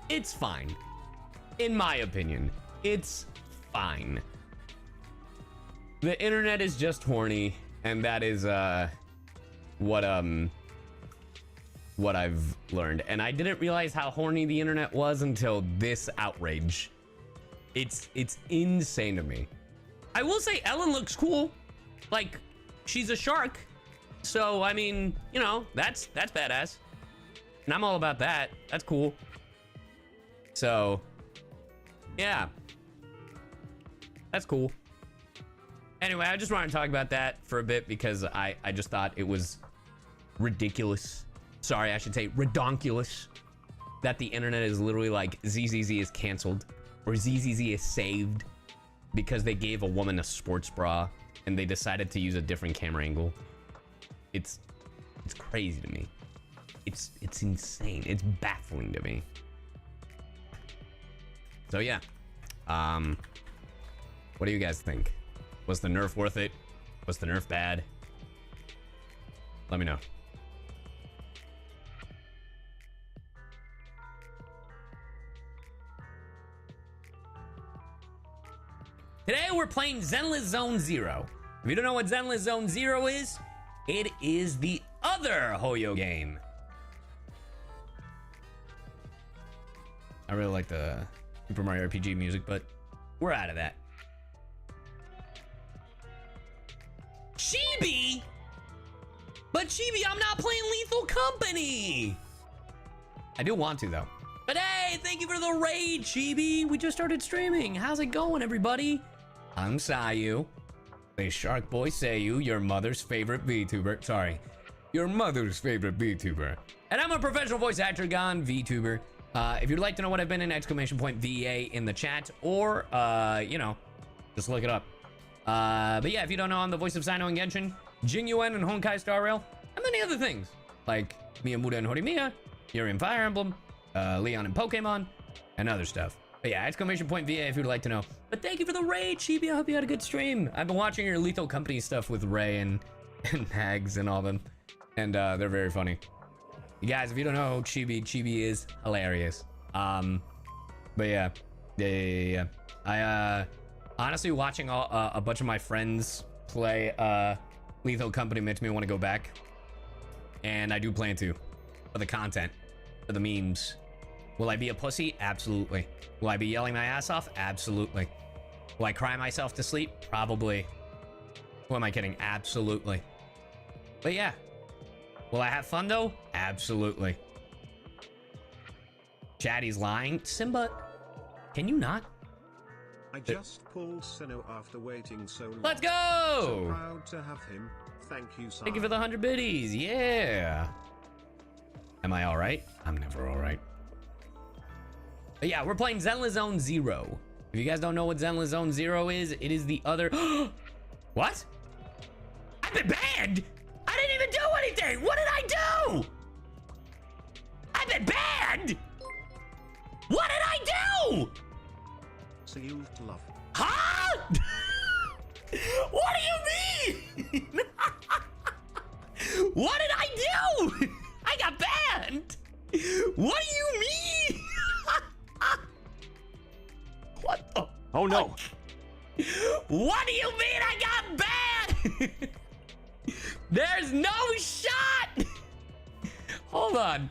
It's fine. In my opinion, it's fine. The internet is just horny, and that is what I've learned. And I didn't realize how horny the internet was until this outrage. It's insane to me. I will say Ellen looks cool. Like, she's a shark. So, I mean, you know, that's badass. And I'm all about that. That's cool. So, yeah. That's cool. Anyway, I just wanted to talk about that for a bit because I just thought it was ridiculous. Sorry, I should say redonkulous. That the internet is literally like ZZZ is canceled or ZZZ is saved because they gave a woman a sports bra and they decided to use a different camera angle. It's crazy to me. It's insane. It's baffling to me. So yeah. What do you guys think? Was the nerf worth it? Was the nerf bad? Let me know. Today we're playing Zenless Zone Zero. If you don't know what Zenless Zone Zero is, it is the other Hoyo game. I really like the Super Mario RPG music, but we're out of that. Chibi? But Chibi, I'm not playing Lethal Company. I do want to, though. But hey, thank you for the raid, Chibi. We just started streaming. How's it going, everybody? I'm Sayu. The Shark Boy Sayu, your mother's favorite VTuber. Sorry, your mother's favorite VTuber. And I'm a professional voice actor gone VTuber. If you'd like to know what I've been in, !VA in the chat, or, you know, just look it up. But yeah, if you don't know, I'm the voice of Sino and Genshin, Jingyuan and Honkai Star Rail, and many other things, like Miyamuda and Horimiya, Yuri and Fire Emblem, Leon and Pokemon, and other stuff. But yeah, !VA if you'd like to know. But thank you for the raid, Chibi. I hope you had a good stream. I've been watching your Lethal Company stuff with Ray and Hags and all them, and they're very funny. You guys, if you don't know who Chibi is hilarious. But yeah. I honestly watching a bunch of my friends play Lethal Company makes me want to go back, and I do plan to, for the content, for the memes. Will I be a pussy? Absolutely. Will I be yelling my ass off? Absolutely. Will I cry myself to sleep? Probably. Who am I kidding? Absolutely. But yeah. Will I have fun though? Absolutely. Chatty's lying. Simba, can you not? I just pulled Seno after waiting so long. Let's go! So proud to have him. Thank you, Sai. Thank you for the 100 biddies. Yeah. Am I all right? I'm never all right. But yeah, we're playing Zenless Zone Zero. If you guys don't know what Zenless Zone Zero is, it is the other... What? I've been banned? I didn't even do anything. What did I do? I've been banned. What did I do? Sealed love. Huh? What do you mean? What did I do? I got banned. What do you mean? What the? Oh no. What do you mean I got banned? There's no shot. Hold on.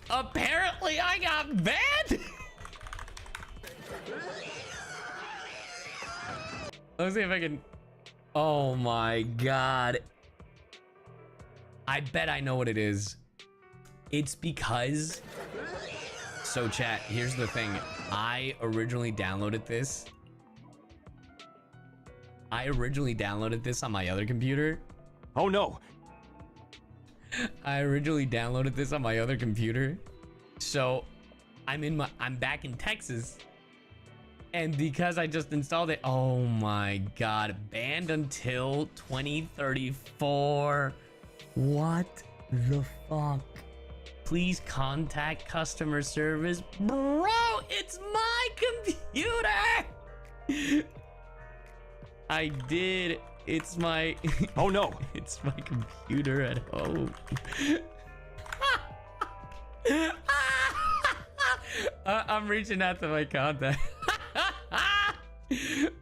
Apparently I got banned. Let's see if I can. Oh my god. I bet I know what it is. It's because. So chat, here's the thing. I originally downloaded this. On my other computer. Oh no. I originally downloaded this on my other computer. So I'm back in Texas. And because I just installed it, oh my god, banned until 2034. What the fuck? Please contact customer service. Bro, it's my computer. I did. It's my... Oh no. It's my computer at home. I'm reaching out to my contact.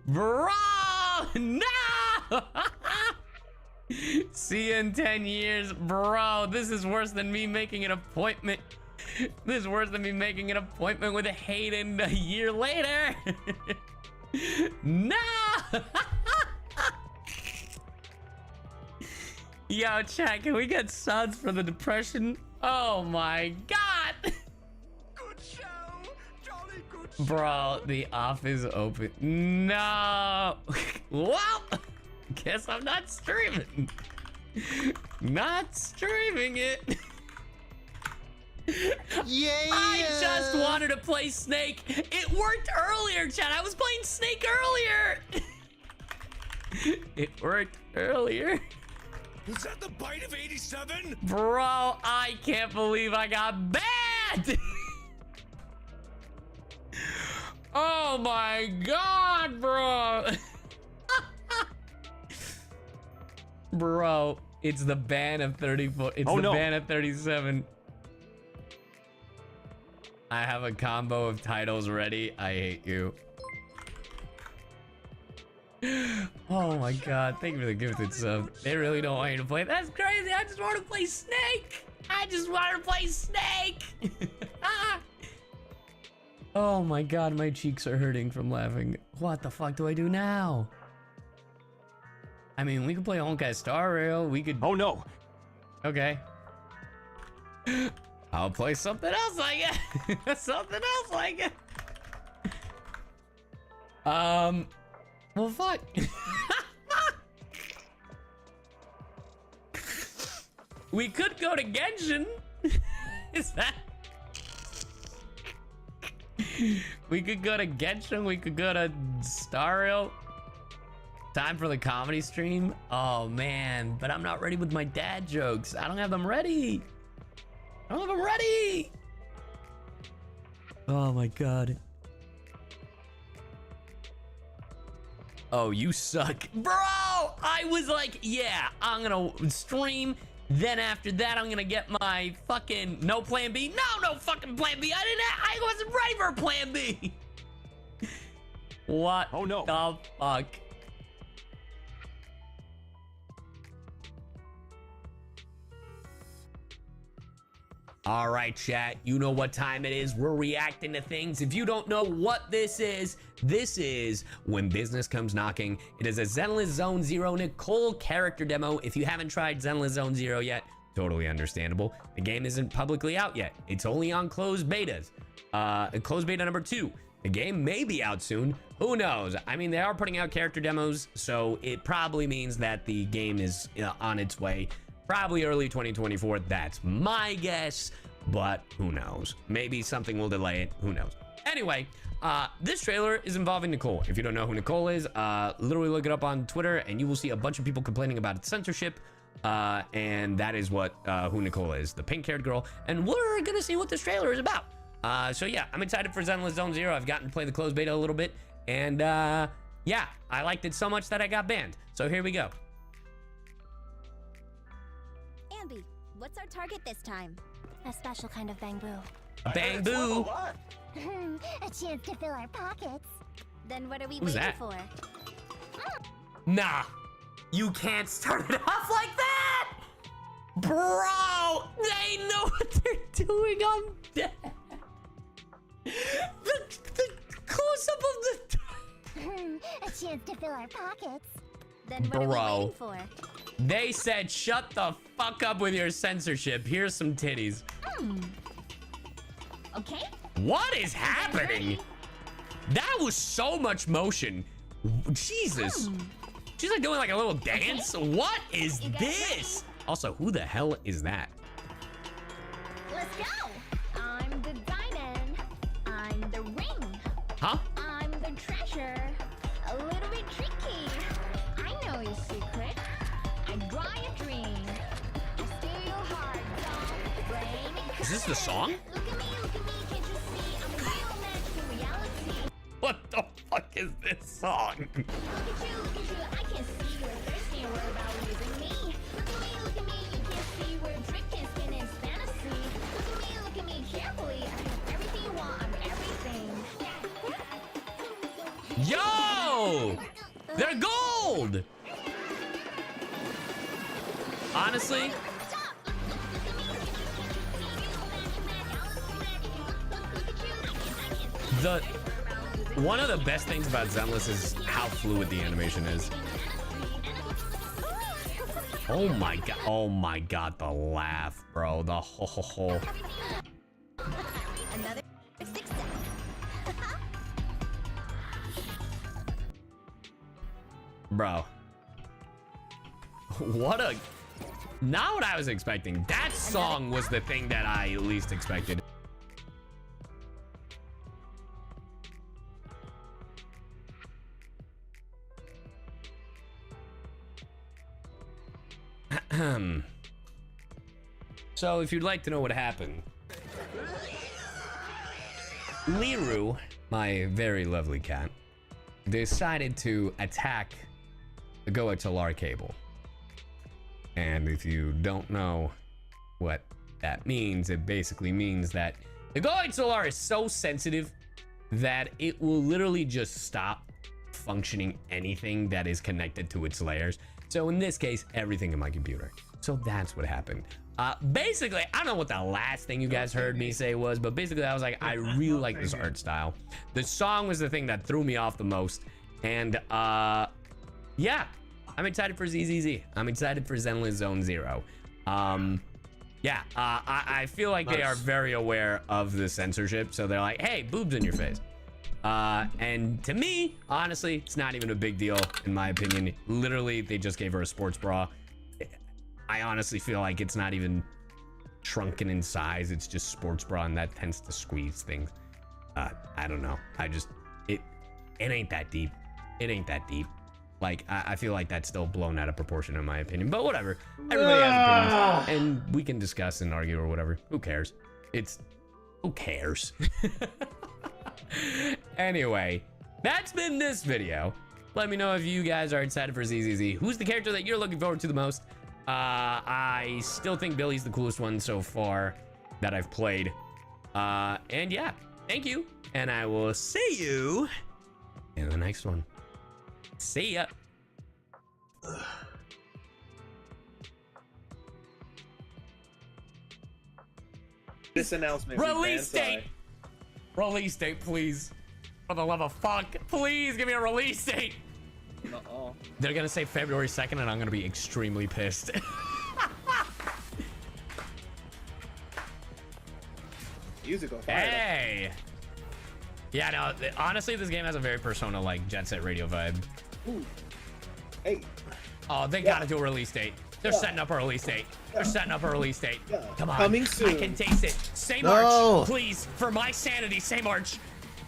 Bro, no! See you in 10 years, bro. This is worse than me making an appointment. This is worse than me making an appointment with Hayden a year later. No! Yo, chat, can we get suds for the depression? Oh my god! Good show! Jolly good show! Bro, the off is open. No! Well, guess I'm not streaming. Not streaming it. Yeah! I just wanted to play Snake. It worked earlier, chat. I was playing Snake earlier. It worked earlier. Was that the bite of 87? Bro, I can't believe I got banned. Oh my god, bro. Bro, it's the ban of 34. It's the ban of 37. I have a combo of titles ready. I hate you. Oh my god, thank you for the gifted sub. They really don't want you to play. That's crazy. I just want to play Snake. I just want to play Snake. Oh my god, my cheeks are hurting from laughing. What the fuck do I do now? I mean, we could play Honkai Star Rail. We could... Oh no. Okay. I'll play something else like it. Something else like it. Well, fuck. We could go to Genshin. Is that... We could go to Genshin. We could go to Star Rail. Time for the comedy stream. Oh, man. But I'm not ready with my dad jokes. I don't have them ready. I don't have them ready. Oh, my God. Oh, you suck. Bro, I was like, yeah, I'm gonna stream. Then after that, I'm gonna get my fucking no plan B. No fucking plan B. I wasn't ready for a plan B. What the fuck? All right, chat, you know what time it is. We're reacting to things. If you don't know what this is When Business Comes Knocking. It is a Zenless Zone Zero Nicole character demo. If you haven't tried Zenless Zone Zero yet, totally understandable. The game isn't publicly out yet. It's only on closed betas. Closed beta number 2. The game may be out soon. Who knows? I mean, they are putting out character demos, so it probably means that the game is on its way. Probably early 2024, that's my guess, but who knows? Maybe something will delay it, who knows? Anyway, this trailer is involving Nicole. If you don't know who Nicole is, literally look it up on Twitter and you will see a bunch of people complaining about censorship, and that is what who Nicole is, the pink-haired girl, and we're gonna see what this trailer is about. So yeah, I'm excited for Zenless Zone Zero. I've gotten to play the closed beta a little bit, and yeah, I liked it so much that I got banned. So here we go. Ambi, what's our target this time? A special kind of bamboo. Bamboo? A chance to fill our pockets. Then what are we Who's waiting that? for? Nah, you can't start it off like that! Bro, they know what they're doing on that. The close-up of the... A chance to fill our pockets. Then what are we Bro, waiting for? they said shut the fuck up with your censorship. Here's some titties. Okay. What is happening? That was so much motion. Jesus. She's like doing like a little dance. What is this? Also, who the hell is that? Let's go. I'm the diamond. I'm the ring. Huh? I'm the Is this the song? What the fuck is this song? Yo! They're gold! Honestly, one of the best things about Zenless is how fluid the animation is. Oh my god, the laugh, bro. The ho ho ho. Another success. Bro. What a... Not what I was expecting. That song was the thing that I least expected. So, if you'd like to know what happened, Liru, my very lovely cat, decided to attack the Goetz-Alar cable. And if you don't know what that means, it basically means that the Goetz-Alar is so sensitive that it will literally just stop functioning anything that is connected to its layers. So in this case, everything in my computer. So that's what happened. Basically, I don't know what the last thing you guys heard me say was, but basically I was like, I really like this art style. The song was the thing that threw me off the most. And yeah, I'm excited for ZZZ. I'm excited for Zenless Zone Zero. Yeah, I feel like they are very aware of the censorship. So they're like, hey, boobs in your face. And to me, honestly, it's not even a big deal, in my opinion. Literally, they just gave her a sports bra. I honestly feel like it's not even shrunken in size. It's just sports bra, and that tends to squeeze things. I don't know. It ain't that deep. It ain't that deep. Like, I feel like that's still blown out of proportion, in my opinion. But whatever. Everybody has opinions, and we can discuss and argue or whatever. Who cares? Who cares? Anyway, that's been this video. Let me know if you guys are excited for ZZZ. Who's the character that you're looking forward to the most? I still think Billy's the coolest one so far that I've played. And yeah, thank you. And I will see you in the next one. See ya. This announcement. Release date. Release date, please. For the love of fuck, please give me a release date. Uh-oh. They're gonna say February 2nd, and I'm gonna be extremely pissed. Music on fire. Hey. Yeah, no. Honestly, this game has a very Persona like Jet Set Radio vibe. Ooh. Hey. Oh, they gotta do a release date. They're setting up a release date. They're setting up a release date. Come on. Coming soon. I can taste it. Say March, please. For my sanity, say March.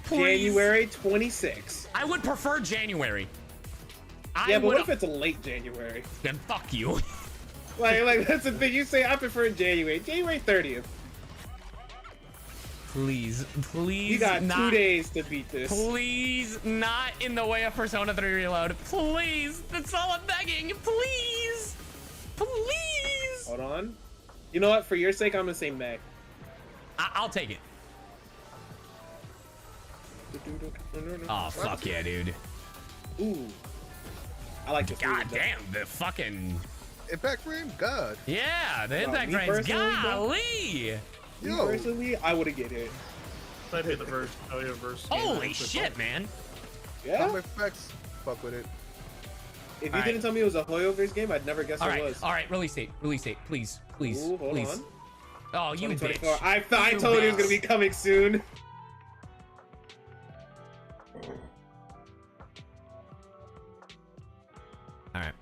Please. January 26. I would prefer January. Yeah, but what if it's a late January? Then fuck you. like that's the thing. You say I prefer January. January 30th. Please. You got 2 days to beat this. Please, not in the way of Persona 3 Reload. Please. That's all I'm begging. Please. Please. Hold on. You know what? For your sake, I'm gonna say May. I'll take it. Oh, fuck yeah, dude. Ooh. I like this. God damn, the fucking... Impact frame? God. Yeah, the impact frames. Golly! Yo. Personally, I would've get it. I'd hit the verse. Oh, yeah, verse. Holy shit, man. Yeah? Comic effects, fuck with it. If you didn't tell me it was a Hoyoverse game, I'd never guess it was. All right, release date, please, please, Ooh, hold please. on. Oh, you bitch. I told you it was gonna be coming soon. All right.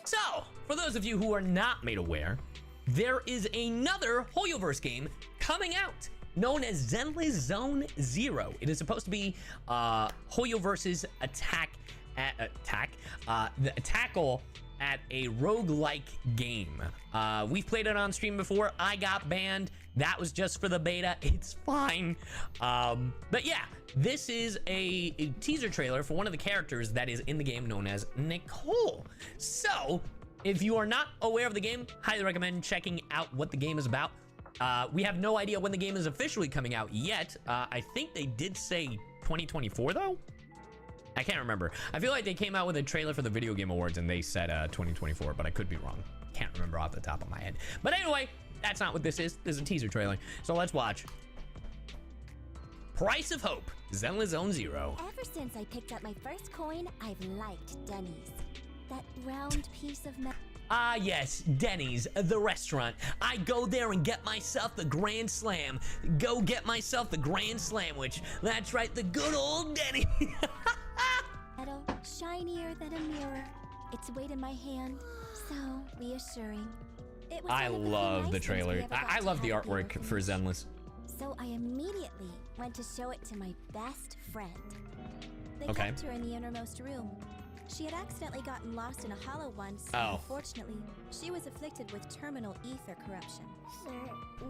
So, for those of you who are not made aware, there is another Hoyoverse game coming out known as Zenless Zone Zero. It is supposed to be Hoyoverse's the Tackle at a roguelike game. We've played it on stream before. I got banned. That was just for the beta. It's fine. But yeah, this is a teaser trailer for one of the characters that is in the game known as Nicole. So if you are not aware of the game, highly recommend checking out what the game is about. We have no idea when the game is officially coming out yet. I think they did say 2024 though. I can't remember. I feel like they came out with a trailer for the Video Game Awards and they said 2024, but I could be wrong. Can't remember off the top of my head. But anyway, that's not what this is. This is a teaser trailer. So let's watch. Price of Hope, Zenless Zone Zero. Ever since I picked up my first coin, I've liked Denny's. That round piece of metal. Ah, yes, Denny's, the restaurant. I go there and get myself the Grand Slam. Go get myself the Grand Slamwich. That's right, the good old Denny. Metal, shinier than a mirror. Its weight in my hand, so reassuring. It was I love the trailer. I love the artwork for Zenless. So I immediately went to show it to my best friend. They Okay. kept her in the innermost room. She had accidentally gotten lost in a hollow once. Oh. Unfortunately, she was afflicted with terminal ether corruption. Sir,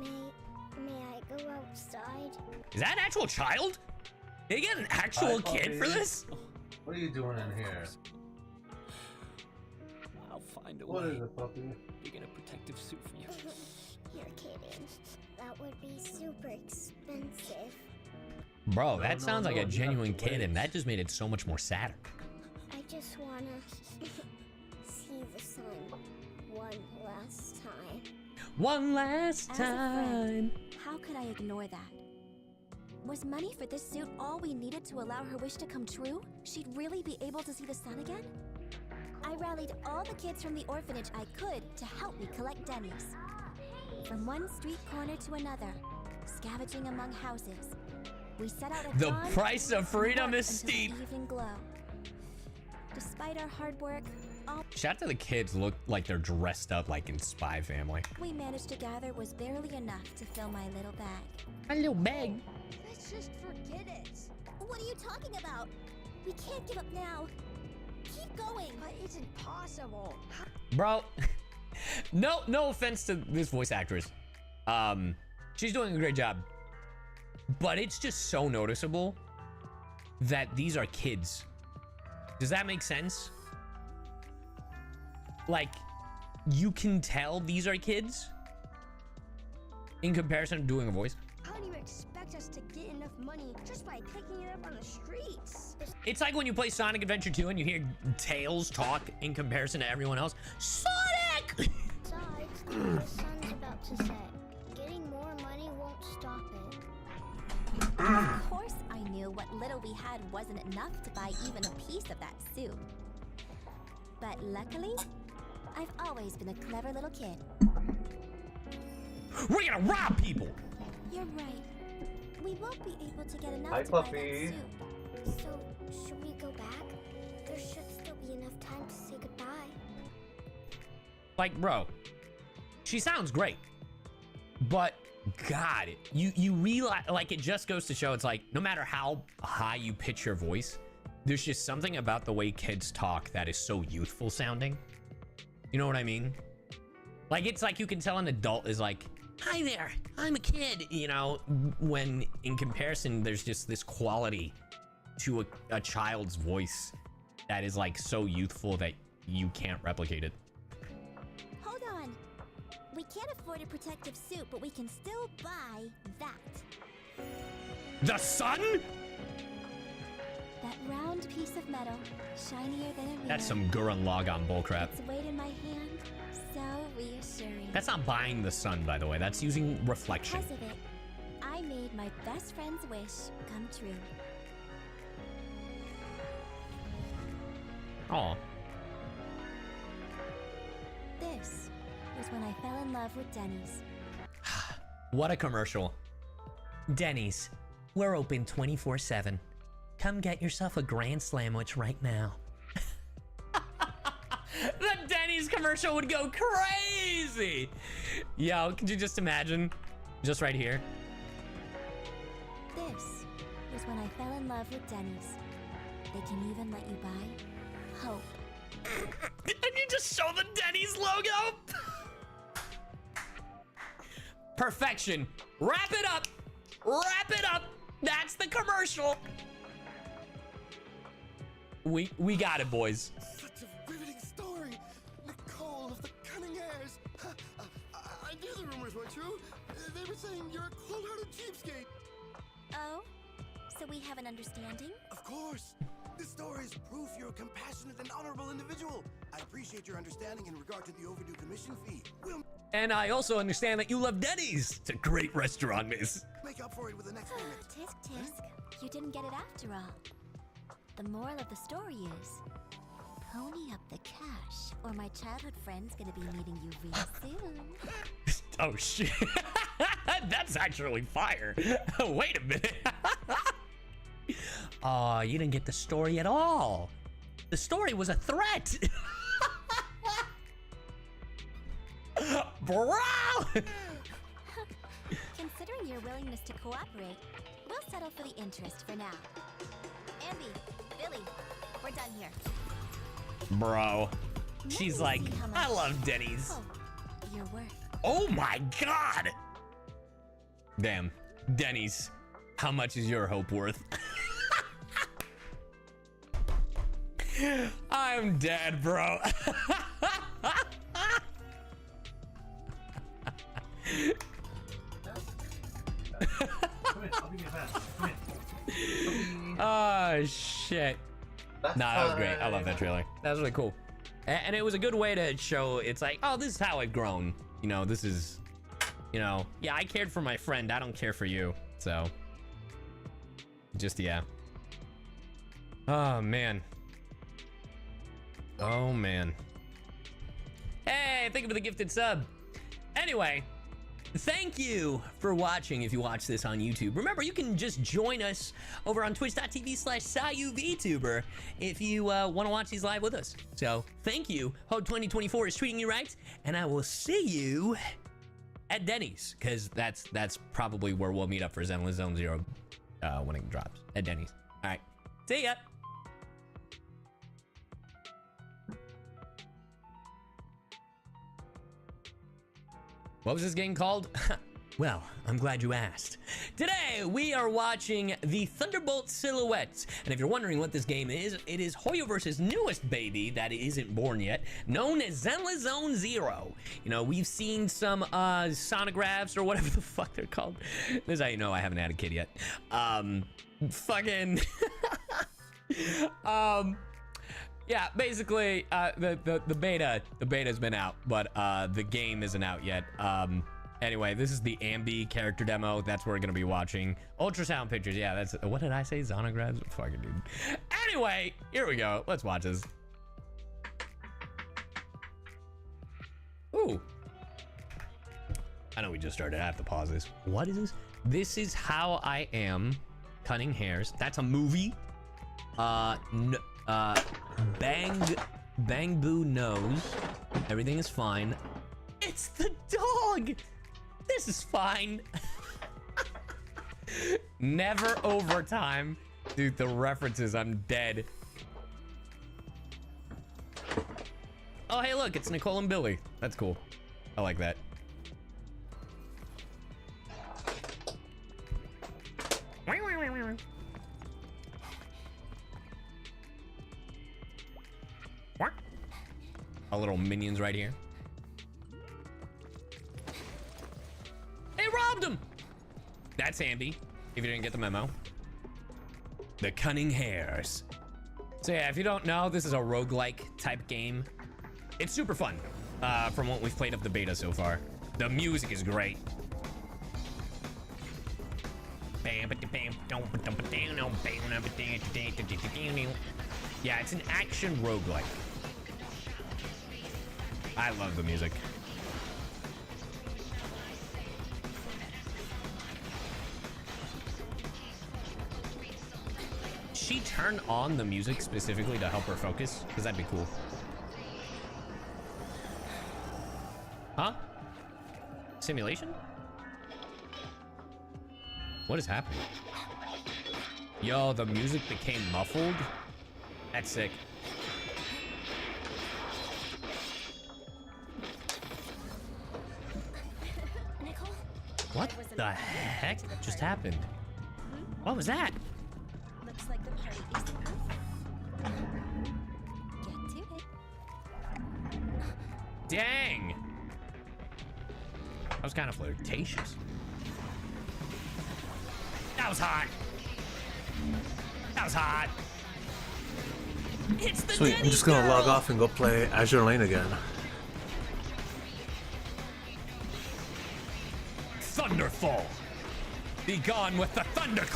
may I go outside? Is that an actual child? They get an actual kid for this? What are you doing in here? I'll find a What way. is it, puppy? You're gonna protective suit for you. You're kidding. That would be super expensive. Bro, that sounds like a genuine kid, and that just made it so much more sadder. I just wanna see the sun one last time. One last As a friend, time. how could I ignore that? Was money for this suit all we needed to allow her wish to come true? She'd really be able to see the sun again? I rallied all the kids from the orphanage I could to help me collect Denny's. From one street corner to another, scavenging among houses, we set out at The dawn price of freedom and is worked until steep. the evening glow. Despite our hard work, all Shout out to the kids look like they're dressed up like in Spy Family. we managed to gather was barely enough to fill my little bag. My little bag. Let's just forget it. What are you talking about? We can't give up now. Keep going. But it's impossible. Bro, no offense to this voice actress. She's doing a great job. But it's just so noticeable that these are kids. Does that make sense? Like, you can tell these are kids in comparison to doing a voice. How do you expect us to get enough money just by picking it up on the streets? It's like when you play Sonic Adventure 2 and you hear Tails talk in comparison to everyone else. Sonic! Besides, the sun's about to set. Getting more money won't stop it. Of course, I knew what little we had wasn't enough to buy even a piece of that suit. But luckily, I've always been a clever little kid. We're gonna rob people! You're right. We won't be able to get enough Hi, to buy puppy. that suit. So, should we go back? There should still be enough time to say goodbye. Like, bro, she sounds great. But, God, you realize, like, it just goes to show, it's like, no matter how high you pitch your voice, there's just something about the way kids talk that is so youthful sounding. You know what I mean? Like, it's like you can tell an adult is like, hi there, I'm a kid, you know, when in comparison, there's just this quality to a child's voice that is like so youthful that you can't replicate it. Hold on. We can't afford a protective suit, but we can still buy that. The sun? That round piece of metal, shinier than a mirror. That's some Gurren Lagann bullcrap. Its weight in my hand, so reassuring. That's not buying the sun, by the way. That's using reflection. Because of it, I made my best friend's wish come true. Aw. This was when I fell in love with Denny's. What a commercial. Denny's. We're open 24/7. Come get yourself a Grand Slamwich right now. The Denny's commercial would go crazy. Yo, could you just imagine? Just right here. This was when I fell in love with Denny's. They can even let you buy hope. And you Just show the Denny's logo. Perfection. Wrap it up. Wrap it up. That's the commercial. We got it, boys. Such a riveting story. Nicole of the Cunning Hairs. I knew the rumors were true. They were saying you're a cold-hearted cheapskate. Oh? So we have an understanding? Of course. This story is proof you're a compassionate and honorable individual. I appreciate your understanding in regard to the overdue commission fee. We'll And I also understand that you love Denny's. It's a great restaurant, miss. make up for it with the next payment. Tisk tisk. You didn't get it after all. The moral of the story is, pony up the cash, or my childhood friend's gonna be meeting you real soon. Oh, shit. That's actually fire. Wait a minute. Aw, you didn't get the story at all. The story was a threat. Bro! Considering your willingness to cooperate, we'll settle for the interest for now. Andy, Billy, we're done here. Bro. She's like, I love Denny's. Oh, your worth. Oh my god! Damn. Denny's. How much is your hope worth? I'm dead, bro. Oh shit. Nah, that was great. I love that trailer. That was really cool. And it was a good way to show it's like, oh, this is how I've grown. You know, this is, you know, yeah, I cared for my friend. I don't care for you. So, just, yeah. Oh, man. Oh, man. Hey, thank you for the gifted sub. Anyway, thank you for watching if you watch this on YouTube. Remember, you can just join us over on twitch.tv/SayuVTuber if you want to watch these live with us. So, thank you. Hope 2024 is treating you right, and I will see you at Denny's, because that's probably where we'll meet up for Zenless Zone Zero when it drops, at Denny's. All right, see ya. What was this game called? Well, I'm glad you asked. Today, we are watching the Thunderbolt Silhouettes. And if you're wondering what this game is, it is Hoyoverse's newest baby that isn't born yet, known as Zenless Zone Zero. You know, we've seen some sonographs or whatever the fuck they're called. This is how you know I haven't had a kid yet. Fucking... yeah, basically, the beta's been out, but the game isn't out yet. Anyway, this is the Ambi character demo. That's what we're gonna be watching. Ultrasound pictures, yeah, that's, what did I say? Zonograbs? Fucking dude. Anyway, here we go. Let's watch this. Ooh. I know we just started. I have to pause this. What is this? This is How I Am. Cunning Hairs. That's a movie. Bang Boo knows everything is fine. It's the dog. This is fine. Never overtime. Dude, the references, I'm dead. Oh, hey, look, it's Nicole and Billy. That's cool. I like that. Our little minions right here. They robbed him! That's Ambi, if you didn't get the memo. The Cunning Hairs. So yeah, if you don't know, this is a roguelike type game. It's super fun, from what we've played of the beta so far. The music is great. Yeah, it's an action roguelike. I love the music. She turned on the music specifically to help her focus, because that'd be cool. Huh? Simulation? What is happening? Yo, the music became muffled? That's sick. What the heck just happened? What was that? Looks like the party is over. Get to it. Dang! That was kind of flirtatious. That was hot. That was hot. It's the Sweet, I'm just gonna log off and go play Azure Lane again. Thunderfall. Be gone with the thunderclap.